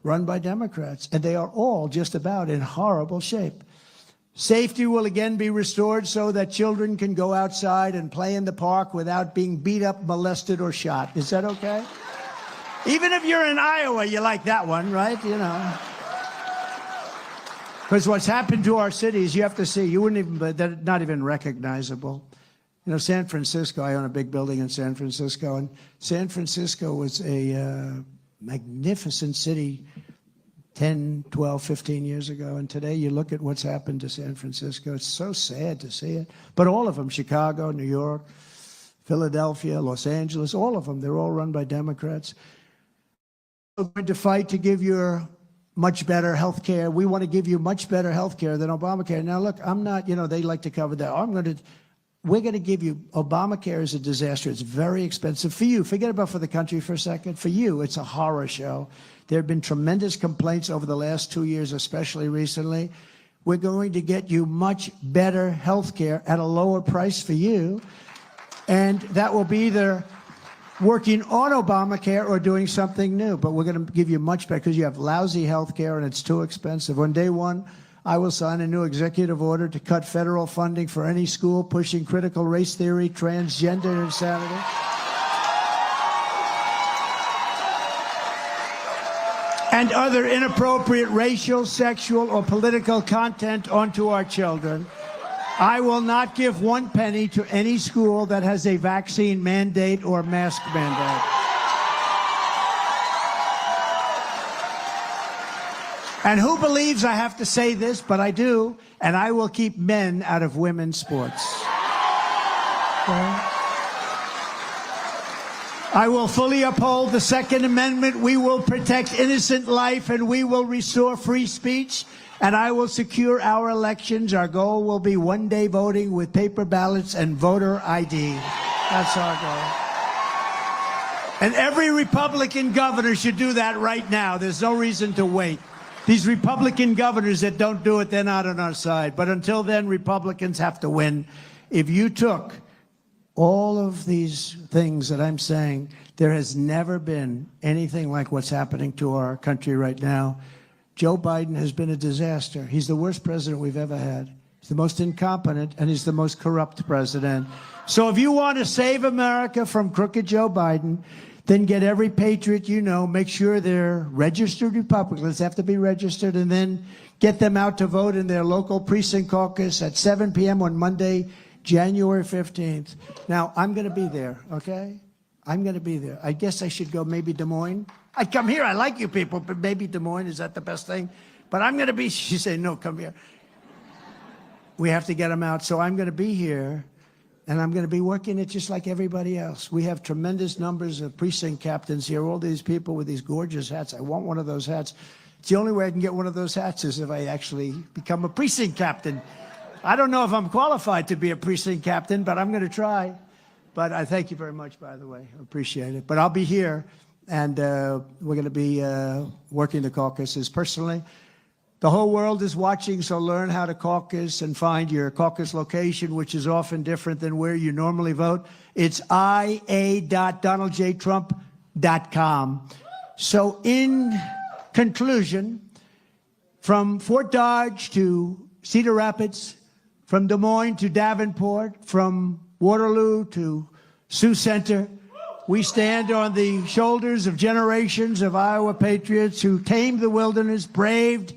run by Democrats, and they are all just about in horrible shape. Safety will again be restored so that children can go outside and play in the park without being beat up, molested, or shot. Is that okay? Even if you're in Iowa, you like that one, right? You know. Because what's happened to our cities, you have to see, you wouldn't even, they're not even recognizable. You know, San Francisco, I own a big building in San Francisco, and San Francisco was a magnificent city 10, 12, 15 years ago. And today you look at what's happened to San Francisco. It's so sad to see it. But all of them, Chicago, New York, Philadelphia, Los Angeles, all of them, they're all run by Democrats. We're going to fight to give you much better health care. We want to give you much better health care than Obamacare. Now, look, I'm not, you know, they like to cover that. We're going to give you, Obamacare is a disaster. It's very expensive for you. Forget about for the country for a second. For you, it's a horror show. There have been tremendous complaints over the last 2 years, especially recently. We're going to get you much better health care at a lower price for you. And that will be either working on Obamacare or doing something new. But we're going to give you much better because you have lousy health care and it's too expensive. On day one, I will sign a new executive order to cut federal funding for any school pushing critical race theory, transgender insanity. And other inappropriate racial, sexual, or political content onto our children. I will not give 1 penny to any school that has a vaccine mandate or mask mandate. And who believes I have to say this, but I do, and I will keep men out of women's sports. Okay? I will fully uphold the Second Amendment. We will protect innocent life, and we will restore free speech. And I will secure our elections. Our goal will be one-day voting with paper ballots and voter ID. That's our goal. And every Republican governor should do that right now. There's no reason to wait. These Republican governors that don't do it, they're not on our side. But until then, Republicans have to win. If you took all of these things that I'm saying, there has never been anything like what's happening to our country right now. Joe Biden has been a disaster. He's the worst president we've ever had. He's the most incompetent, and he's the most corrupt president. So if you want to save America from crooked Joe Biden, then get every patriot you know, make sure they're registered Republicans, have to be registered, and then get them out to vote in their local precinct caucus at 7 p.m. on Monday, January 15th. Now, I'm going to be there, okay? I'm going to be there. I guess I should go maybe Des Moines. I'd come here. I like you people, but maybe Des Moines, is that the best thing? But I'm going to be, she said, no, come here. We have to get them out. So I'm going to be here, and I'm going to be working it just like everybody else. We have tremendous numbers of precinct captains here, all these people with these gorgeous hats. I want one of those hats. It's the only way I can get one of those hats is if I actually become a precinct captain. I don't know if I'm qualified to be a precinct captain, but I'm going to try. But I thank you very much, by the way. I appreciate it. But I'll be here, and we're going to be working the caucuses personally. The whole world is watching, so learn how to caucus and find your caucus location, which is often different than where you normally vote. It's ia.donaldjtrump.com. So in conclusion, from Fort Dodge to Cedar Rapids, from Des Moines to Davenport, from Waterloo to Sioux Center, we stand on the shoulders of generations of Iowa patriots who tamed the wilderness, braved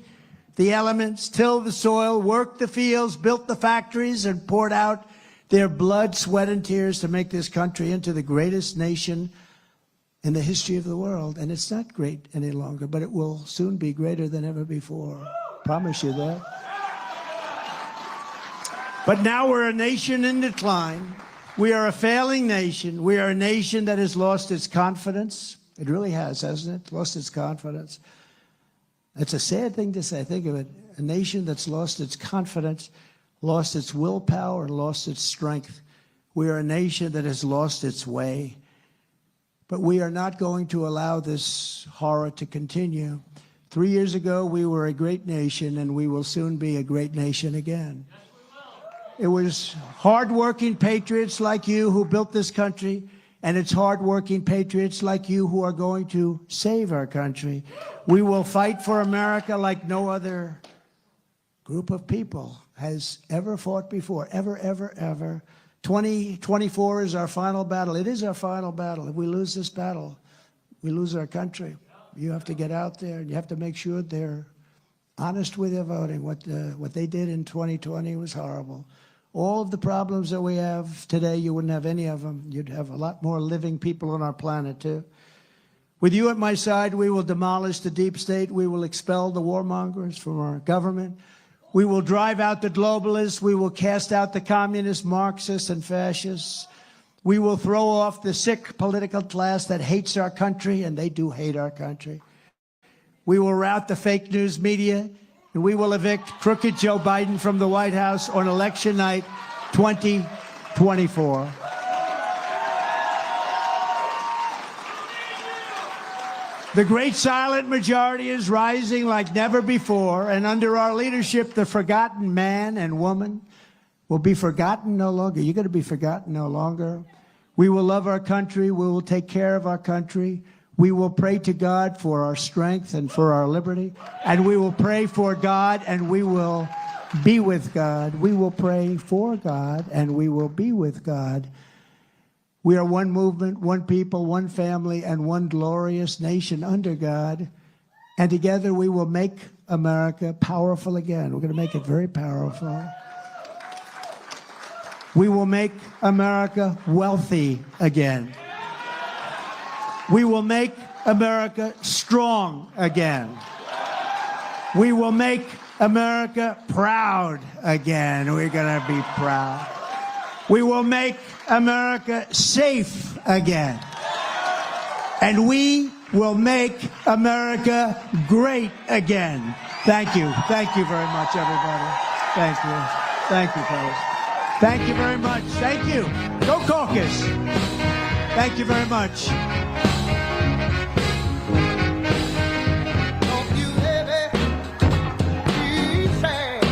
the elements, tilled the soil, worked the fields, built the factories, and poured out their blood, sweat, and tears to make this country into the greatest nation in the history of the world. And it's not great any longer, but it will soon be greater than ever before. Promise you that. But now we're a nation in decline. We are a failing nation. We are a nation that has lost its confidence. It really has, hasn't it? Lost its confidence. It's a sad thing to say. Think of it. A nation that's lost its confidence, lost its willpower, and lost its strength. We are a nation that has lost its way. But we are not going to allow this horror to continue. 3 years ago, we were a great nation, and we will soon be a great nation again. It was hardworking patriots like you who built this country, and it's hardworking patriots like you who are going to save our country. We will fight for America like no other group of people has ever fought before, ever, ever, ever. 2024 is our final battle. It is our final battle. If we lose this battle, we lose our country. You have to get out there, and you have to make sure they're honest with their voting. What they did in 2020 was horrible. All of the problems that we have today, you wouldn't have any of them. You'd have a lot more living people on our planet, too. With you at my side, we will demolish the deep state. We will expel the warmongers from our government. We will drive out the globalists. We will cast out the communists, Marxists, and fascists. We will throw off the sick political class that hates our country, and they do hate our country. We will rout the fake news media, and we will evict crooked Joe Biden from the White House on election night 2024. The great silent majority is rising like never before, and under our leadership, the forgotten man and woman will be forgotten no longer. You're going to be forgotten no longer. We will love our country. We will take care of our country. We will pray to God for our strength and for our liberty. And we will pray for God, and we will be with God. We will pray for God, and we will be with God. We are one movement, one people, one family, and one glorious nation under God. And together we will make America powerful again. We're going to make it very powerful. We will make America wealthy again. We will make America strong again. We will make America proud again. We're going to be proud. We will make America safe again. and we will make America great again. Thank you. Thank you very much, everybody. Thank you. Thank you, fellas. Thank you very much. Thank you. Go Caucus. Thank you very much. Don't you ever be sad.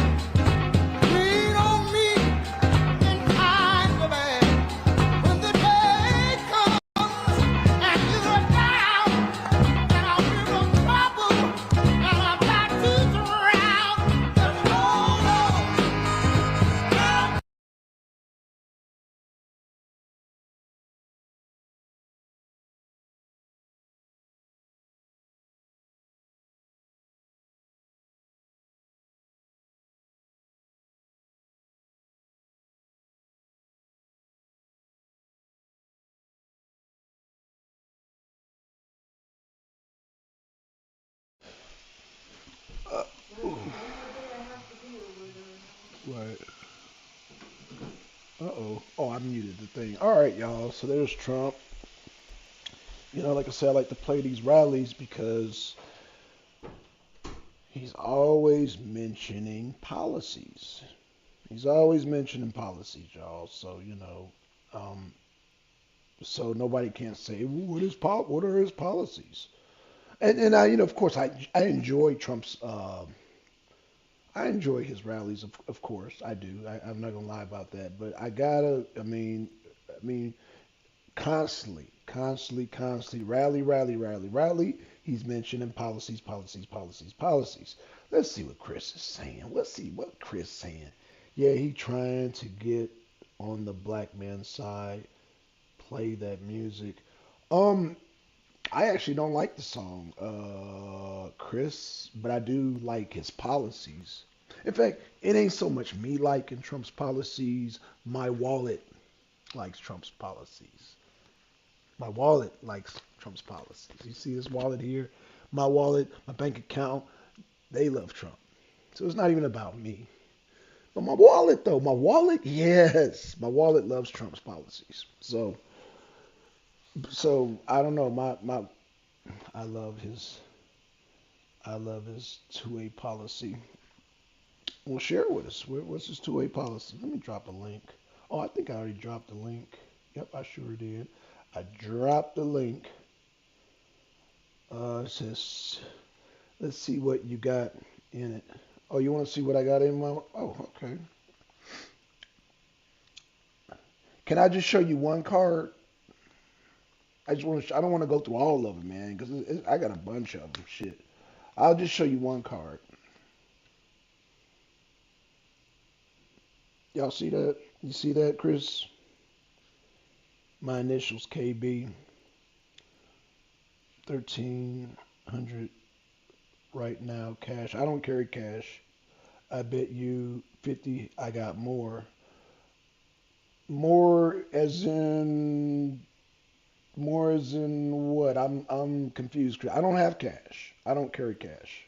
Lean on me in times of bad. When the day comes and you're down, and I'm in trouble, and I'm about to drown, just hold on. Right. Uh-oh. Oh, I muted the thing. All right, y'all. So there's Trump. You know, like I said, I like to play these rallies because he's always mentioning policies. He's always mentioning policies, y'all. So, um, so nobody can say, "Ooh, what are his policies?" And I, of course, I enjoy Trump's, I enjoy his rallies, of course, I do. I'm not gonna lie about that. But I mean, constantly, rally. He's mentioning policies, policies, policies, policies. Let's see what Chris is saying. Let's see what Chris is saying. Yeah, he trying to get on the black man's side, play that music. Um, I actually don't like the song, Chris, but I do like his policies. In fact, it ain't so much me liking Trump's policies. My wallet likes Trump's policies. My wallet likes Trump's policies. You see this wallet here? My wallet, my bank account, they love Trump. So it's not even about me. But my wallet, though, my wallet, yes, my wallet loves Trump's policies. So I don't know. I love his I love his two-way policy. Well, share it with us. What's his two-way policy? Let me drop a link. Oh, I think I already dropped the link. Yep, I sure did. I dropped the link. It says, let's see what you got in it. Oh, you want to see what I got in my? Oh, okay. Can I just show you one card? I just want to. I don't want to go through all of them, man, because I got a bunch of them. Shit. I'll just show you one card. Y'all see that? You see that, Chris? My initials KB. 1,300 right now cash. I don't carry cash. I bet you 50 I got more. More as in what? I'm confused. I don't have cash. I don't carry cash.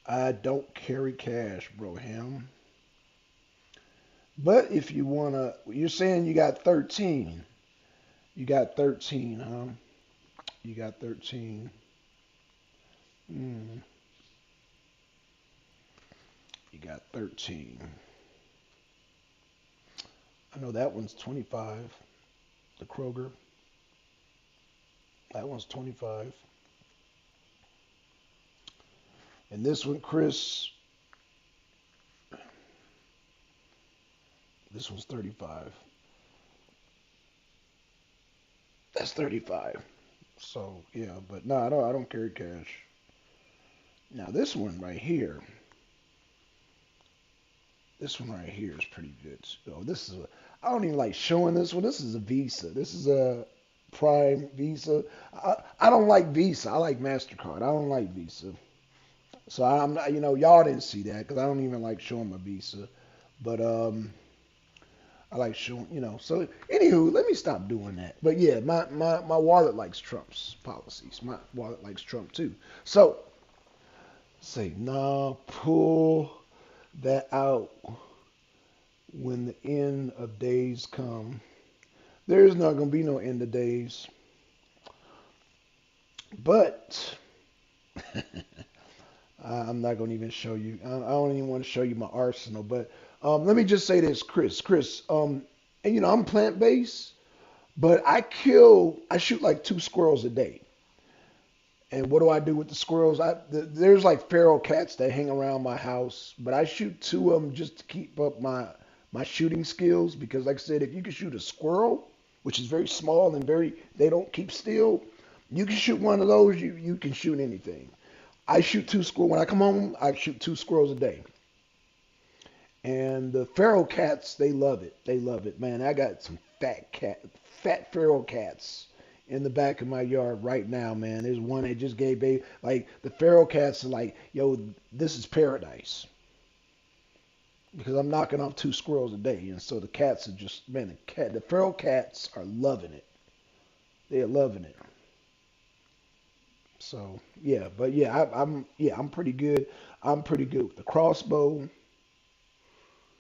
I don't carry cash, bro ham. But if you wanna, you're saying you got 13. You got 13, huh? You got 13. Mm, you got 13. I know that one's 25. The Kroger. That one's 25. And this one, Chris, this one's 35. That's 35. So yeah, but no, I don't carry cash. Now this one right here, this one right here is pretty good. Oh, I don't even like showing this one. This is a Visa. This is a Prime Visa. I don't like Visa. I like MasterCard. I don't like Visa. So I'm not, y'all didn't see that because I don't even like showing my Visa. But I like showing, So anywho, let me stop doing that. But yeah, my wallet likes Trump's policies. My wallet likes Trump too. So say, nah, pull that out when the end of days come. There is not gonna be no end of days. But I'm not going to even show you. I don't even want to show you my arsenal. But let me just say this, Chris. Chris, and you know, I'm plant based, but I shoot like 2 squirrels a day. And what do I do with the squirrels? There's like feral cats that hang around my house, but I shoot 2 of them just to keep up my shooting skills. Because, like I said, if you can shoot a squirrel, which is very small and they don't keep still, you can shoot one of those. You can shoot anything. I shoot 2 squirrels when I come home. I shoot 2 squirrels a day, and the feral cats they love it. They love it, man. I got some fat feral cats in the back of my yard right now, man. There's one that just gave baby. Like the feral cats are like, yo, this is paradise because I'm knocking off 2 squirrels a day, and so the cats are just, man, the feral cats are loving it. They are loving it. So yeah, but yeah, I'm pretty good. I'm pretty good with the crossbow,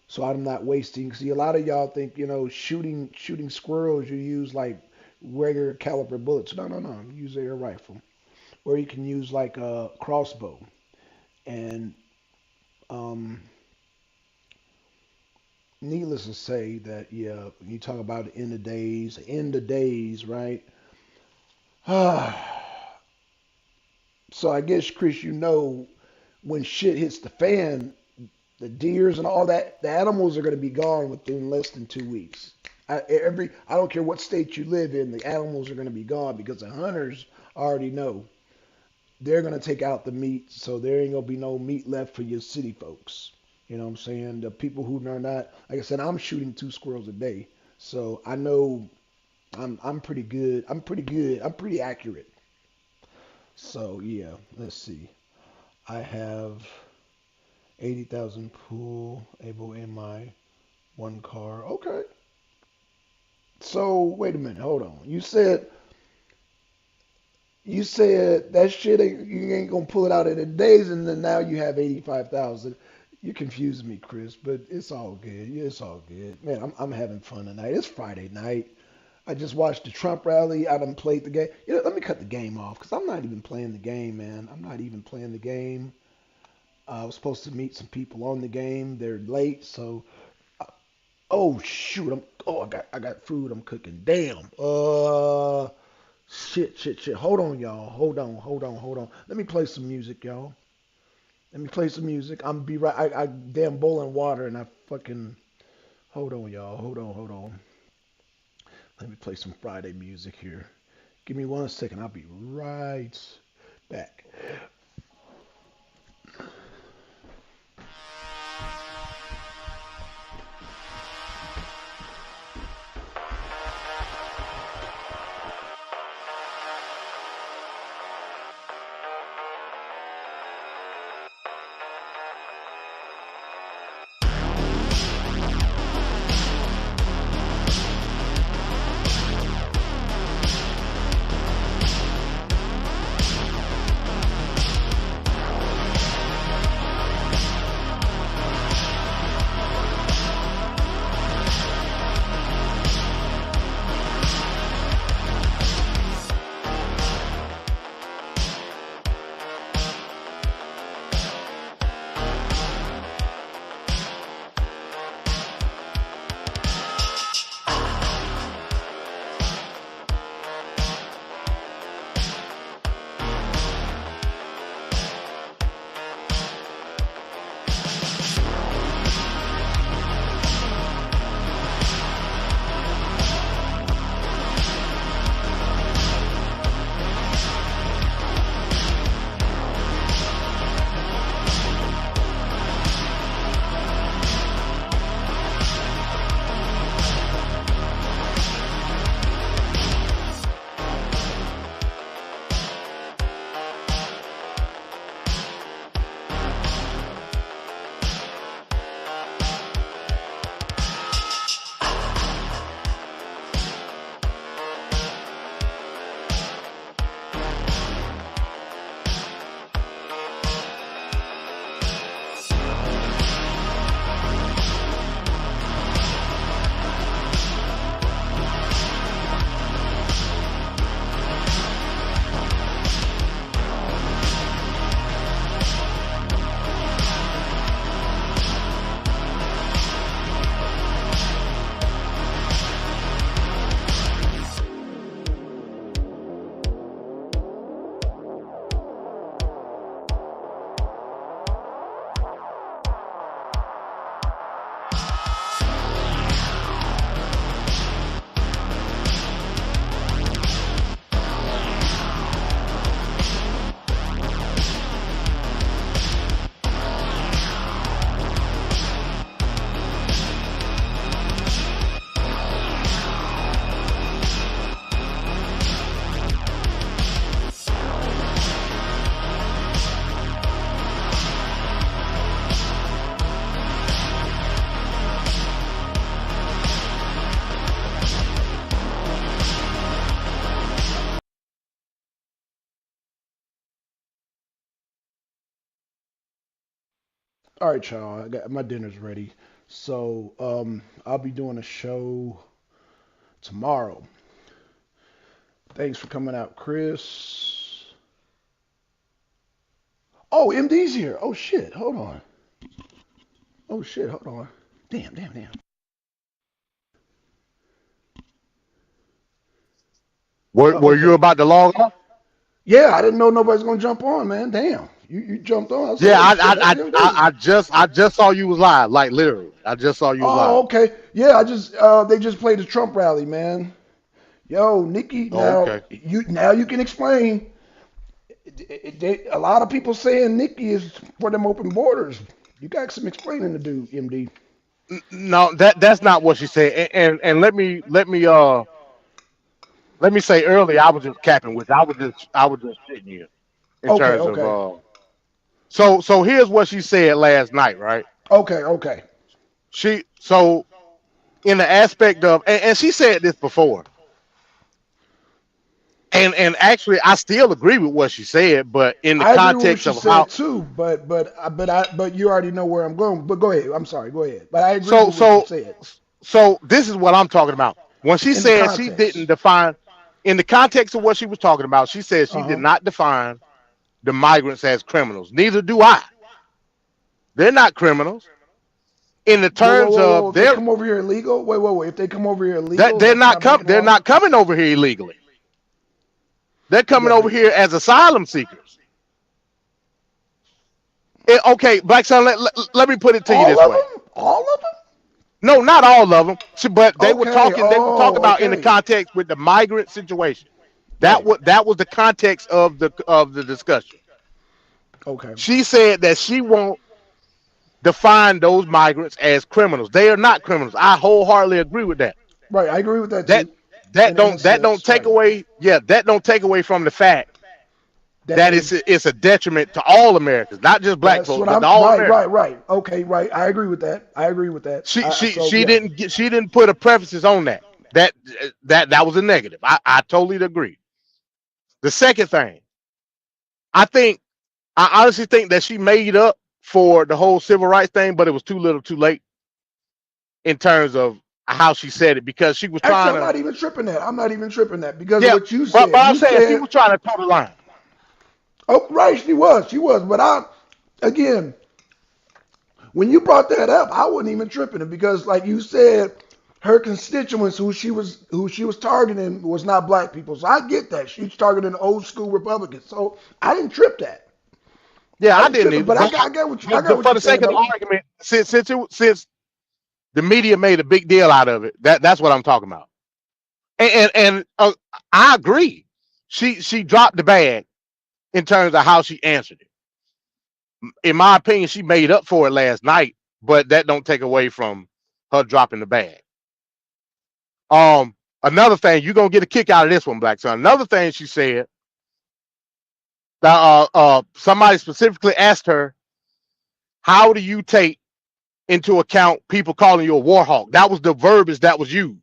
so I'm not wasting. See, a lot of y'all think, you know, shooting squirrels, you use like regular caliber bullets. No, no, no. You use a rifle, or you can use like a crossbow. And um, needless to say that, yeah, when you talk about the end of days, right? So I guess, Chris, you know, when shit hits the fan, the deers and all that, the animals are going to be gone within less than 2 weeks. I don't care what state you live in, the animals are going to be gone because the hunters already know they're going to take out the meat, so there ain't going to be no meat left for your city folks. You know what I'm saying? The people who are not, like I said, I'm shooting 2 squirrels a day, so I know I'm pretty good. I'm pretty good. I'm pretty accurate. So yeah, let's see. I have 80,000 pool able in my one car. Okay. So wait a minute, hold on. You said that shit you ain't gonna pull it out in days, and then now you have 85,000. You confused me, Chris, but it's all good. Yeah, it's all good, man. I'm having fun tonight. It's Friday night. I just watched the Trump rally. I done played the game. You know, let me cut the game off because I'm not even playing the game, man. I'm not even playing the game. I was supposed to meet some people on the game. They're late, so oh shoot! I got food. I'm cooking. Damn. Shit. Hold on, y'all. Hold on. Let me play some music, y'all. Let me play some music. I'm be right. I damn boiling water and I fucking. Hold on, y'all. Hold on. Let me play some Friday music here. Give me 1 second. I'll be right back. All right, y'all. I got my dinner's ready. So I'll be doing a show tomorrow. Thanks for coming out, Chris. Oh, MD's here. Oh shit. Hold on. Oh shit. Hold on. Damn, damn, damn. Were you Okay. about to log off? Yeah, I didn't know nobody's gonna jump on, man. Damn. You jumped on. I was like, Yeah, oh shit, that's MD. I just saw you was live, like literally. I just saw you was Oh, live. okay. Yeah, I just they just played the Trump rally, man. Yo, Nikki, Oh, okay. now you can explain. A lot of people saying Nikki is for them open borders. You got some explaining to do, MD. No, that's not what she said. And let me say earlier, I was just capping with you. I was just shitting you in Okay, terms of okay, so here's what she said last night, right? okay, okay. She so in the aspect of and she said this before. And actually I still agree with what she said, but in the I agree with what context she of how said too, but you already know where I'm going. But go ahead. I'm sorry. Go ahead. But I agree so with what you so said so this is what I'm talking about. When she in the said she didn't context. define in the context of what she was talking about, she said she Uh did huh. not define the migrants as criminals. Neither do I. They're not criminals in the Whoa, whoa, terms whoa, whoa! of If they come over here illegal, wait, wait, wait. If they come over here that illegal, that's not making them they're all. not coming over here illegally. They're coming Yeah, over but here as asylum seekers. Okay, Black Son, let me put it to you all this of way. them, all of them. No, not all of them, but Okay. they were talking Oh, about in the okay. context with the migrant situation. Right. That was the context of the discussion. Okay. She said that she won't define those migrants as criminals. They are not criminals. I wholeheartedly agree with that. Right. I agree with that That too. In a that don't sense, take right. away, yeah, that don't take away from the fact That that they. it's a detriment to all Americans, not just black That's folks, what but to I'm. all Right. Americans. Right. Right. Okay. Right. I agree with that. I agree with that. So yeah. She didn't put a prefaces on that. That was a negative. I totally agree. The second thing, I think I honestly think that she made up for the whole civil rights thing, but it was too little, too late in terms of how she said it because she was Actually, trying I'm to. not even tripping that. I'm not even tripping that because of Yeah, what you but said. I'm You saying she said, was trying to toe the line. oh, right, she was. She was. But again, when you brought that up, I wasn't even tripping it because, like you said, her constituents who she was targeting was not black people. So I get that she's targeting old school Republicans. So I didn't trip that. Yeah, I I didn't didn't trip it. either. But But, I got what for you're the sake saying of the though. argument, since the media made a big deal out of it, that's what I'm talking about. And I agree. She dropped the bag in terms of how she answered it. In my opinion, she made up for it last night, but that don't take away from her dropping the bag. Another thing, you're gonna get a kick out of this one, Black Son. Another thing she said that somebody specifically asked her, how do you take into account people calling you a war hawk? That was the verbiage that was used.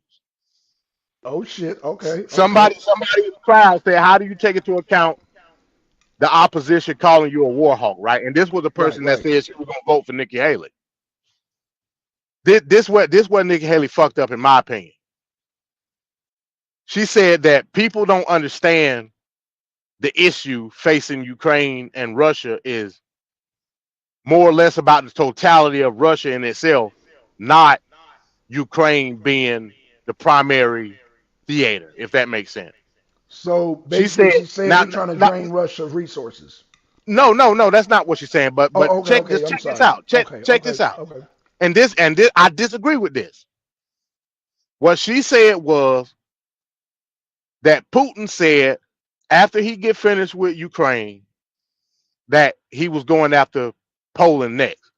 Oh shit. Okay. Okay. Somebody in the crowd said, how do you take into account the opposition calling you a war hawk, right? And this was a Right. person that Right. said she was gonna vote for Nikki Haley. This what Nikki Haley fucked up, in my opinion. She said that people don't understand the issue facing Ukraine and Russia is more or less about the totality of Russia in itself, not Ukraine being the primary theater, if that makes sense. So She basically, said, she's saying now, they're trying to now drain Russia of resources. no, that's not what she's saying. But Oh, okay. check Okay. this, I'm check this sorry. out. Okay. Check Okay. this out. Okay. And this, I disagree with this. What she said was that Putin said after he get finished with Ukraine that he was going after Poland next.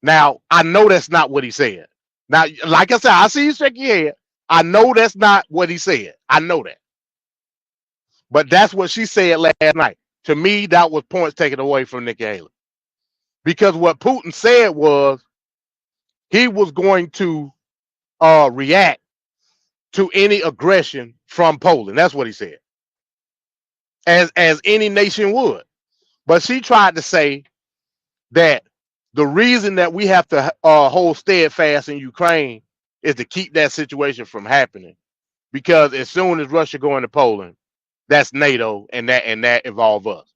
Now, I know that's not what he said. Now, like I said, I see you shaking your head. I know that's not what he said. I know that. But that's what she said last night. To me, that was points taken away from Nikki Haley. Because what Putin said was he was going to react to any aggression from Poland. That's what he said. As any nation would. But she tried to say that The reason that we have to hold steadfast in Ukraine is to keep that situation from happening. Because as soon as Russia go into Poland, that's NATO, and that involves us.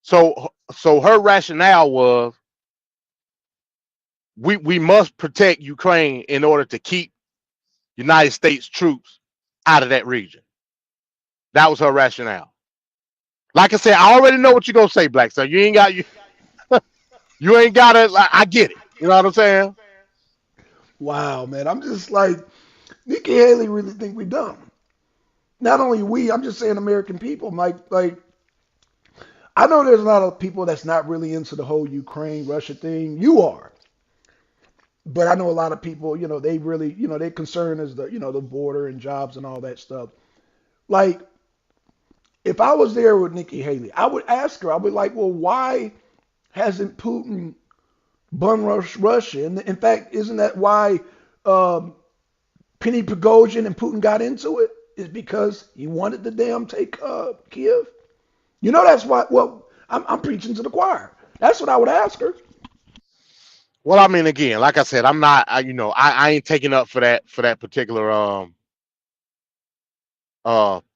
So her rationale was we must protect Ukraine in order to keep United States troops out of that region. That was her rationale. Like I said, I already know what you're gonna say, Black. So you ain't got you ain't gotta. I get it. You know what I'm saying? Wow, man. I'm just like, Nikki Haley really think we dumb. Not only we, I'm just saying American people. Like I know there's a lot of people that's not really into the whole Ukraine Russia thing. You are. But I know a lot of people, they really, their concern is the border and jobs and all that stuff. Like, if I was there with Nikki Haley, I would ask her, I would be like, well, why hasn't Putin bum rushed Russia? And in fact, isn't that why um, Penny Prigozhin and Putin got into it? Is because he wanted to damn take Kiev? That's why. Well, I'm preaching to the choir. That's what I would ask her. Well, I mean, again, like I said, I'm not. I ain't taking up for that particular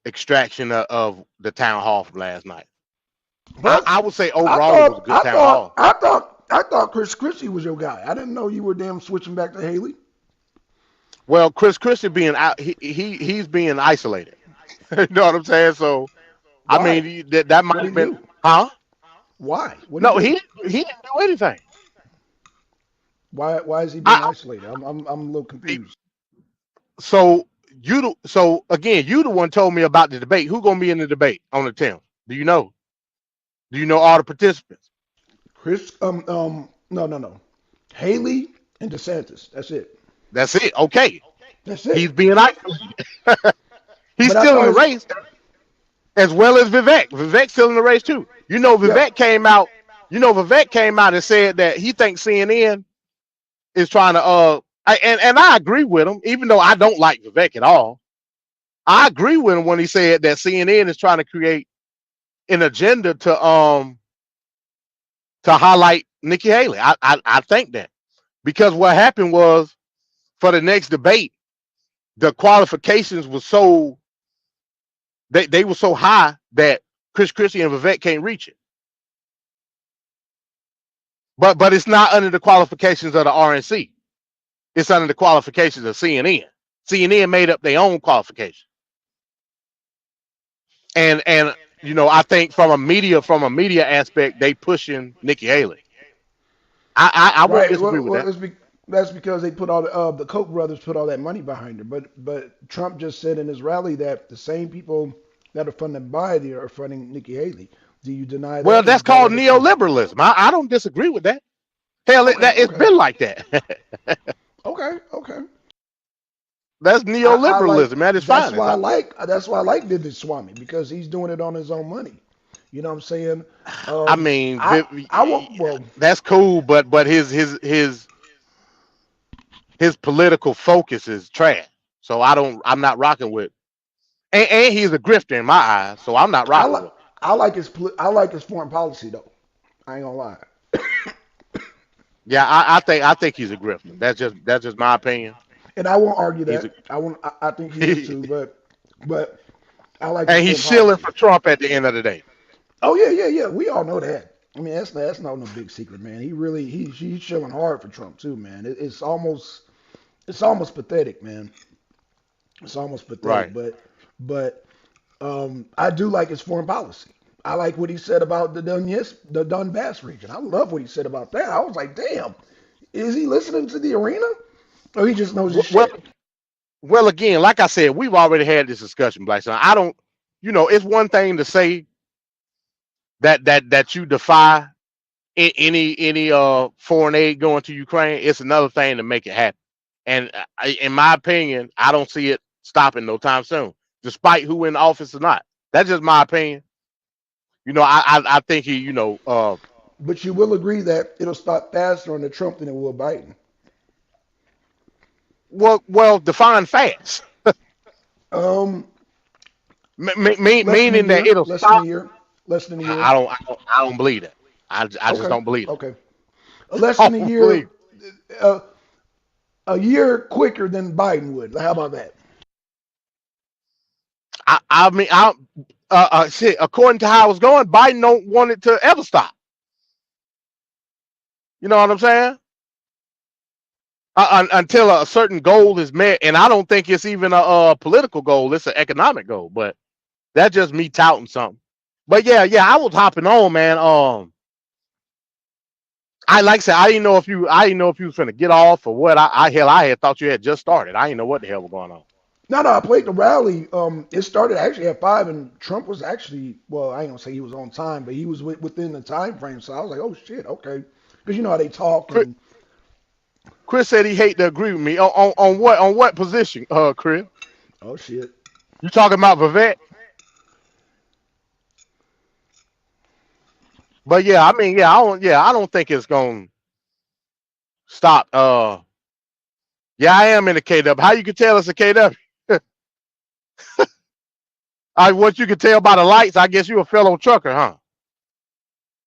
extraction of the town hall from last night. But I would say I overall it was a thought, good I town thought, hall. I thought Chris Christie was your guy. I didn't know you were damn switching back to Haley. Well, Chris Christie being out, he's being isolated. You know what I'm saying? So I Why? mean that might What did have he been, do? huh? Why? What did No, he do? he didn't do anything. Why is he being I, isolated? I'm a little I confused. so so again, you the one told me about the debate. Who gonna be in the debate on the 10th? Do you know? Do you know all the participants? No. Haley and DeSantis. That's it. That's it. Okay, That's he's it. being isolated. He's But I still in thought the his, race, as well as Vivek. Vivek's still in the race too. yeah. Vivek came out. Vivek came out and said that he thinks CNN is trying to and I agree with him, even though I don't like Vivek at all. I agree with him when he said that CNN is trying to create an agenda to highlight Nikki Haley. I think that because what happened was for the next debate, the qualifications were so they were so high that Chris Christie and Vivek can't reach it. But it's not under the qualifications of the RNC. It's under the qualifications of CNN. CNN made up their own qualifications. And I think from a media aspect, they pushing Nikki Haley. I won't Right. disagree Well, with that. that's because they put all the Koch brothers put all that money behind her. But Trump just said in his rally that the same people that are funding Biden are funding Nikki Haley. Do you deny Well, that? Or that's is that called what it's saying? neoliberalism. I don't disagree with that. Hell, Okay. it's Okay. been like that. Okay. Okay. That's I like neoliberalism at its finest. that's why I like Vivek Swami because he's doing it on his own money. You know what I'm saying? I mean, I want well that's cool, but his political focus is trash. So I'm not rocking with. And he's a grifter in my eyes, so I'm not I rocking like with. I like his foreign policy though. I ain't gonna lie. Yeah, I think he's a grifter. That's just my opinion. And I won't argue He's that. a I think he is too, but I like his and he's foreign shilling policy. for Trump at the end of the day. Oh yeah. We all know that. I mean that's not no big secret, man. He really he's showing hard for Trump too, man. It's almost pathetic, man. It's almost pathetic, Right. but I do like his foreign policy. I like what he said about the Donbass region. I love what he said about that. I was like, damn, is he listening to the arena, or he just knows his Well, shit? well, again, like I said, we've already had this discussion, Black Son. I don't, it's one thing to say that you defy any foreign aid going to Ukraine. It's another thing to make it happen. And in my opinion, I don't see it stopping no time soon, despite who in office or not. That's just my opinion. I think he, But you will agree that it'll start faster under Trump than it will Biden. well, define fast, Um, less than a meaning that year, it'll less than a stop. year, less than a year. I don't believe that. I just Okay, don't believe it. okay. less than a Oh, year, please. uh, a year quicker than Biden would. How about that? I mean, shit. According to how it's going, Biden don't want it to ever stop. You know what I'm saying? Until a certain goal is met, and I don't think it's even a political goal. It's an economic goal, but that's just me touting something. But yeah, I was hopping on, man. I like I said, I didn't know if you was finna get off or what. I had thought you had just started. I didn't know what the hell was going on. No, no, I played the rally. It started actually at 5, and Trump was actually, well, I ain't gonna say he was on time, but he was within the time frame. So I was like, oh shit, okay, because you know how they talk Chris, and Chris said he hate to agree with me on what position, Chris? oh shit. You talking about Vivette? But yeah, I mean, I don't think it's gonna stop. Yeah, I am in the KW. How you can tell it's a KW? What you can tell by the lights, I guess you a fellow trucker, huh?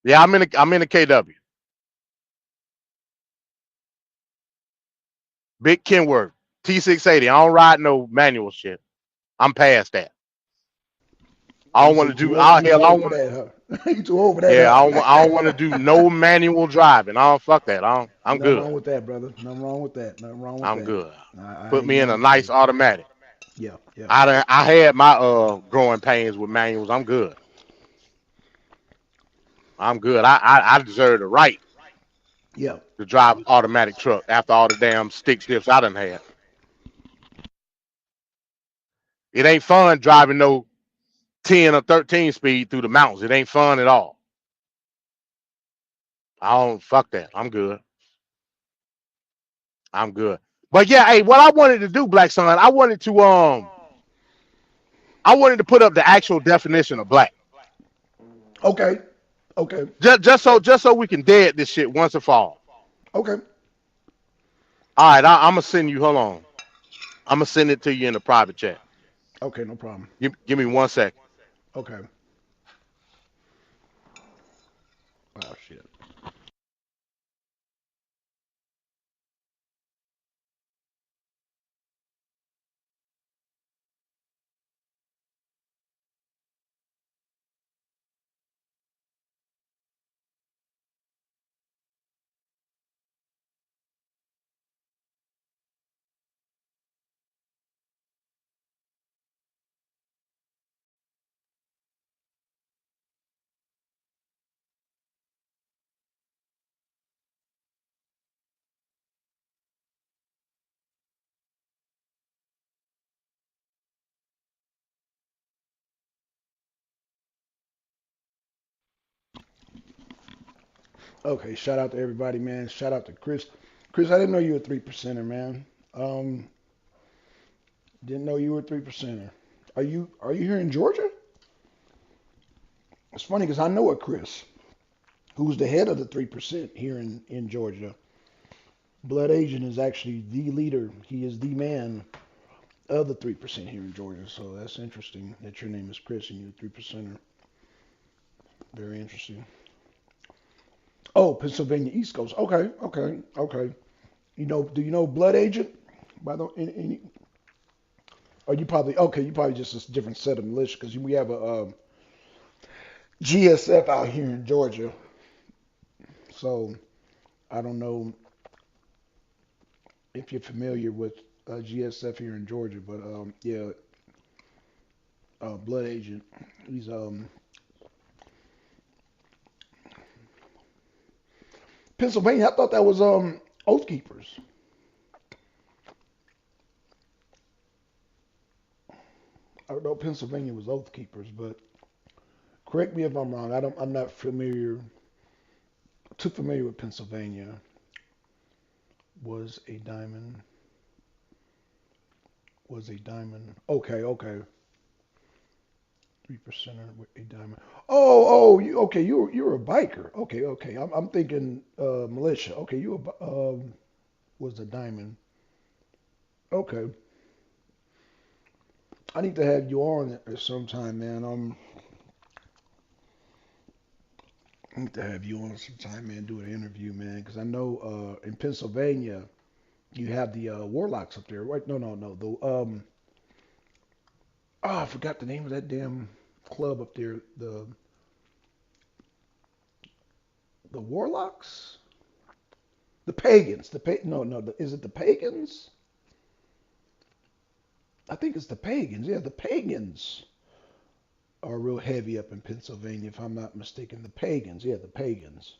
Yeah, I'm in the KW. Big Kenworth, T680. I don't ride no manual shit. I'm past that. I You don't want say to do. you Hell, too I don't old for want. that, huh? You too old for that, Yeah, huh? I don't want to do no manual driving. I don't fuck that. I'm Nothing good. wrong with that, brother. Nothing wrong with that. Nothing wrong with I'm that. good. I Put ain't me in mad a at nice you. automatic. Yeah, yeah, I had my growing pains with manuals. I'm good. I'm good. I deserve the right yeah. to drive an automatic truck after all the damn stick shifts I done had. It ain't fun driving no 10 or 13 speed through the mountains. It ain't fun at all. I don't fuck that. I'm good. I'm good. But yeah, hey, what I wanted to do, Black Son, I wanted to put up the actual definition of black. Okay, okay, Just so we can dead this shit once and for all. okay, All right, I'm gonna send you. Hold on. I'm gonna send it to you in the private chat. okay. No problem. Give me 1 second. Okay. Oh shit. Okay. Shout out to everybody, man. Shout out to Chris. Chris, I didn't know you were a 3%er, man. Um, didn't know you were a 3%er. Are you here in Georgia? It's funny because I know a Chris who's the head of the 3% here in Georgia. Blood Agent is actually the leader. He is the man of the 3% here in Georgia. So that's interesting that your name is Chris and you're a 3%er. Very interesting. Oh, Pennsylvania East Coast. Okay, okay, okay. Do you know Blood Agent? By the any, or you probably okay. You probably just a different set of militia because we have a GSF out here in Georgia. So I don't know if you're familiar with GSF here in Georgia, but yeah, Blood Agent. He's Pennsylvania. I thought that was Oath Keepers. I don't know Pennsylvania was Oath Keepers, but correct me if I'm wrong. I'm not too familiar with Pennsylvania. Was a diamond. Was a diamond. Okay, okay. 3%er with a diamond. Okay. You're a biker. Okay, okay. I'm thinking militia. Okay, was a diamond. Okay. I need to have you on at sometime, man. need to have you on sometime, man. Do an interview, man, because I know in Pennsylvania you have the Warlocks up there, right? No, no, no. I forgot the name of that damn club up there. The Warlocks, the Pagans, no, no. Is it the Pagans? I think it's the Pagans. Yeah, the Pagans are real heavy up in Pennsylvania, if I'm not mistaken. The Pagans, yeah, the Pagans.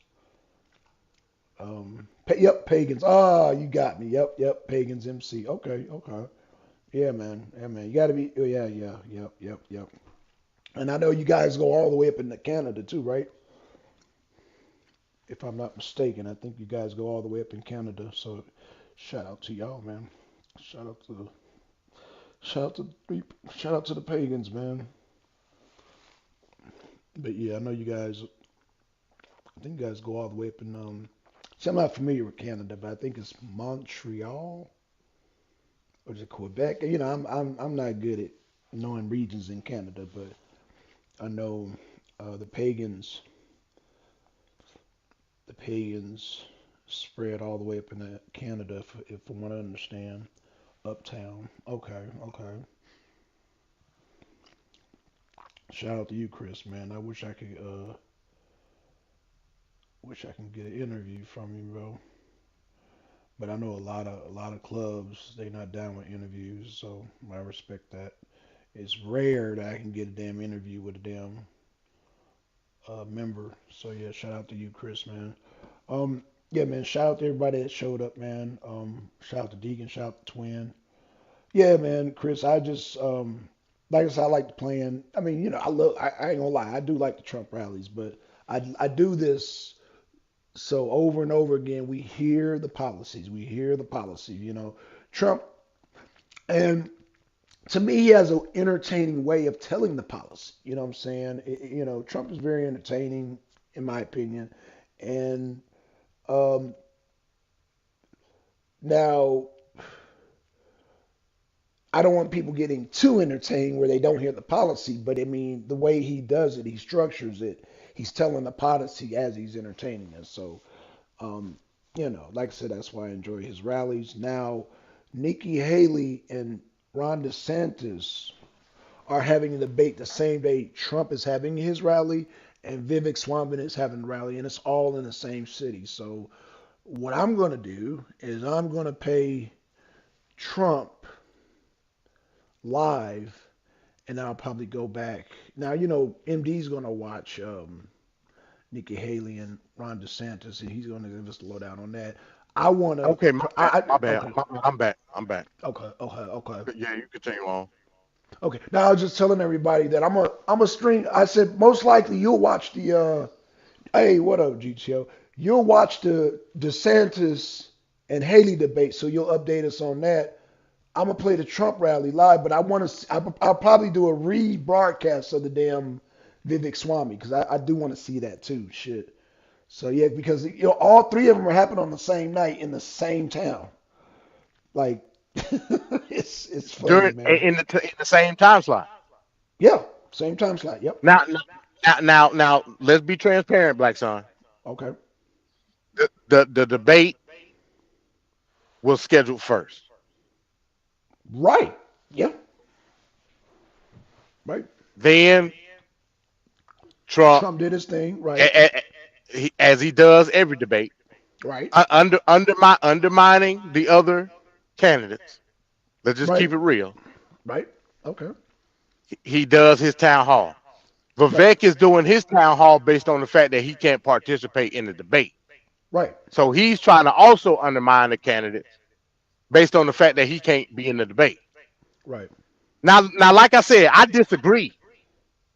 Yep, Pagans. Ah, you got me. Yep, yep, Pagans MC. Okay, okay. Yeah, man. Yeah, man. You got to be. Oh, yeah, yeah, yep, yep, yep. And I know you guys go all the way up into Canada too, right? If I'm not mistaken, I think you guys go all the way up in Canada. So, shout out to y'all, man. Shout out to the shout out to the Pagans, man. But yeah, I know you guys. I think you guys go all the way up in See, I'm not familiar with Canada, but I think it's Montreal or is it Quebec? You know, I'm not good at knowing regions in Canada, but I know the pagans spread all the way up into Canada, if from what I understand, uptown. Okay, okay. Shout out to you, Chris, man. I wish I can get an interview from you, bro. But I know a lot of clubs they not down with interviews, so I respect that. It's rare that I can get a damn interview with a damn member. So yeah, shout out to you, Chris, man. Yeah, man. Shout out to everybody that showed up, man. Shout out to Deacon. Shout out to Twin. Yeah, man, Chris. I just like I said, I like the plan. I mean, you know, I ain't gonna lie. I do like the Trump rallies, but I do this so over and over again. We hear the policies. We hear the policy. You know, Trump, and to me, he has an entertaining way of telling the policy. You know what I'm saying? You know, Trump is very entertaining, in my opinion. And um, now, I don't want people getting too entertained where they don't hear the policy, but I mean, the way he does it, he structures it, he's telling the policy as he's entertaining us. So, um, you know, like I said, that's why I enjoy his rallies. Now, Nikki Haley and Ron DeSantis are having a debate the same day Trump is having his rally and Vivek Swamin is having a rally, and it's all in the same city. So, what I'm going to do is I'm going to pay Trump live, and I'll probably go back. Now, you know, MD's going to watch Nikki Haley and Ron DeSantis, and he's going to give us the lowdown on that. I want to. Okay, my bad. My bad. Okay, I'm back. I'm back. okay, okay, okay. Yeah, you continue on. Okay. Now I was just telling everybody that I'm a stream. I said most likely you'll watch the hey, what up, GTO? You'll watch the DeSantis and Haley debate, so you'll update us on that. I'm gonna play the Trump rally live, but I want to. I'll probably do a rebroadcast of the damn Vivek Swami because I do want to see that too. Shit. So yeah, because you know all three of them are happening on the same night in the same town. Like it's funny, During man. in the same time slot. Yeah, same time slot. Yep. Now, let's be transparent, Black Son. Okay. The debate was scheduled first. Right. Yeah. Right. Then Trump, Trump did his thing. Right. as he does every debate, Right. undermining the other candidates. Let's just Right. keep it real. Right. Okay. He does his town hall. Right. Vivek is doing his town hall based on the fact that he can't participate in the debate. Right. So he's trying to also undermine the candidates based on the fact that he can't be in the debate. Right. Now, like I said, I disagree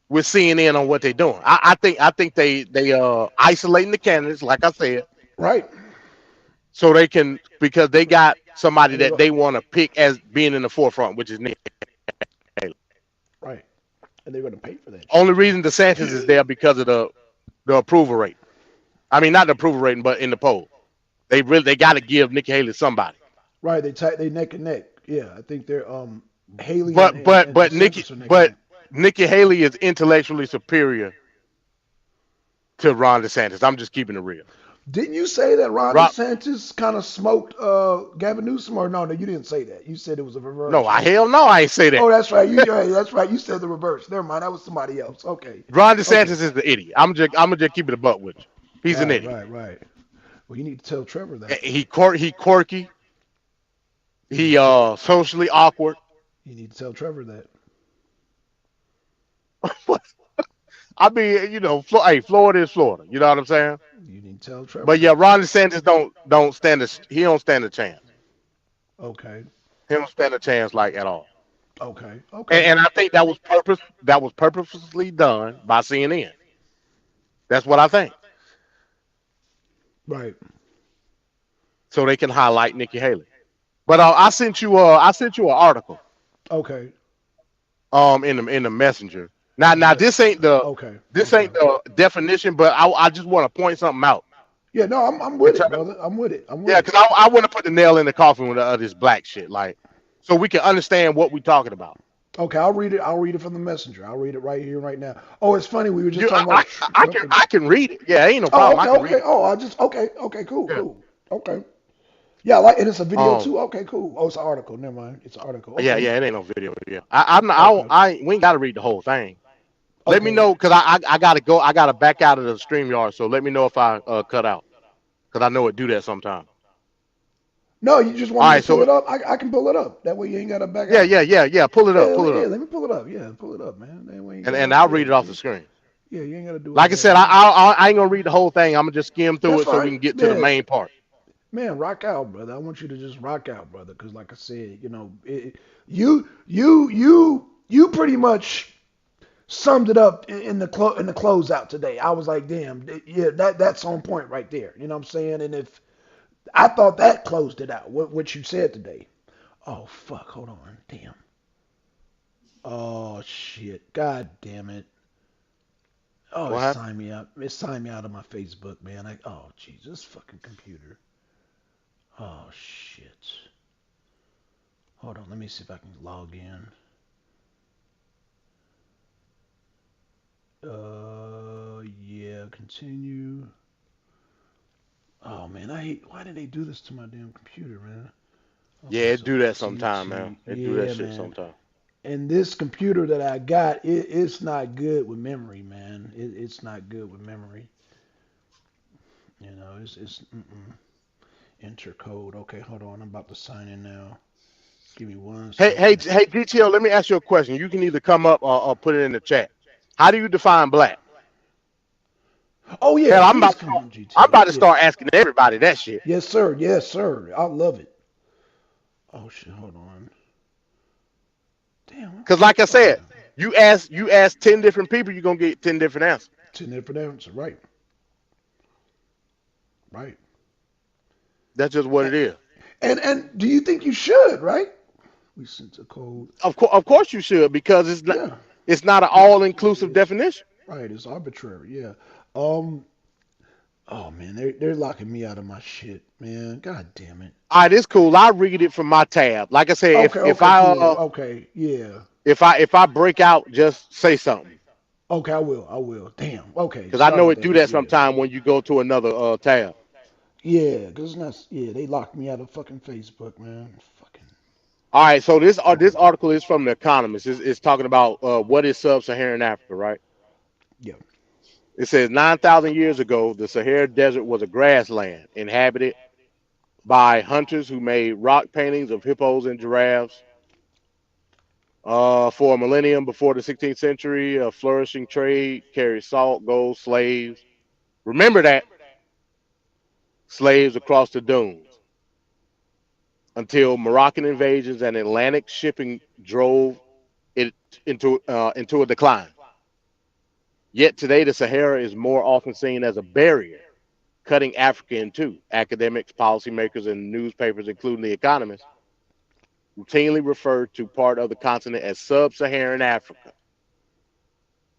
with CNN on what they're doing. I think they isolating the candidates, like I said, Right. so they can because they got somebody And they that go. they want to pick as being in the forefront, which is Nick Haley. Right. And they're gonna pay for that Only shit too. reason DeSantis is there because of the approval rate. I mean, not the approval rating, but in the poll, they got to give Nikki Haley somebody. Right. They neck and neck. Yeah. I think they're Haley and Nikki DeSantis are neck and neck. Nikki Haley is intellectually superior to Ron DeSantis. I'm just keeping it real. Didn't you say that Ron Rob, DeSantis kind of smoked Gavin Newsom? Or no, you didn't say that. You said it was a no, reverse, I right? hell no, I ain't say that. Oh, that's right. That's right. You said the reverse. Never mind. That was somebody else. Okay. Ron DeSantis Okay. is the idiot. I'm gonna just keep it a buck with you. He's an Right, idiot. right, right. Well, you need to tell Trevor that. He quirky. You need He to tell. socially awkward. You need to tell Trevor that. I mean, hey, Florida is Florida. You know what I'm saying? You need to tell Trevor But yeah, that. Ron DeSantis don't stand a chance. Okay. He don't stand a chance like at all. Okay. And, Okay. and I think that was purposely done by CNN. That's what I think. Right. So they can highlight Nikki Haley. But I sent you an article Okay. in the messenger. Now Yeah. Okay. this Okay. ain't the definition, but I just want to point something out. Yeah. No, I'm In with it, terms, brother. I'm with it. I'm with yeah, it. because I want to put the nail in the coffin with this black shit, like, so we can understand what we're talking about. Okay. I'll read it. I'll read it from the messenger. I'll read it right here, right now. Oh, it's funny. We were just You, talking about Trump. I can read it. Yeah, ain't no Oh, problem. I okay. can read Okay. it. Oh, I just. Okay. Okay. Cool. Yeah. Cool. Okay. Yeah, I like, and it's a video Um. too. Okay. Cool. Oh, it's an article. Never mind. It's an article. Yeah. Okay. Yeah. It ain't no video. Yeah. I'm not. Okay. We ain't got to read the whole thing. Let me Okay. know, cause I gotta go. I gotta back out of the stream yard. So let me know if I cut out, cause I know it do that sometimes. No, you just want All me to right. pull So it up? I can pull it up. That way you ain't got to back yeah. out. Yeah. Yeah. Yeah. Pull it up. Yeah, Pull it yeah. up. Let me pull it up. Yeah, pull it up, man. That way you ain't And got to. I'll Yeah, read it off the screen. yeah. You ain't got to do all Like I that, said, man. I ain't gonna read the whole thing. I'm gonna just skim through That's it so we fine, can get to the man. main part. Man, rock out, brother. I want you to just rock out, brother. Because like I said, you pretty much summed it up in the closeout today. I was like, damn, yeah, that's on point right there. You know what I'm saying? And if I thought that closed it out, what you said today. Oh fuck, hold on, damn. Oh shit, god damn it. Oh, it What happened? signed me up. It signed me out of my Facebook, man. Oh Jesus, fucking computer. Oh shit. Hold on, let me see if I can log in. Yeah, continue. Oh man, I hate. Why did they do this to my damn computer, man? Yeah, Okay, it so do that continue sometime, man. to. It do that Yeah, shit man. sometime. And this computer that I got, it's not good with memory, man. It's not good with memory. It's enter code. Okay, hold on. I'm about to sign in now. Give me one second. Hey, DTO. Let me ask you a question. You can either come up or put it in the chat. How do you define black? Oh yeah, Hell, please come on, I'm GTO. about to Yeah. start asking everybody that shit. Yes, sir. Yes, sir. I love it. Oh shit, hold on. Damn, Cause like I oh said, you ask 10 different people, you're gonna get 10 different answers. 10 different answers. Right. Right. That's just what And it is. do you think you should, right? We sent a code. Of course you should, because Yeah. it's not an Yeah. all inclusive definition. Right. It's arbitrary. Yeah. Um. Oh man, they're locking me out of my shit, man. God damn it. All right, it's cool. I read it from my tab. Like I said, Okay. Okay. Cool. Okay. Yeah. if I break out, just say something. Okay. I will. I will. Damn. Okay. Cause I Sorry know about it do that. that Yeah. sometime when you go to another tab. Yeah. Cause it's not. Yeah. They locked me out of fucking Facebook, man. Fucking. All right, so this Okay. article is from the Economist. It's talking about what is sub-Saharan Africa, right? Yeah. It says 9,000 years ago, the Sahara Desert was a grassland inhabited by hunters who made rock paintings of hippos and giraffes. For a millennium before the 16th century, a flourishing trade carried salt, gold, slaves. Remember that, slaves across the dunes until Moroccan invasions and Atlantic shipping drove it into a decline. Yet today, the Sahara is more often seen as a barrier, cutting Africa in two. Academics, policymakers, and newspapers, including The Economist, routinely refer to part of the continent as sub-Saharan Africa.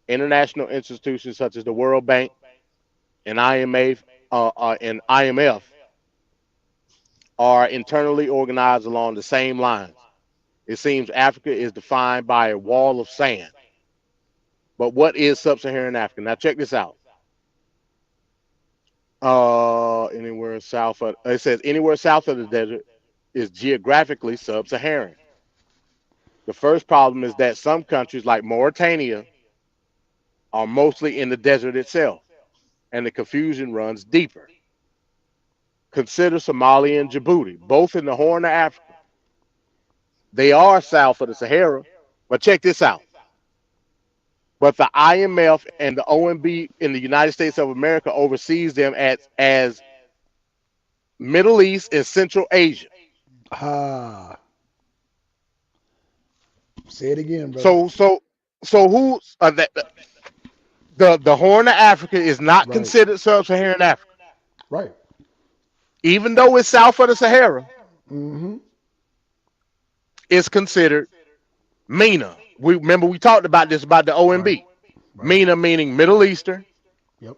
International institutions such as the World Bank and IMF are internally organized along the same lines. It seems Africa is defined by a wall of sand. But what is sub-Saharan Africa? Now check this out. Anywhere south of it says anywhere south of the desert is geographically sub-Saharan. The first problem is that some countries like Mauritania are mostly in the desert itself, and the confusion runs deeper. Consider Somalia and Djibouti, both in the Horn of Africa. They are south of the Sahara, but check this out. But the IMF and the OMB in the United States of America oversees them as Middle East and Central Asia. Ah, say it again, brother. So who's the Horn of Africa is not Right, considered sub-Saharan Africa, right. even though it's south of the Sahara. Mm-hmm. It's considered MENA. We talked about this about the OMB. Right, right. MENA meaning Middle Eastern, Yep.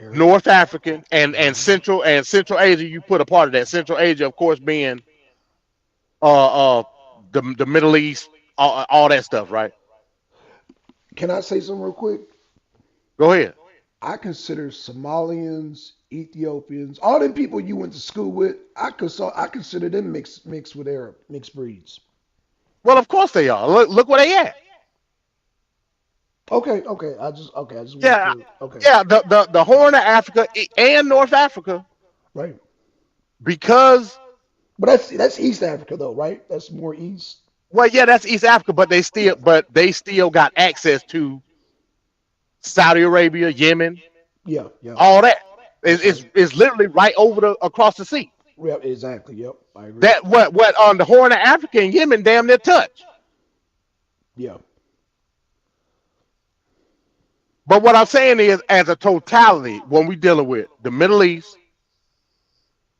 Arab. North African, and Mm-hmm. Central Asia. You put a part of that. Central Asia, of course, being the Middle East, all that stuff, right? Can I say something real quick? Go ahead. I consider Somalians, Ethiopians, all them people you went to school with. I consider them mixed with Arab, mixed breeds. Well, of course they are. Look where they at. Okay, okay. I just want Yeah, to. Okay, yeah. The Horn of Africa and North Africa, right. because But that's East Africa though, right? That's more east. well, yeah, that's East Africa, but they still got access to Saudi Arabia, Yemen, Yeah, yeah. all that. That's right. It's literally right over across the sea. Yeah, exactly. Yep, I agree. That what on the Horn of Africa and Yemen damn near touch. Yeah, But what I'm saying is, as a totality, when we dealing with the Middle East,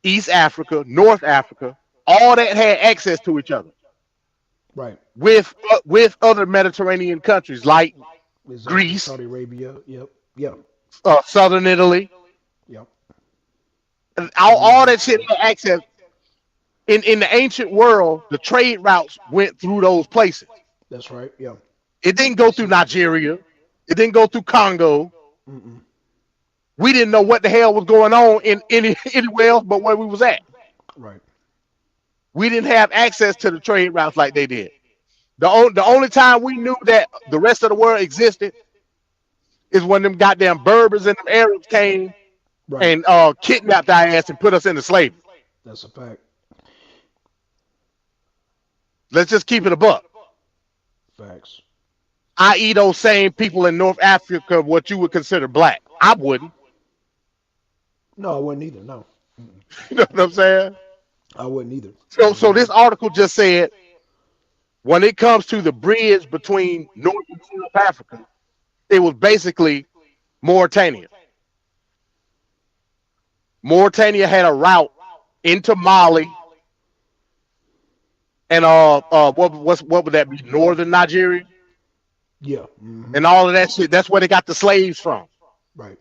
East Africa, North Africa, all that had access to each other right. with other Mediterranean countries like Exactly. Greece, Saudi Arabia. Yep. Yep. Southern Italy, Yep. and all that shit had access. In the ancient world, the trade routes went through those places. That's right. Yeah. It didn't go through Nigeria. It didn't go through Congo. Mm-mm. We didn't know what the hell was going on in anywhere else but where we was at. Right. We didn't have access to the trade routes like they did. The only time we knew that the rest of the world existed is when them goddamn Berbers and them Arabs came Right. and kidnapped our ass and put us into slavery. That's a fact. Let's just keep it a buck. Facts. I.e., those same people in North Africa, what you would consider black. I wouldn't. No, I wouldn't either. No, You know what I'm saying? I wouldn't either. So this article just said when it comes to the bridge between North and South Africa, it was basically Mauritania. Mauritania had a route into Mali and what would that be? Northern Nigeria Yeah. Hmm. and all of that shit. That's where they got the slaves from Right.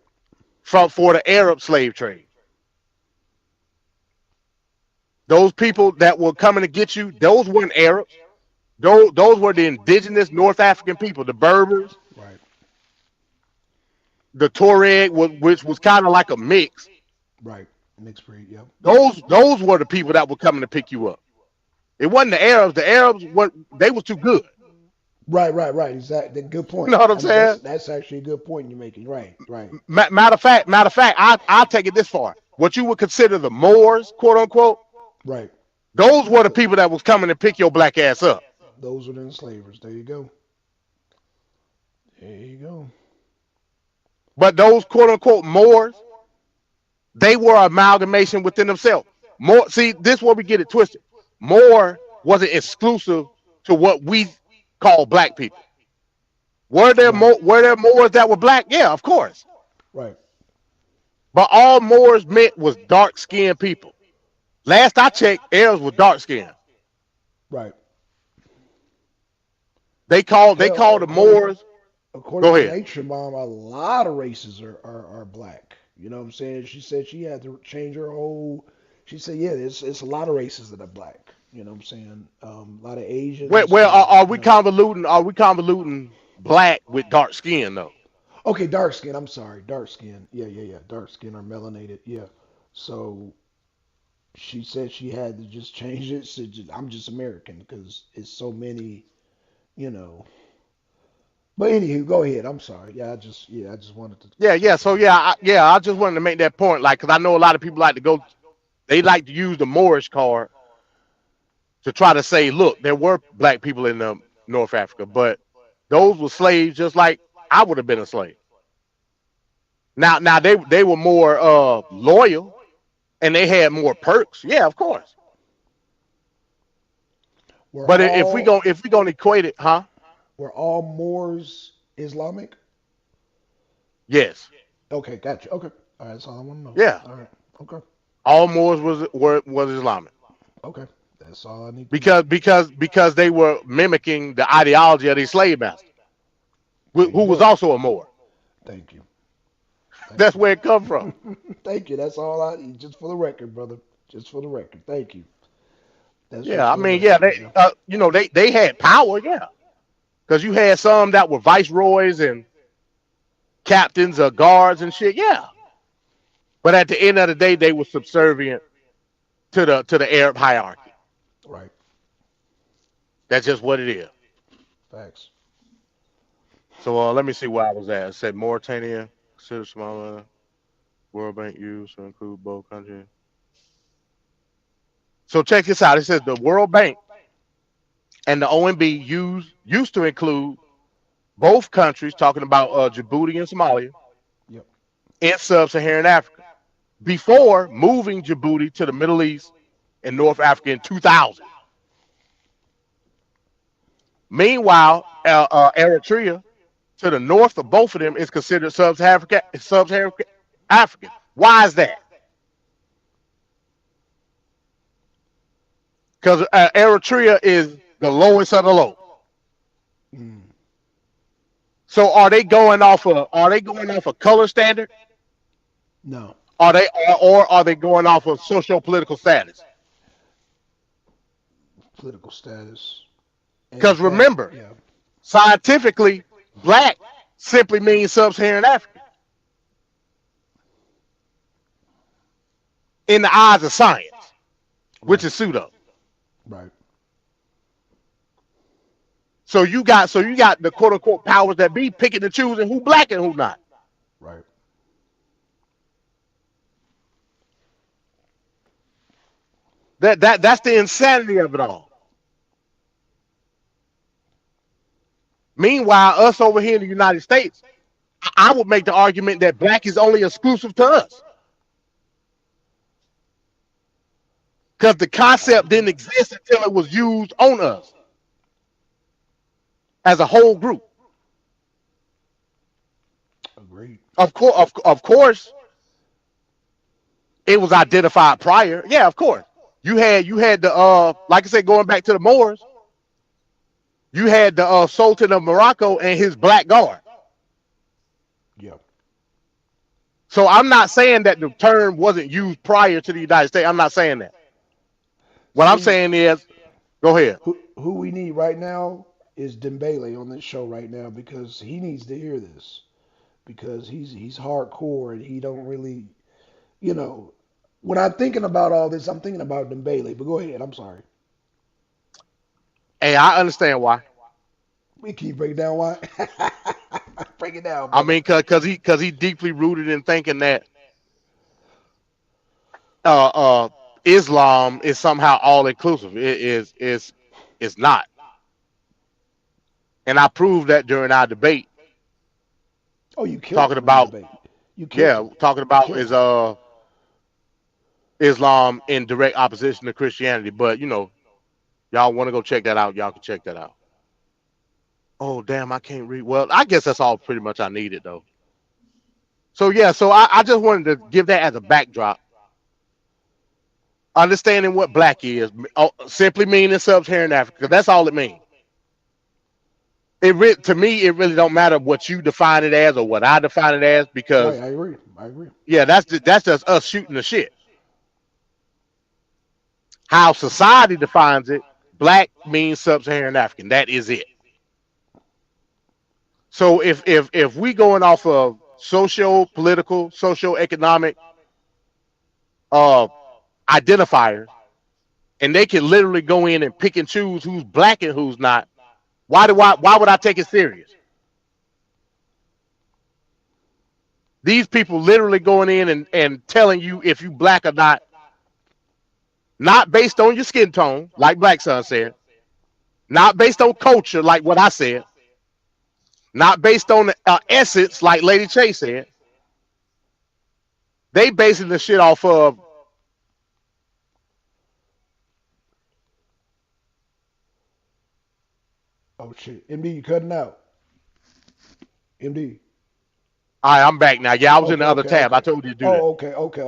for the Arab slave trade. Those people that were coming to get you, those weren't Arabs. Those were the indigenous North African people, the Berbers, Right. the Tuareg, which was kind of like a mix. Right. Mixed breed. Yep. Those were the people that were coming to pick you up. It wasn't the Arabs. The Arabs they was too good. Right. Right. Right. Exactly. Good point. You know what I'm I mean, saying? that's actually a good point you're making. Right. Right. Matter of fact, I'll take it this far. What you would consider the Moors, quote unquote, Right. those were the people that was coming to pick your black ass up. Those are the enslavers. There you go. There you go. But those quote unquote Moors, they were amalgamation within themselves. More, see, this is where we get it twisted. Moor wasn't exclusive to what we call black people. Were there Right. Moors that were black? Yeah, of course. Right. But all Moors meant was dark skinned people. Last I checked, Arabs were dark skinned. Right. They called the Hell, Moors. according Go to ahead. Nature Mom, a lot of races are black. You know what I'm saying? She said she had to change her whole. She said, yeah, it's a lot of races that are black. You know what I'm saying? A lot of Asians. Well, are we convoluting? Are we convoluting black with dark skin though? Okay, dark skin. I'm sorry, dark skin. Yeah, yeah, yeah. Dark skin or melanated. Yeah. So she said she had to just change it. So I'm just American because it's so many, you know. But anywho, go ahead. I'm sorry. I just wanted to Yeah, yeah. stop So right yeah, there. I just wanted to make that point, like, because I know a lot of people like to go, they like to use the Moorish card to try to say, look, there were black people in North Africa, but those were slaves just like I would have been a slave. Now they were more loyal and they had more perks. Yeah, of course. We're But if we all go if we gonna equate it, huh? we're all Moors Islamic. Yes. Okay, gotcha. Okay, all right. That's all I want to know. Yeah. All right. Okay. All Moors was Islamic Okay. That's all I need to know. because they were mimicking the ideology of the slave master, There who you was go. also a Moor. Thank you. Thank That's where it come from. you. Thank you. That's all I need. Just for the record, brother. Just for the record. Thank you. That's just Yeah, I for the mean, yeah, record, they brother. they had power, yeah, because you had some that were viceroys and captains or guards and shit, yeah. But at the end of the day, they were subservient to the Arab hierarchy. Right. That's just what it is. Facts. So let me see where I was at. It said Mauritania, consider Somalia, World Bank used to include both countries. So check this out. It says the World Bank and the OMB used to include both countries, talking about Djibouti and Somalia, Yep. in sub-Saharan Africa, before moving Djibouti to the Middle East and North Africa in 2000. Meanwhile, Eritrea, to the north of both of them, is considered sub-Saharan African. Why is that? Because Eritrea is the lowest of the low. Mm. So are they going off a color standard? No. Are they or are they going off of socio-political status? Political status. And the Because fact, remember, yeah. scientifically, black simply means sub-Saharan African in the eyes of science, which Right. is pseudo. Right. So you got the quote unquote powers that be picking and choosing who black and who not. Right. That's the insanity of it all. Meanwhile, us over here in the United States, I would make the argument that black is only exclusive to us because the I concept agree. didn't exist until it was used on us as a whole group. Agreed. Of course, it was identified prior. Yeah, of course. You had the like I said, going back to the Moors, you had the Sultan of Morocco and his black guard. Yeah. So I'm not saying that the term wasn't used prior to the United States. I'm not saying that. What I'm See, saying is, go ahead. who we need right now is Dembele on this show right now because he needs to hear this because he's hardcore and he don't really, you know, when I'm thinking about all this, I'm thinking about Dembele. But go ahead. I'm sorry. Hey, I understand why. We keep breaking down why. Break it down, I brother. mean, cause he deeply rooted in thinking that uh, uh, Islam is somehow all inclusive. It is it's not, and I proved that during our debate, Oh, you killed talking him in the about debate. You killed yeah, him. talking You about killed is him. Islam in direct opposition to Christianity. But y'all want to go check that out, y'all can check that out. Oh damn, I can't read. Well, I guess that's all pretty much I needed though. So yeah, so I just wanted to give that as a backdrop. Understanding what black is simply meaning sub-Saharan Africa. That's all it means. To me, it really don't matter what you define it as or what I define it as Right, because I agree. I agree. yeah, that's just us shooting the shit. How society defines it, black means sub-Saharan African. That is it. So if we going off of socio political, socio economic uh identifiers, and they can literally go in and pick and choose who's black and who's not, why would I take it serious? These people literally going in and telling you if you black or not based on your skin tone, like Black Son said, not based on culture, like what I said, not based on essence, like Lady Chase said. They basing the shit off of Oh shit. MD, you cutting out. MD. all right, I'm back now. Yeah, I was in Okay, the other okay, tab. I okay. told you to do that. Oh,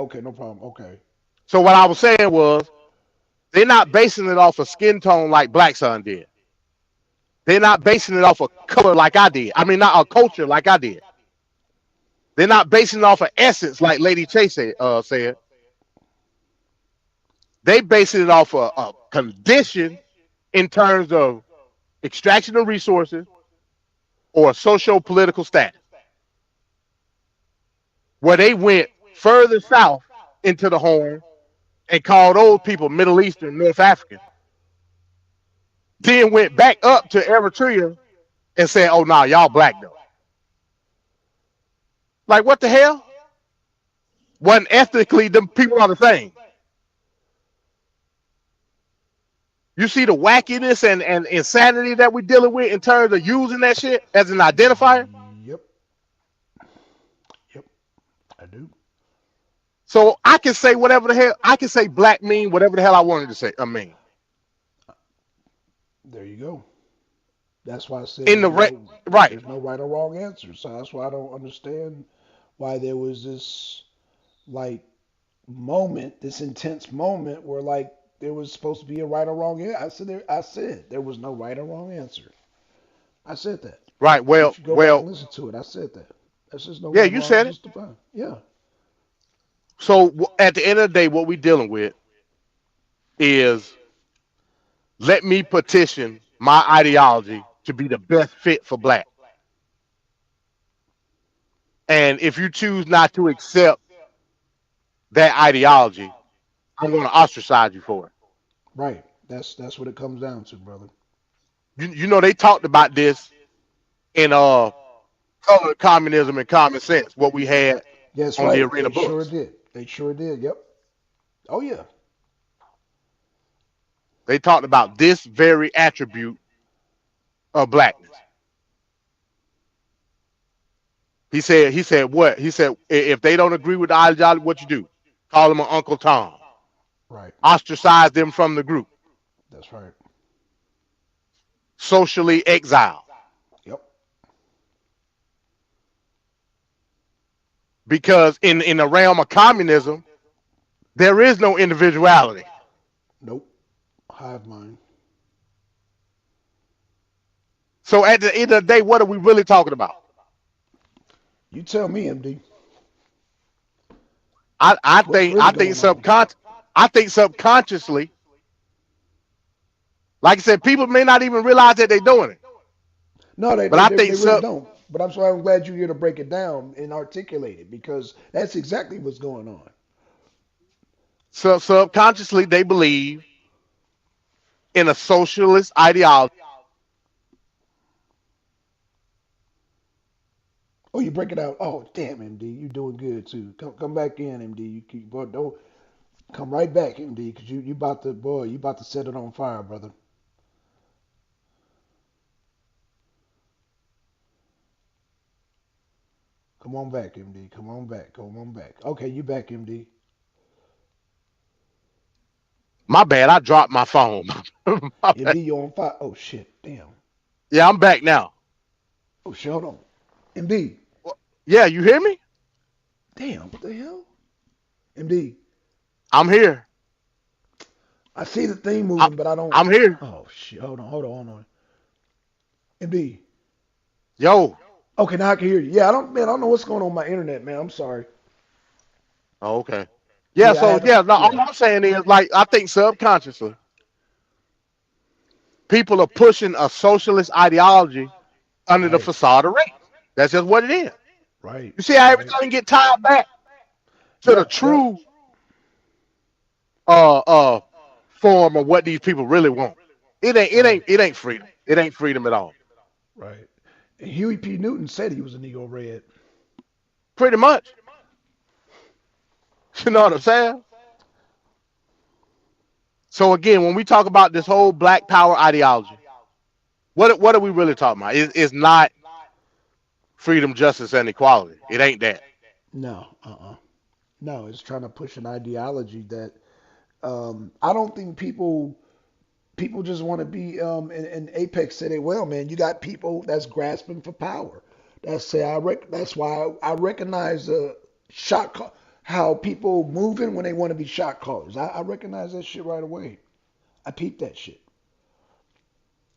okay, no problem. Okay. So what I was saying was they're not basing it off of skin tone like Black Son did. They're not basing it off of color like I did. I mean, not a culture like I did. They're not basing it off of essence like Lady Chase said. They basing it off of a condition in terms of extraction of resources or socio-political status, where they went further south into the Horn and called those people Middle Eastern, North African, then went back up to Eritrea and said, oh, nah, y'all black though. Like, what the hell? When ethnically, them people are the same. You see the wackiness and insanity that we're dealing with in terms of using that shit as an identifier? Yep. Yep. I do. So I can say whatever the hell, I can say black mean whatever the hell I wanted to say. I mean. There you go. That's why I said In the right. there's no right or wrong answer. So that's why I don't understand why there was this like moment, this intense moment where like there was supposed to be a right or wrong answer. I said there was no right or wrong answer. I said that. Right. Well, If you go back and listen to it, I said that. That's just no yeah, right or you wrong. said it. Just define. Yeah. So at the end of the day, what we're dealing with is let me petition my ideology to be the best fit for black. And if you choose not to accept that ideology, I'm going to ostracize you for it. Right. That's what it comes down to, brother. You know, they talked about this in color communism and common sense, what we had That's on right. the arena They books. sure did. They sure did. Yep. Oh yeah. They talked about this very attribute of blackness. He said what? He said, if they don't agree with the ideology, what you do? Call them an Uncle Tom. Right. Ostracize them from the group. That's right. Socially exile. Yep. Because in the realm of communism, there is no individuality. Nope. Hive mind. So at the end of the day, what are we really talking about? You tell me, MD. I What's think really going on? I think subconsciously, like I said, people may not even realize that they're doing it. No, But I think they really don't. But I'm glad you're here to break it down and articulate it because that's exactly what's going on. subconsciously they believe in a socialist ideology. Oh, you break it out. Oh, damn, MD, you doing good too. Come back in, MD. You keep, boy, don't come right back, MD, because you about to you about to set it on fire, brother. Come on back, MD. Come on back. Come on back. Okay, you back, MD. My bad, I dropped my phone. My bad. MD, you on fire? Oh shit, damn. Yeah, I'm back now. Oh shit, hold on. MD, Yeah, you hear me? damn, what the hell? MD, I'm here. I see the thing moving, but I don't. I'm here. Oh shit, hold on. MD. Yo. Okay, now I can hear you. Yeah, I don't know what's going on with my internet, man. I'm sorry. Oh, okay. Yeah, Yeah, I so had to, yeah, no, all yeah. I'm saying is like I think subconsciously people are pushing a socialist ideology under the Right. facade of race. That's just what it is. Right. You see how Right. everything get tied back to the Yep. Yep. true uh uh form of what these people really want. Right. It ain't freedom. It ain't freedom at all. Right. And Huey P. Newton said he was a Negro Red. Pretty much. You know what I'm saying? So again, when we talk about this whole black power ideology, what are we really talking about? It's not freedom, justice, and equality. It ain't that. No. No, it's trying to push an ideology that I don't think people just want to be and Apex said it well, man. You got people that's grasping for power. That's why I recognize how people moving when they want to be shot callers. I recognize that shit right away. I peep that shit.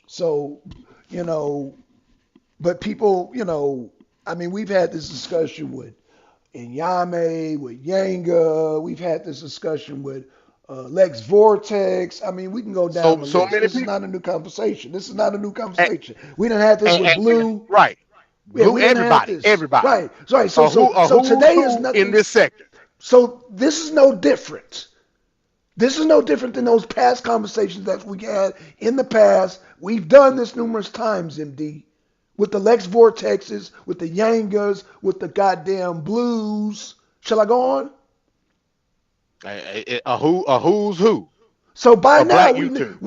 So, you know, but people, I mean, we've had this discussion with Inyame, with Yanga. We've had this discussion with Lex Vortex. I mean, we can go down the So list. many This is people, not a new conversation. This is not a new and, conversation. We done had this with Blue. right? Yeah, Blue, we done had everybody, this. everybody. Right. Right. So A who's today is who in nothing. this sector. So this is no different. This is no different than those past conversations that we had in the past. We've done this numerous times, MD, with the Lex Vortexes, with the Yangas, with the goddamn Blues. Shall I go on? A who's who? So by A now black YouTube.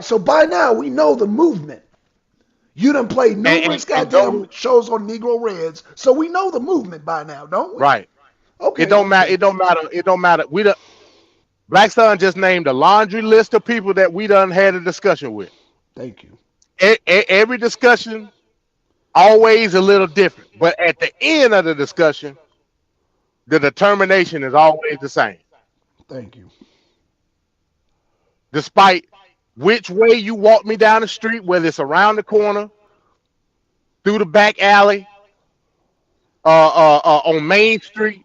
So by now we know the movement. You done played numerous And goddamn shows on Negro Reds, so we know the movement by now, don't we? right. It Okay, don't matter. okay. It don't matter. It don't matter. We done, Black Sun just named a laundry list of people that we done had a discussion with. Thank you. Every discussion always a little different, but at the end of the discussion, the determination is always the same, Thank you. despite which way you walk me down the street, whether it's around the corner, through the back alley, on Main Street,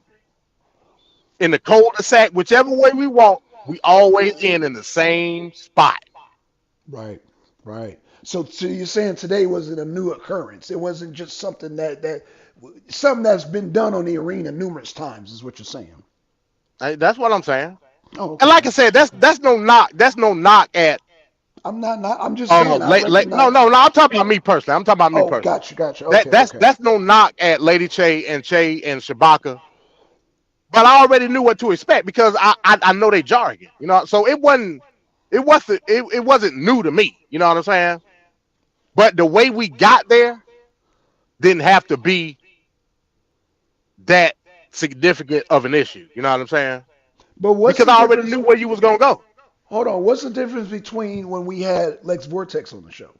in the cul-de-sac, whichever way we walk, we always end in the same spot. Right, right. So you're saying today wasn't a new occurrence. It wasn't just something something that's been done on the arena numerous times, is what you're saying. That's what I'm saying. Oh, And okay. like I said, that's no knock. That's no knock at I'm just saying I no, recognize. no, no. I'm talking about me personally. I'm talking about me Oh, personally. gotcha. Okay, That's okay. that's no knock at Lady Che and Shabaka. But I already knew what to expect because I know they jargon. So it wasn't new to me. You know what I'm saying? But the way we got there didn't have to be that significant of an issue. You know what I'm saying? But what's Because the I already difference? knew where you was gonna go. Hold on. What's the difference between when we had Lex Vortex on the show?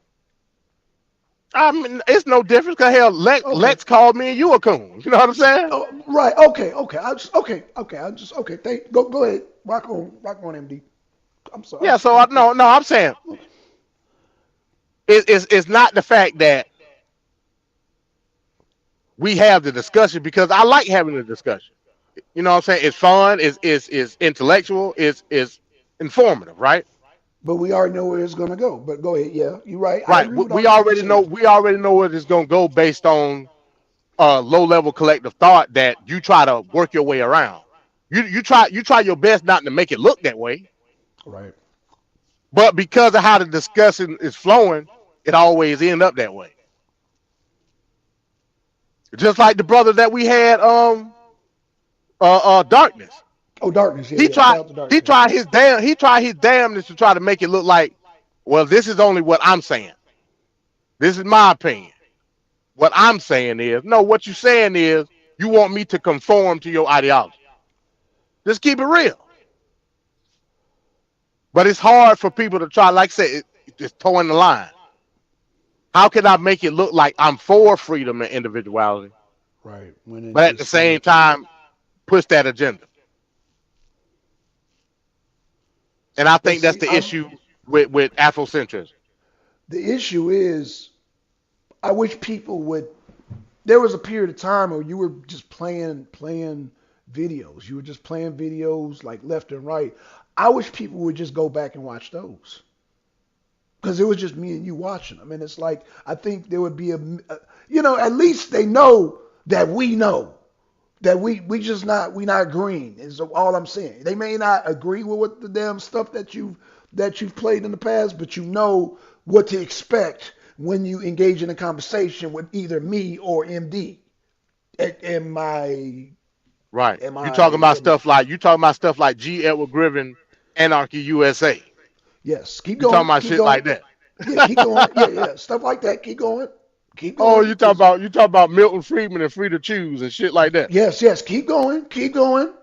I mean, it's no difference. Cause hell, Okay. Lex called me and you a coon. You know what I'm saying? Oh, right. Okay. Okay. Go ahead. Rock on, MD. I'm sorry. Yeah. So no, I'm saying it's not the fact that we have the discussion because I like having the discussion. You know what I'm saying? It's fun. It's intellectual. It's informative, right? But we already know where it's gonna go. But go ahead. Yeah, you're right. I Right. agree with all We that you're already know. saying. We already know where it's gonna go based on low level collective thought that you try to work your way around. You try your best not to make it look that way, Right. but because of how the discussion is flowing, it always end up that way. Just like the brother that we had, darkness. Oh, darkness. Yeah, He yeah. Shout tried out to darkness. he tried his damnedest to try to make it look like, well, this is only what I'm saying. This is my opinion. What I'm saying is, no, what you're saying is you want me to conform to your ideology. Just keep it real. But it's hard for people to try, like I said, just towing the line. How can I make it look like I'm for freedom and individuality, Right. When it but at the just same time push that agenda? And I but think that's see, the issue with Afrocentrism. the issue is I wish people would. There was a period of time where you were just playing videos. You were just playing videos like left and right. I wish people would just go back and watch those. because it was just me and you watching them. And it's like, I think there would be at least they know that we know that we just we not agreeing is all I'm saying. They may not agree with what the damn stuff that you've played in the past, but you know what to expect when you engage in a conversation with either me or MD. Am I Right. am You I talking about am stuff like G. Edward Griffin, Anarchy USA. yes, keep You talking going, about keep shit going. like that. Yeah, keep going. Yeah, yeah, stuff like that. Keep going. Keep Oh, going. Cause you talk about Milton Friedman and Free to Choose and shit like that. yes, yes, keep going. Keep going.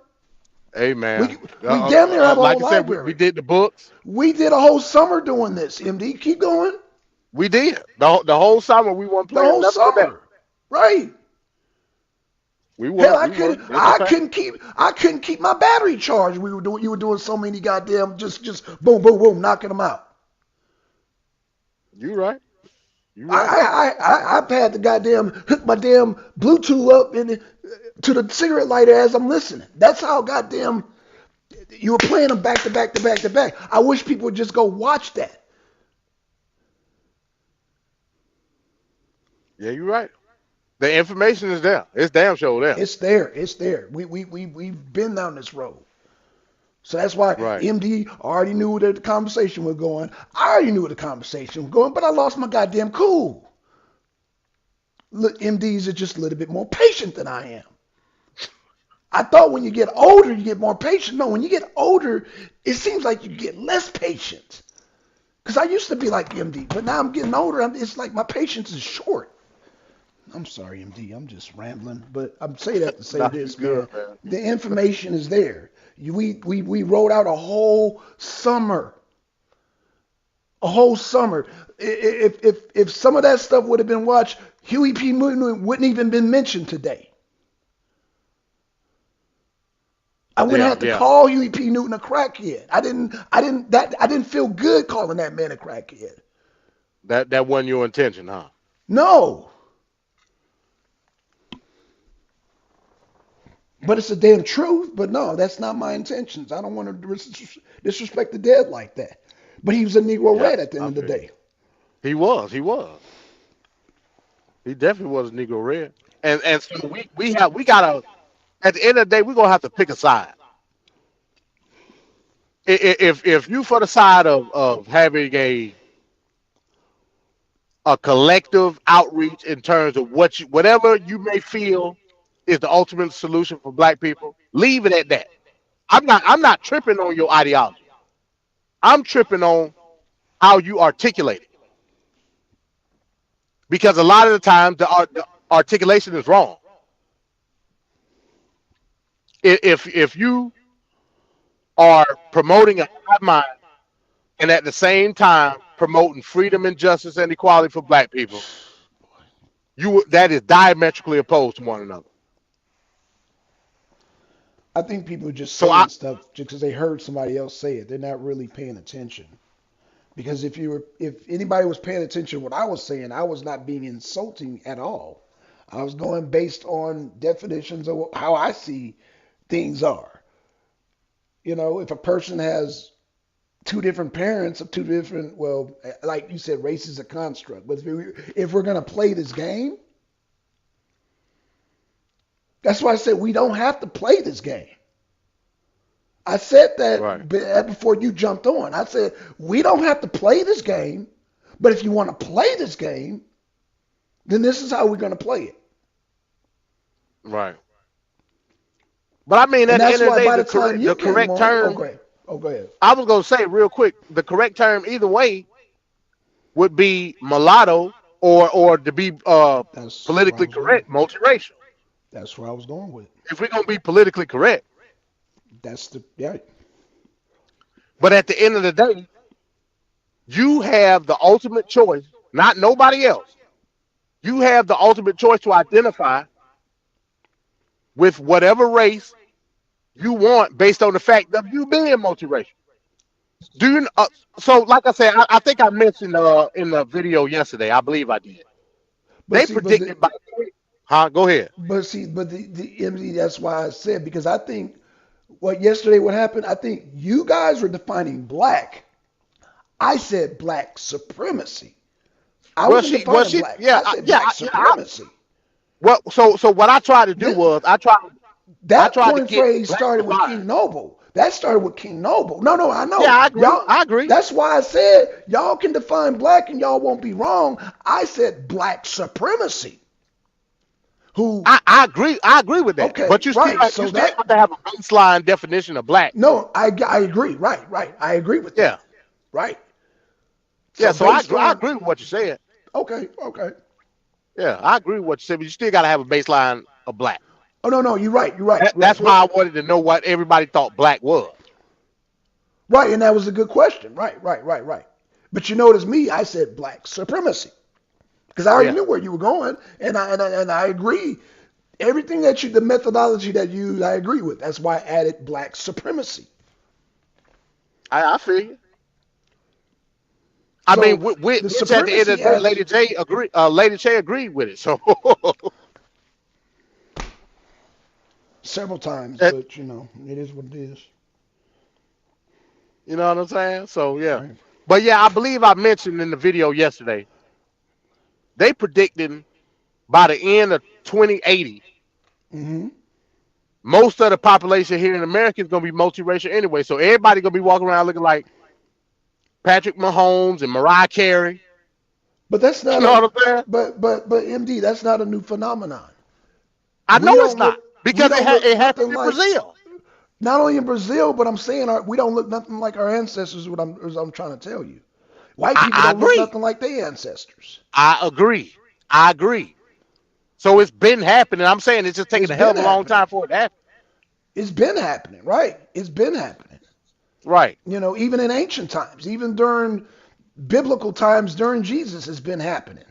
Hey We man, we damn near have a whole like I said, we library. did the books. We did a whole summer doing this, MD. Keep going. We did the whole summer. We weren't The playing whole nothing but that. summer. Right. We Hell, were, we were. It's a fact. I couldn't keep my battery charged. You were doing so many goddamn just boom boom boom knocking them out. You right. You right. I've had to goddamn hook my damn Bluetooth up to the cigarette lighter as I'm listening. That's how goddamn you were playing them back to back to back to back. I wish people would just go watch that. Yeah, you right. The information is there. It's damn sure there. It's there. It's there. We've been down this road. So that's why Right. MD already knew where the conversation was going. I already knew where the conversation was going, but I lost my goddamn cool. Look, MDs are just a little bit more patient than I am. I thought when you get older, you get more patient. No, when you get older, it seems like you get less patient. Because I used to be like MD, but now I'm getting older. It's like my patience is short. I'm sorry, MD. I'm just rambling, but I'm saying that to say Nah, this, you man. good, man. The information is there. We wrote out a whole summer, a whole summer. If some of that stuff would have been watched, Huey P. Newton wouldn't even been mentioned today. I wouldn't Yeah, have to yeah. call Huey P. Newton a crackhead. I didn't feel good calling that man a crackhead. That wasn't your intention, huh? No. But it's the damn truth. But no, that's not my intentions. I don't want to disrespect the dead like that. But he was a Negro Yeah, Red at the end I of the feel you. day. He was. He was. He definitely was a Negro Red. And so we gotta at the end of the day we're gonna have to pick a side. If you for the side of having a collective outreach in terms of whatever you may feel is the ultimate solution for black people, leave it at that. I'm not tripping on your ideology. I'm tripping on how you articulate it. Because a lot of the times the articulation is wrong. If you are promoting a high mind and at the same time promoting freedom and justice and equality for black people, that is diametrically opposed to one another. I think people are just So I saying stuff just because they heard somebody else say it. They're not really paying attention. Because if anybody was paying attention to what I was saying, I was not being insulting at all. I was going based on definitions of how I see things are. If a person has two different parents of two different, well, like you said, race is a construct. But if we're going to play this game, that's why I said we don't have to play this game. I said right, that before you jumped on. I said we don't have to play this game, but if you want to play this game, then this is how we're going to play it. right. But I mean, And at the that's end of why the day, by the time you the came correct on, term. go ahead. I was gonna say real quick, the correct term either way would be mulatto or to be That's where I politically was going. correct, multiracial. That's where I was going with. If we're gonna be politically correct, Yeah. but at the end of the day, you have the ultimate choice, not nobody else. You have the ultimate choice to identify with whatever race you want based on the fact of you being multiracial. Do you? So, like I said, I think I mentioned in the video yesterday. I believe I did. But They see, but predicted by, huh? Go ahead. the MD. That's why I said because I think what happened. I think you guys were defining black. I said black supremacy. I Well, wasn't well, defining black. yeah, I said yeah, black supremacy. well, so what I tried to do This, was I that tried to point get phrase black started with divide. King Noble. That started with King Noble. No, I Yeah, know. I agree. Y'all, I agree. that's why I said y'all can define black and y'all won't be wrong. I said black supremacy. Who, I agree. I agree with that. okay, But you still right. So that, have to have a baseline definition of black. no, I agree. Right. I agree with Yeah. that. Right. Yeah. So So I based agree. I on, agree with what you said. okay. Yeah, I agree with what you said. But you still got to have a baseline of black. Oh, no, you're right. That's why But, I wanted to know what everybody thought black was. right, and that was a good question. Right. But you notice me, I said black supremacy. Because I already Yeah. knew where you were going, and I agree. Everything the methodology that you used, I agree with. That's why I added black supremacy. I feel you. I So mean, the which at the end of supremacy the day, has Lady J agreed with it. So several times, that- but it is what it is. you know what I'm saying? So yeah. Right. But yeah, I believe I mentioned in the video yesterday, they predicting by the end of 2080, Mm-hmm. most of the population here in America is gonna be multiracial anyway. So everybody gonna be walking around looking like Patrick Mahomes and Mariah Carey. But that's You not know a what I'm saying? but MD, that's not a new phenomenon. I We know it's don't not look we because don't look it happened nothing in like Brazil. not only in Brazil, but I'm saying we don't look nothing like our ancestors. What I'm trying to tell you, white people I don't look agree. nothing like their ancestors. I agree. So it's been happening. I'm saying it's just taking It's a hell been of a long happening. time for it to happen. It's been happening, right? It's been happening. Right. Even in ancient times, even during biblical times, during Jesus, it's been happening.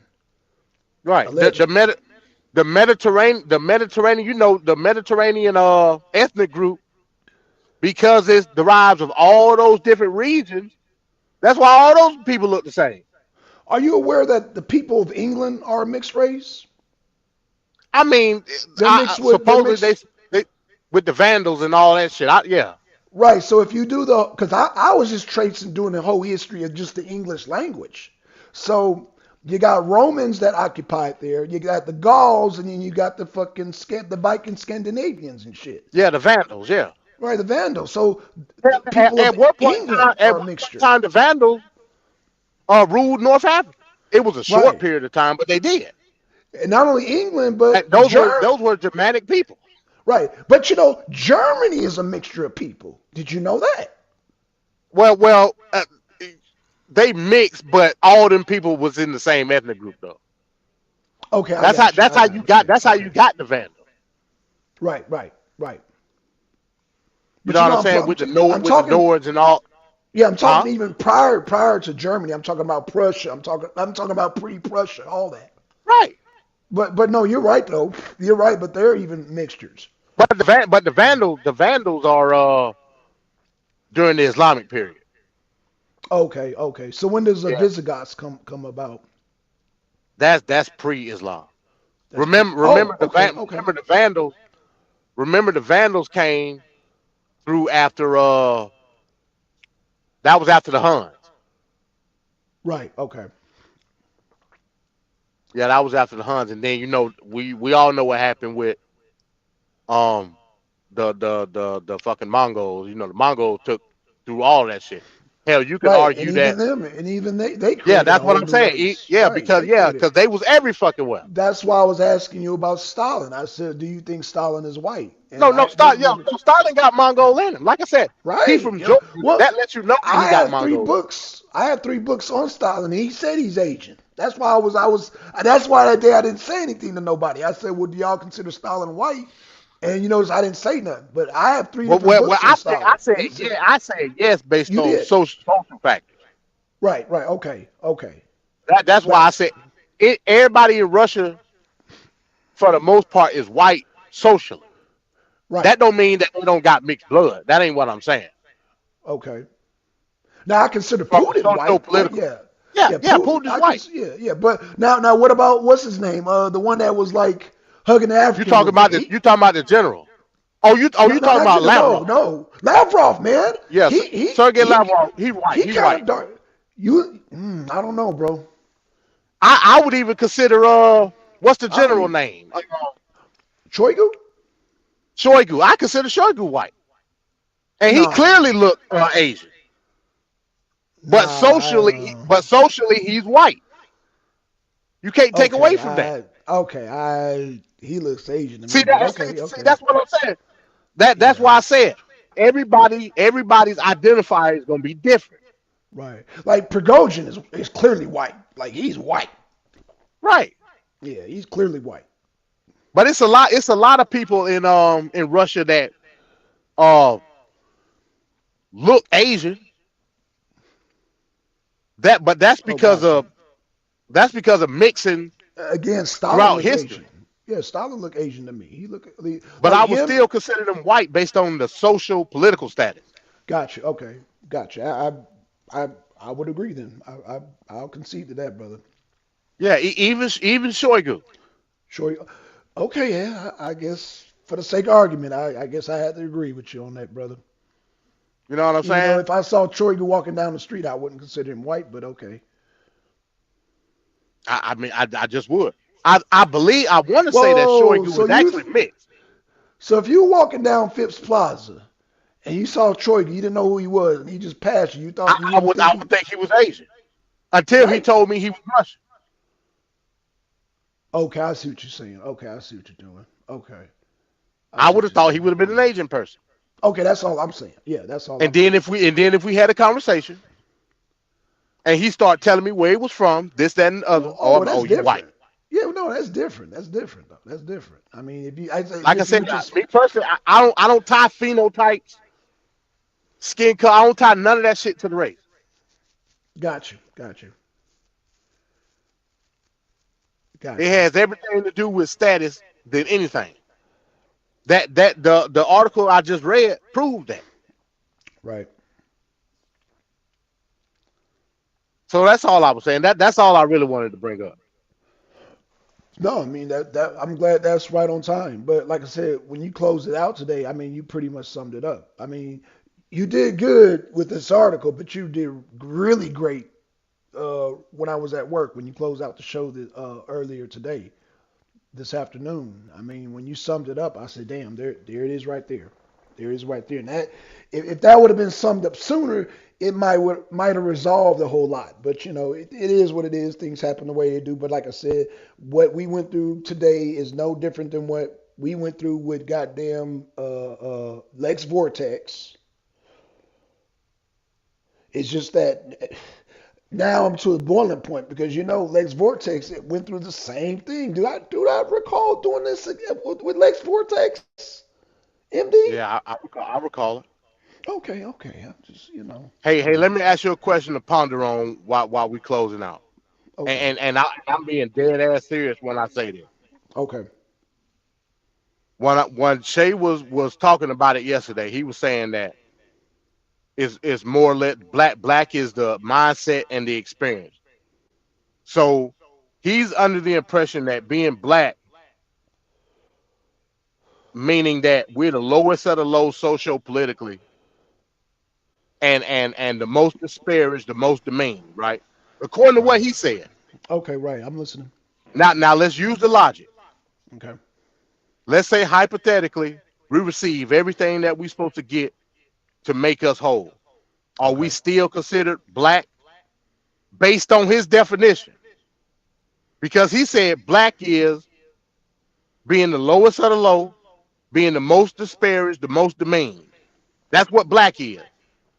Right. Allegedly. The Mediterranean, the Mediterranean ethnic group, because it derives of all those different regions. That's why all those people look the same. Are you aware that the people of England are a mixed race? I mean, They're mixed with they're supposedly mixed they with the Vandals and all that shit. Yeah. right. So if you do because I was just tracing doing the whole history of just the English language. So you got Romans that occupied there. You got the Gauls, and then you got the fucking the Viking Scandinavians and shit. Yeah, the Vandals. Yeah. Right, the Vandals. So the people At of one point in England time, are a mixture. the Vandals ruled North Africa. It was a short Right. period of time, but they did. And not only England, but Those were Germanic people. right. But Germany is a mixture of people. Did you know that? Well, they mixed, but all them people was in the same ethnic group though. Okay, That's how you got the Vandals. Right. You But know what I'm saying? With the Nords and all. Yeah, I'm talking even prior to Germany. I'm talking about Prussia. I'm talking about pre-Prussia, all that. Right. But no, you're right though. You're right, but they're even mixtures. But the Vandals are during the Islamic period. Okay. So when does the Yeah. Visigoths come about? That's pre-Islam. That's Remember okay. remember the Vandals. Remember the Vandals came through after that was after the Huns. Right. Okay. Yeah, that was after the Huns, and then we all know what happened with the fucking Mongols. The Mongols took through all that shit. Hell, you could Right. argue And that. even them, and even they created Yeah, that's a what whole I'm new saying. race. Yeah, Right, because they created- they was every fucking well. That's why I was asking you about Stalin. I said, do you think Stalin is white? And Stalin got Mongol in him. Like I said, Right. he from Georgia. Well, That lets you know that I he got had three Mongol. books. I had 3 books on Stalin. He said he's Asian. That's why that's why that day I didn't say anything to nobody. I said, well, do y'all consider Stalin white? And you notice I didn't say nothing. But I have 3 different books on Stalin. I said yes based You on did. social factors. Right. Okay. That's why I said everybody in Russia, for the most part, is white socially. Right. That don't mean that they don't got mixed blood. That ain't what I'm saying. Okay. Now I consider From Putin white. socio-political. Yeah. Yeah, Putin's white. Yeah. But now what about what's his name? The one that was like hugging the African. You talking about the general? You talking about Lavrov? No, Lavrov, man. Yes, he Sergei Lavrov. He white. He's kinda white. dark. I don't know, bro. I would even consider what's the I don't general even name? Choigu. Shoigu. I consider Shoigu white, and he Nah, clearly looked Asian. But nah. socially, he's white. You can't take away from that. Okay. I he looks Asian to See me, but that? okay, See, okay. that's what I'm saying. That's Yeah, why I said everybody's identifier is gonna be different. right. Like Prigozhin is clearly white. Like he's white. Right. Yeah, he's clearly white. But it's a lot of people in Russia that uh look Asian. But Oh, gotcha. that's because of mixing Again, Stalin throughout looked history. Asian. Yeah, Stalin looked Asian to me. He looked But like I would him. still consider them white based on the social political status. Gotcha. Okay, gotcha. I I would agree then. I'll concede to that, brother. Yeah, even Shoigu. Sure. Okay, yeah. I guess for the sake of argument, I guess I had to agree with you on that, brother. You know what I'm Even though saying? if I saw Troy walking down the street, I wouldn't consider him white, but okay. I mean, I just would. I believe I want to say that Whoa, Shoigu so was actually mixed. if you were walking down Phipps Plaza and you saw Troy, you didn't know who he was, and he just passed you, you I wouldn't would think I he would think he was Asian until he right? told me he was Russian. Okay, I see what you're saying. Okay, I see what you're doing. Okay, I I see would what have you're thought he doing. would have been an Asian person. Okay, that's all I'm saying. Yeah, that's all And I'm then saying. if we had a conversation and he started telling me where he was from, this, that, and the other, Oh, well, that's oh, you white. different. Yeah, no, that's different. That's different, though. That's different. I mean, Like I if you said, were just me personally, I don't tie phenotypes, skin color. I don't tie none of that shit to the race. got you, It got you. has everything to do with status than anything. The article I just read proved that. Right. So that's all I was saying. That's all I really wanted to bring up. No, I mean that I'm glad that's right on time. But like I said, when you closed it out today, I mean you pretty much summed it up. I mean, you did good with this article, but you did really great when I was at work when you closed out the show earlier today, this afternoon. I mean, when you summed it up, I said, "Damn, there it is right there. There it is right there." And that if that would have been summed up sooner, it might have resolved a whole lot. But it is what it is. Things happen the way they do. But like I said, what we went through today is no different than what we went through with goddamn Lex Vortex. It's just that now I'm to a boiling point because Lex Vortex it went through the same thing. Do I recall doing this again with Lex Vortex, MD? Yeah, I recall it. Okay. I'm just Hey, let me ask you a question to ponder on while we closing out. okay, I'm being dead ass serious when I say this. okay, When Shay was talking about it yesterday, he was saying that it's more or less black is the mindset and the experience. So he's under the impression that being black, meaning that we're the lowest of the low social politically, and the most disparaged, the most demeaned, right? According to what right, he said. okay, right. I'm listening. Now let's use the logic. Okay, Let's say hypothetically we receive everything that we're supposed to get to make us whole. Are we okay. still considered black based on his definition? Because he said black is being the lowest of the low, being the most disparaged, the most demeaned. That's what black is.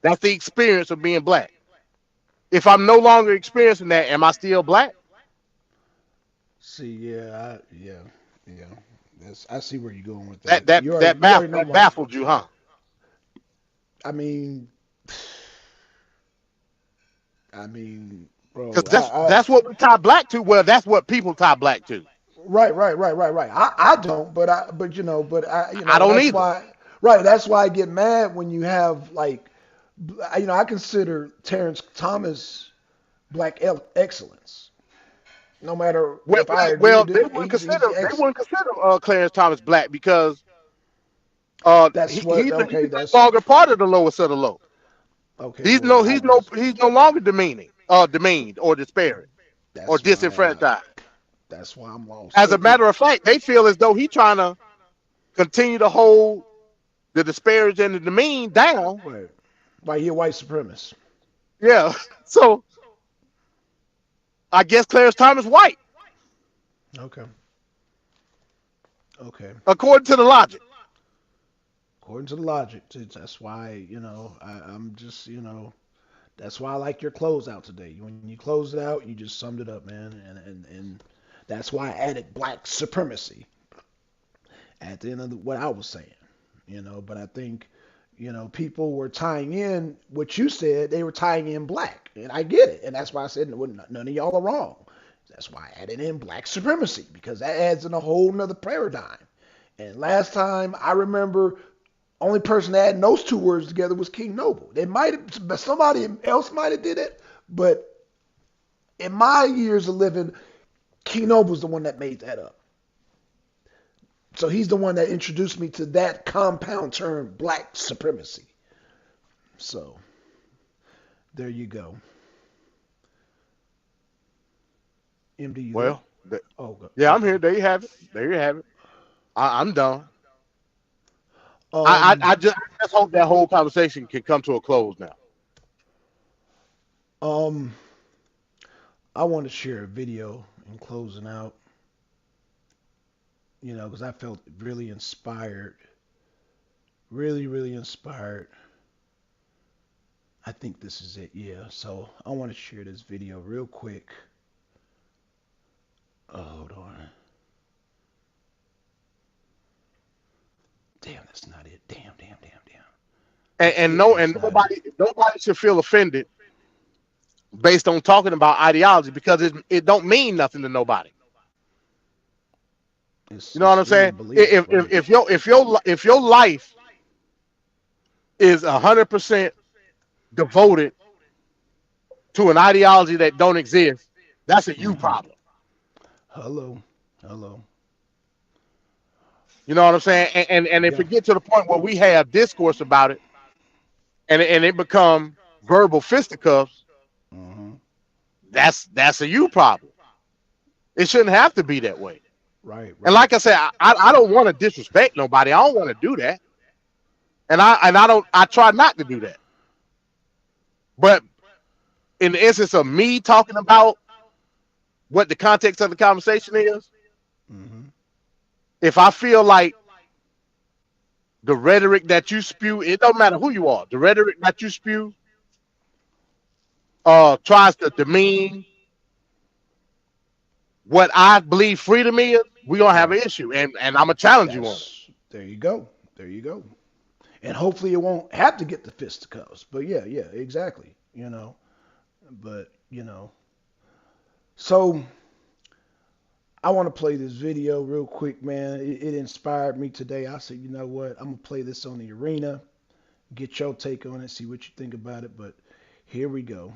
That's the experience of being black. If I'm no longer experiencing that, am I still black? See, yeah. I see where you're going with That that. that You already that, you baff- already know that my. baffled you, huh? I mean, I mean, Because bro. I that's what we tie black to. Well, that's what people tie black to. Right. I don't, but I don't that's either. why, right. That's why I get mad when you have like, I consider Terrence Thomas black excellence. No matter Well, if I agree well with they it, wouldn't he's consider the they ex. wouldn't consider Clarence Thomas black because That's what. Okay, he's no longer part of the lowest of the low. okay. Well, He's no longer demeaning. demeaned or disparaged or That's why. disenfranchised. That's why I'm lost. As a matter of fact, they feel as though he's trying to continue to hold the disparaged and the demeaned down. Right. Why you're white supremacist? Yeah. So I guess Clarence Thomas white, Okay. Okay. according to the logic. According to the logic, that's why I'm just that's why I like your closeout today. When you closed it out, you just summed it up, man, and that's why I added black supremacy at the end of what I was saying. But I think people were tying in what you said. They were tying in black, and I get it, and that's why I said none of y'all are wrong. That's why I added in black supremacy because that adds in a whole nother paradigm. And last time I remember, only person that added those two words together was King Noble. They might have, somebody else might have did it, but in my years of living, King Noble's the one that made that up. So he's the one that introduced me to that compound term, black supremacy. So there you go. MD, you Well, yeah, I'm here. There you have it. There you have it. I'm done. Um, I just hope that whole conversation can come to a close now. I want to share a video in closing out. Because I felt really inspired. Really, really inspired. I think this is it, yeah. So I want to share this video real quick. Oh, hold on. Damn, that's not it. Damn. And nobody should feel offended based on talking about ideology because it don't mean nothing to nobody. You know what I'm saying? If your life is 100% devoted to an ideology that don't exist, that's a you problem. Hello. You know what I'm saying? And if it get to the point where we have discourse about it, and it become verbal fisticuffs, that's a you problem. It shouldn't have to be that way. Right. And like I said, I don't want to disrespect nobody. I don't want to do that. And I try not to do that. But in the instance of me talking about what the context of the conversation is, if I feel like the rhetoric that you spew, it don't matter who you are, the rhetoric that you spew tries to demean what I believe freedom is, we're gonna have an issue. And I'm gonna challenge you on it. There you go. And hopefully it won't have to get the fisticuffs. But yeah, exactly. So I want to play this video real quick, man. It inspired me today. I said, you know what? I'm going to play this on the arena, get your take on it, see what you think about it. But here we go.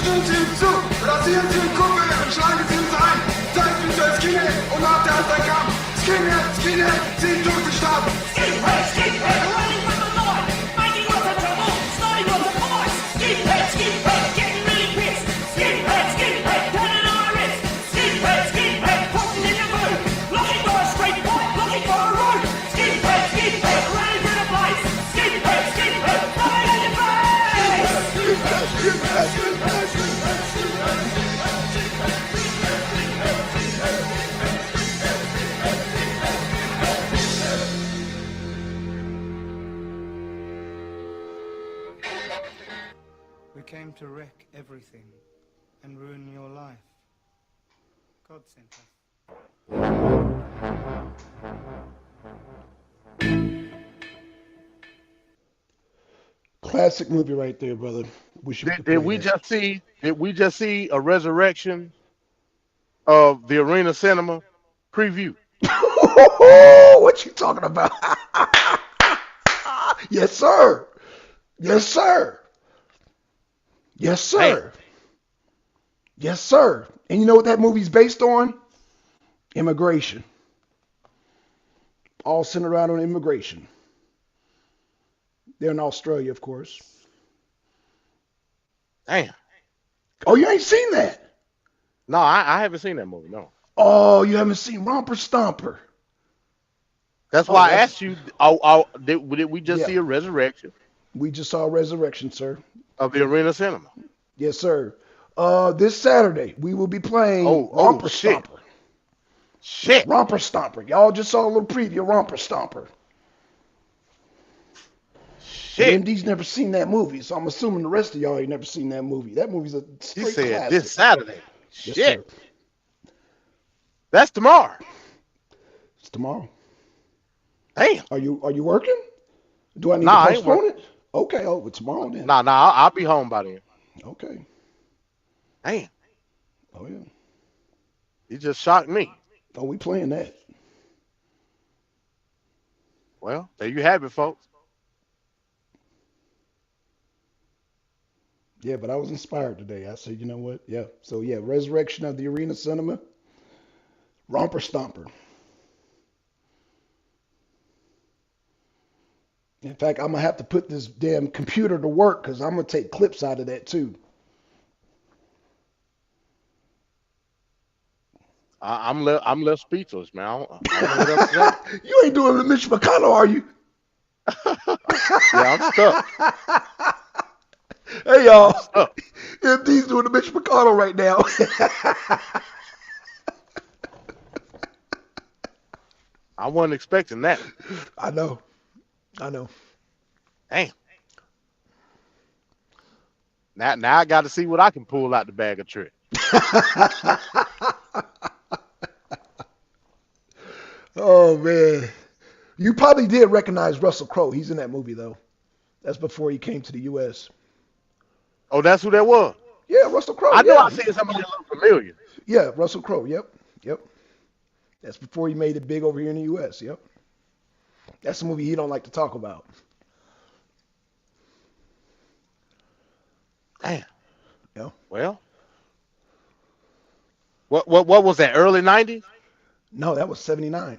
stimmt ihm zu. Rasieren Sie den Kuppel und schlagen Sie uns ein. Zeigt uns als Skinhead und macht erst ein Kampf. Skinhead, Skinhead, Sie tun sich stark. Skinhead, skinhead, running from the Lord, fighting lots of trouble, starting lots of wars. Skinhead, skinhead, getting really pissed. Skinhead, skinhead, turning on a wrist. Skinhead, skinhead, putting in your boot, looking for a straight point, looking for a route. Skinhead, skinhead, running through the place. Skinhead, skinhead, flying in your face. We came to wreck everything and ruin your life. God sent us. Classic movie right there, brother. Wish you could Did play we that. just see? Did we just see a resurrection of the Arena Cinema preview? What you talking about? Yes, sir. Yes, sir. Yes, sir. Yes, sir. And you know what that movie's based on? Immigration. All centered around on immigration. They're in Australia, of course. Damn. Oh, you ain't seen that? No, I haven't seen that movie. No. Oh, you haven't seen Romper Stomper. That's Oh, why I that's- asked you. Did we just Yeah. see a resurrection We just saw Resurrection, sir. of the Arena Cinema? Yes, sir. This Saturday, we will be playing Oh, Romper shit. Stomper. Shit. Romper Stomper. Y'all just saw a little preview of Romper Stomper. Shit. MD's never seen that movie, so I'm assuming the rest of y'all ain't never seen that movie. That movie's a He straight said classic. this Saturday. Yes, Shit. sir. That's tomorrow. It's tomorrow. Damn. Are you working? Do I need Nah, I to ain't postpone it? Okay, oh, it's tomorrow then. Nah, I'll be home by then. Okay. Damn. Oh yeah. You just shocked me. Oh, we playing that. Well, there you have it, folks. Yeah, but I was inspired today. I said, you know what? Yeah. So yeah, Resurrection of the Arena Cinema. Romper Stomper. In fact, I'm gonna have to put this damn computer to work because I'm gonna take clips out of that too. I'm left speechless, man. I don't know what else to say. You ain't doing the Mitch McConnell, are you? Yeah, I'm stuck. Hey y'all, Stuck. MD's doing the Mitch McConnell right now. I wasn't expecting that. I know. Damn. Now I got to see what I can pull out the bag of tricks. Oh man, you probably did recognize Russell Crowe. He's in that movie though. That's before he came to the U.S. Oh, that's who that was. Yeah, Russell Crowe. I know yeah. I seen somebody that looked familiar. Yeah, Russell Crowe. Yep. That's before he made it big over here in the U.S. Yep. That's a movie he don't like to talk about. Damn. Yeah. Well, what was that? Early '90s? No, that was '79.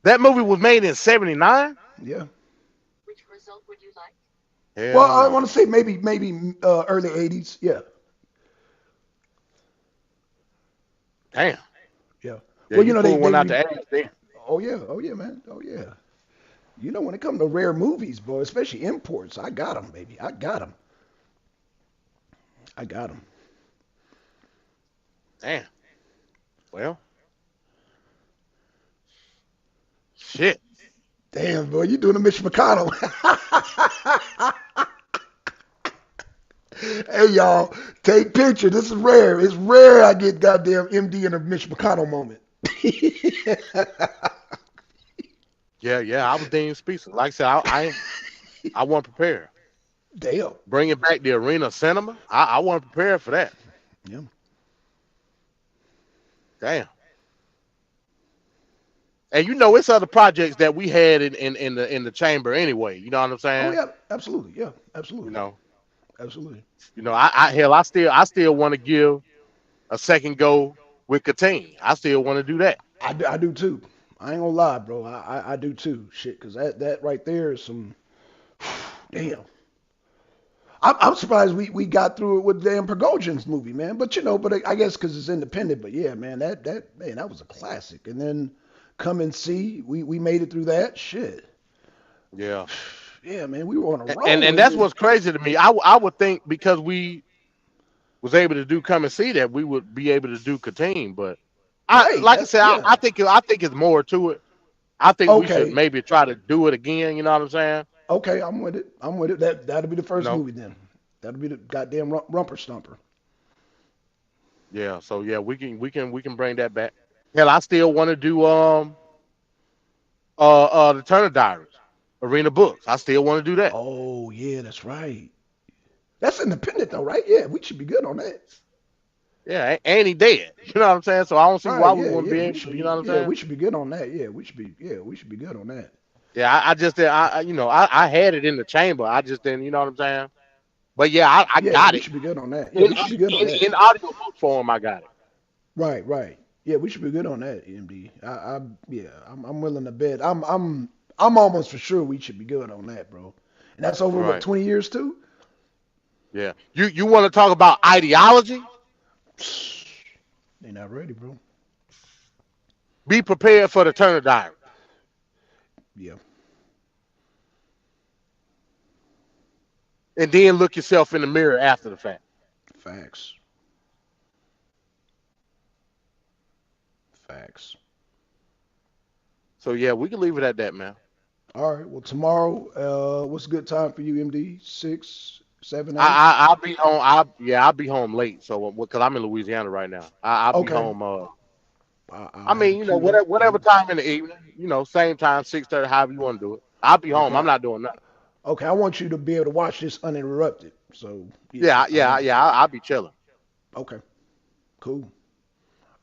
That movie was made in '79. Yeah. Which result would you like? Hell Well, I no. want to say maybe early '80s. Yeah. Damn. Yeah. Yeah, Well, you know pulled one they out the ass then. Oh yeah, man. Oh yeah. You know when it comes to rare movies, boy, especially imports, I got them, baby. I got them. Damn. Well. Shit. Damn, boy, you doing a Mitch McConnell. Hey, y'all, take picture. This is rare. It's rare I get goddamn MD in a Mitch McConnell moment. Yeah. I was damn speechless. Like I said, I wasn't prepared. Damn. Bringing back the Arena Cinema, I wasn't prepared for that. Yeah. Damn. And you know, it's other projects that we had in the chamber anyway. You know what I'm saying? Oh yeah, absolutely. Yeah, absolutely. You know. Absolutely. I still want to give a second go with Katane. I still want to do that. I do too. I ain't gonna lie, bro. I do too. Shit, cause that right there is some damn. I'm surprised we got through it with damn Prigozhin's movie, man. But but I guess because it's independent. But yeah, man, that was a classic. And then Come and See, we made it through that. Shit, Yeah. yeah, man, we were on a And roll. And that's then what's crazy to me. I would think because we was able to do Come and See that we would be able to do Katane, but I right, like I that's said, yeah. I think it's more to it. I think we should Okay, maybe try to do it again. You know what I'm saying? okay, I'm with it. I'm with it. That'll be the You first know? movie then. That'll be the goddamn rumper stumper. Yeah. So yeah, we can bring that back. Hell, I still want to do the Turner Diaries, Arena Books. I still want to do that. Oh yeah, that's right. That's independent though, right? Yeah, we should be good on that. Yeah, and he dead. You know what I'm saying? So I don't see Right, why we yeah, wouldn't yeah, be we able should to. You know be what I'm yeah, saying? we should be good on that. Yeah, we should be good on that. Yeah, I just did. I had it in the chamber. I just didn't. You know what I'm saying? But yeah, I Yeah, got we it should be good on that. Yeah, in we should be good on that. in audio book form. I got it. Right, right. Yeah, we should be good on that, MD. Yeah, I'm willing to bet. I'm almost for sure we should be good on that, bro. And that's over what Right. 20 years too? Yeah. You want to talk about ideology? They not ready, bro. Be prepared for the Turner Diary, Yeah, and then look yourself in the mirror after the fact. facts, facts. So yeah, we can leave it at that, man. All right. Well, tomorrow, what's a good time for you, MD? 6, 7, 8? I'll be home. I'll be home late. So because I'm in Louisiana right now, I'll be Okay. home. I'll I have mean, it queued up. whatever time in the evening. Same time, 6:30, however you want to do it. I'll be home. Okay. I'm not doing nothing. Okay. I want you to be able to watch this uninterrupted. So yeah, Yeah, I want. yeah. I'll be chilling. Okay. Cool.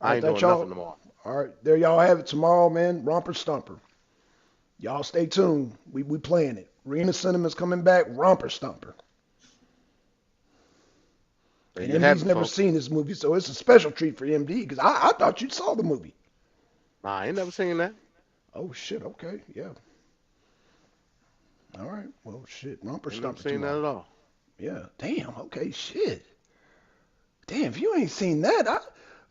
All I right. ain't That doing nothing y'all. tomorrow. All right. There y'all have it tomorrow, man. Romper Stomper. Y'all stay tuned. We playing it. Arena Cinema's coming back. Romper Stomper. There And you have MD's it, never folks. seen this movie, so it's a special treat for MD because I thought you saw the movie. Nah, I ain't never seen that. Oh shit. Okay. Yeah. All right. Well, shit. Romper Ain't never Stomper seen that tomorrow. at all. Yeah. Damn. Okay. Shit. Damn. If you ain't seen that,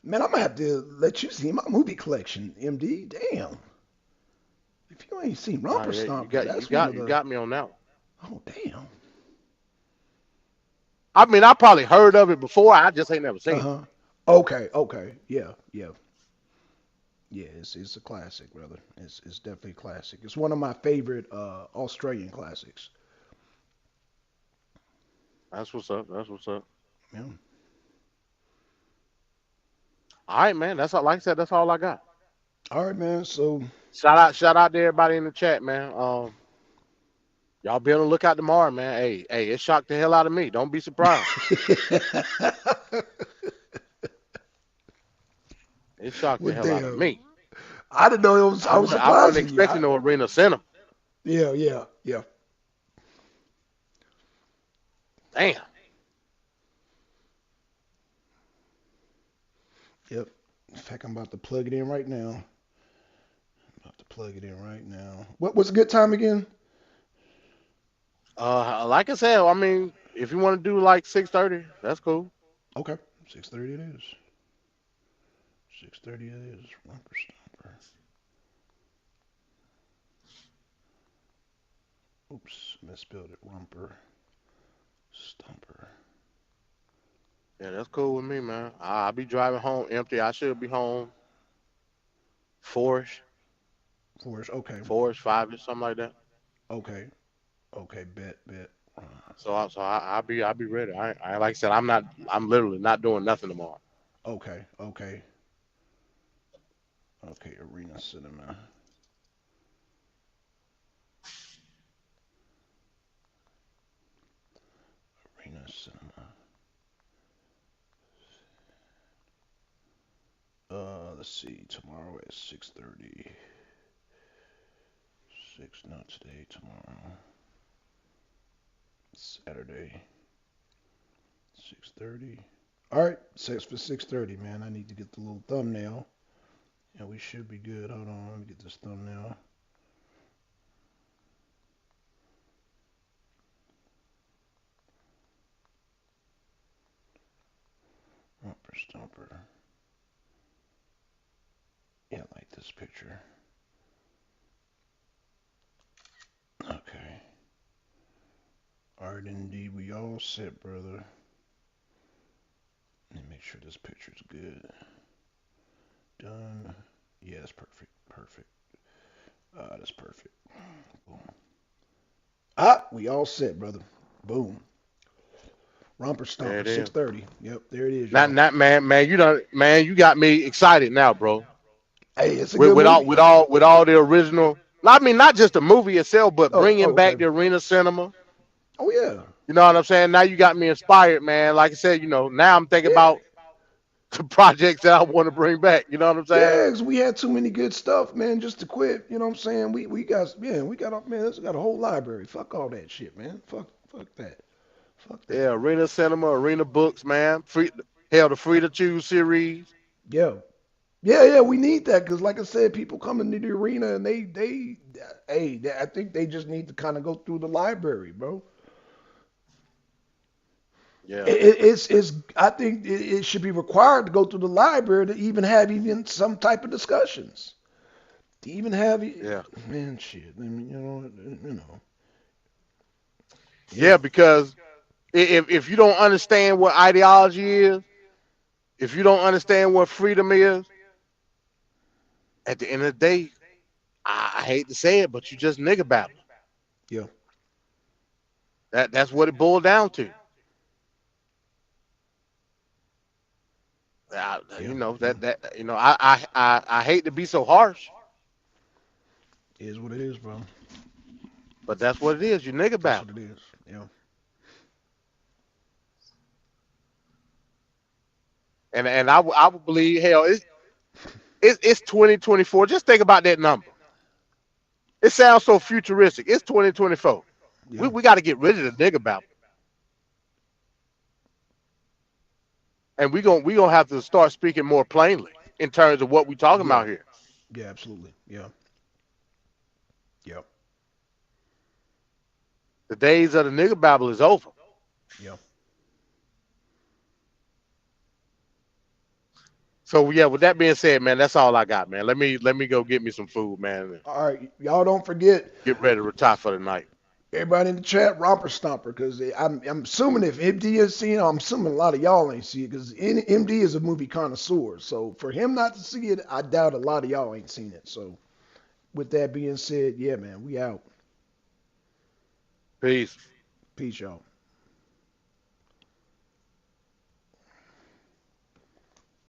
man, I'm gonna have to let you see my movie collection, MD. Damn. If you ain't seen Nah, Romper yeah, Stomper, that's one of you the. got me on that one. Oh damn. I mean, I probably heard of it before. I just ain't never Uh seen it. huh. Okay. Okay. Yeah. Yeah. Yeah. It's a classic, brother. It's definitely a classic. It's one of my favorite Australian classics. That's what's up. That's what's up. Yeah. All right, man. That's all. Like I said, that's all I got. All right, man. So. Shout out to everybody in the chat, man. Y'all be on the lookout tomorrow, man. Hey, it shocked the hell out of me. Don't be surprised. It shocked the Well, hell out of damn. me. I didn't know it was. I was I wasn't surprising you. expecting no arena center. Yeah. Yeah. Yeah. Damn. Yep. In fact, I'm about to plug it in right now. About to plug it in right now. What's a good time again? Like I said, I mean, if you want to do like 6:30, that's cool. Okay. 6:30 it is. 6:30 it is. Rumper Stomper. Oops, misspelled it. Rumper Stomper. Yeah, that's cool with me, man. I'll be driving home empty. I should be home four-ish, Forrest. Okay. four-ish, five-ish, something like that. Okay. Okay. Bet. I'll be ready. I like I said, I'm literally not doing nothing tomorrow. Okay. Okay. Okay. Arena Cinema. Arena Cinema. Let's see. Tomorrow at 6:30. Six. Not today. Tomorrow. Saturday. 6:30. All right, sets for 6:30, man. I need to get the little thumbnail, and we should be good. Hold on, let me get this thumbnail. Rumper stumper. Yeah, I like this picture. Okay. All right, indeed, we all set, brother. Let me make sure this picture's good. Done. Yeah, that's perfect. Perfect. That's perfect. Boom. We all set, brother. Boom. Romper There Stomper, it is. 6:30. Yep, there it is, Not y'all. not man, you got me excited now, bro. Hey, it's a With good with all movie. with all with all the original. I mean, not just the movie itself, but Oh, bringing back okay. the arena cinema. Oh yeah, You know what I'm saying? Now you got me inspired, man. Like I said, now I'm thinking yeah, about the projects that I want to bring back. You know what I'm saying? yeah. 'Cause we had too many good stuff, man, just to quit. You know what I'm saying? We got a whole library. Fuck all that shit, man. Fuck that. Fuck that. Yeah, arena cinema, arena books, man. The free to choose series. Yeah, yeah. We need that because, like I said, people come into the arena and I think they just need to kind of go through the library, bro. Yeah, It's I think it should be required to go through the library to even have even some type of discussions. To even have yeah, man shit. I mean, yeah, yeah. Because if you don't understand what ideology is, if you don't understand what freedom is, at the end of the day, I hate to say it, but you just nigga battle. yeah, That's what it boiled down to. yeah, yeah. I hate to be so harsh, It is what it is, bro. but that's what it is. You nigga That's battle. what it is. Yeah, And I would believe hell it's 2024. Just think about that number. It sounds so futuristic. It's 2024. We yeah, we got to get rid of the nigga battle, and we gonna have to start speaking more plainly in terms of what we talking yeah, about here. yeah. Absolutely. Yeah, yeah, The days of the nigga battle is over. yeah. So yeah, with that being said, man, that's all I got, man. Let me go get me some food, man, and All right, y'all don't forget. get ready to retire for the night. Everybody in the chat, Romper Stomper, because I'm assuming if MD has seen it, I'm assuming a lot of y'all ain't see it, because MD is a movie connoisseur. So for him not to see it, I doubt a lot of y'all ain't seen it. So with that being said, yeah, man, we out. Peace. Peace, y'all.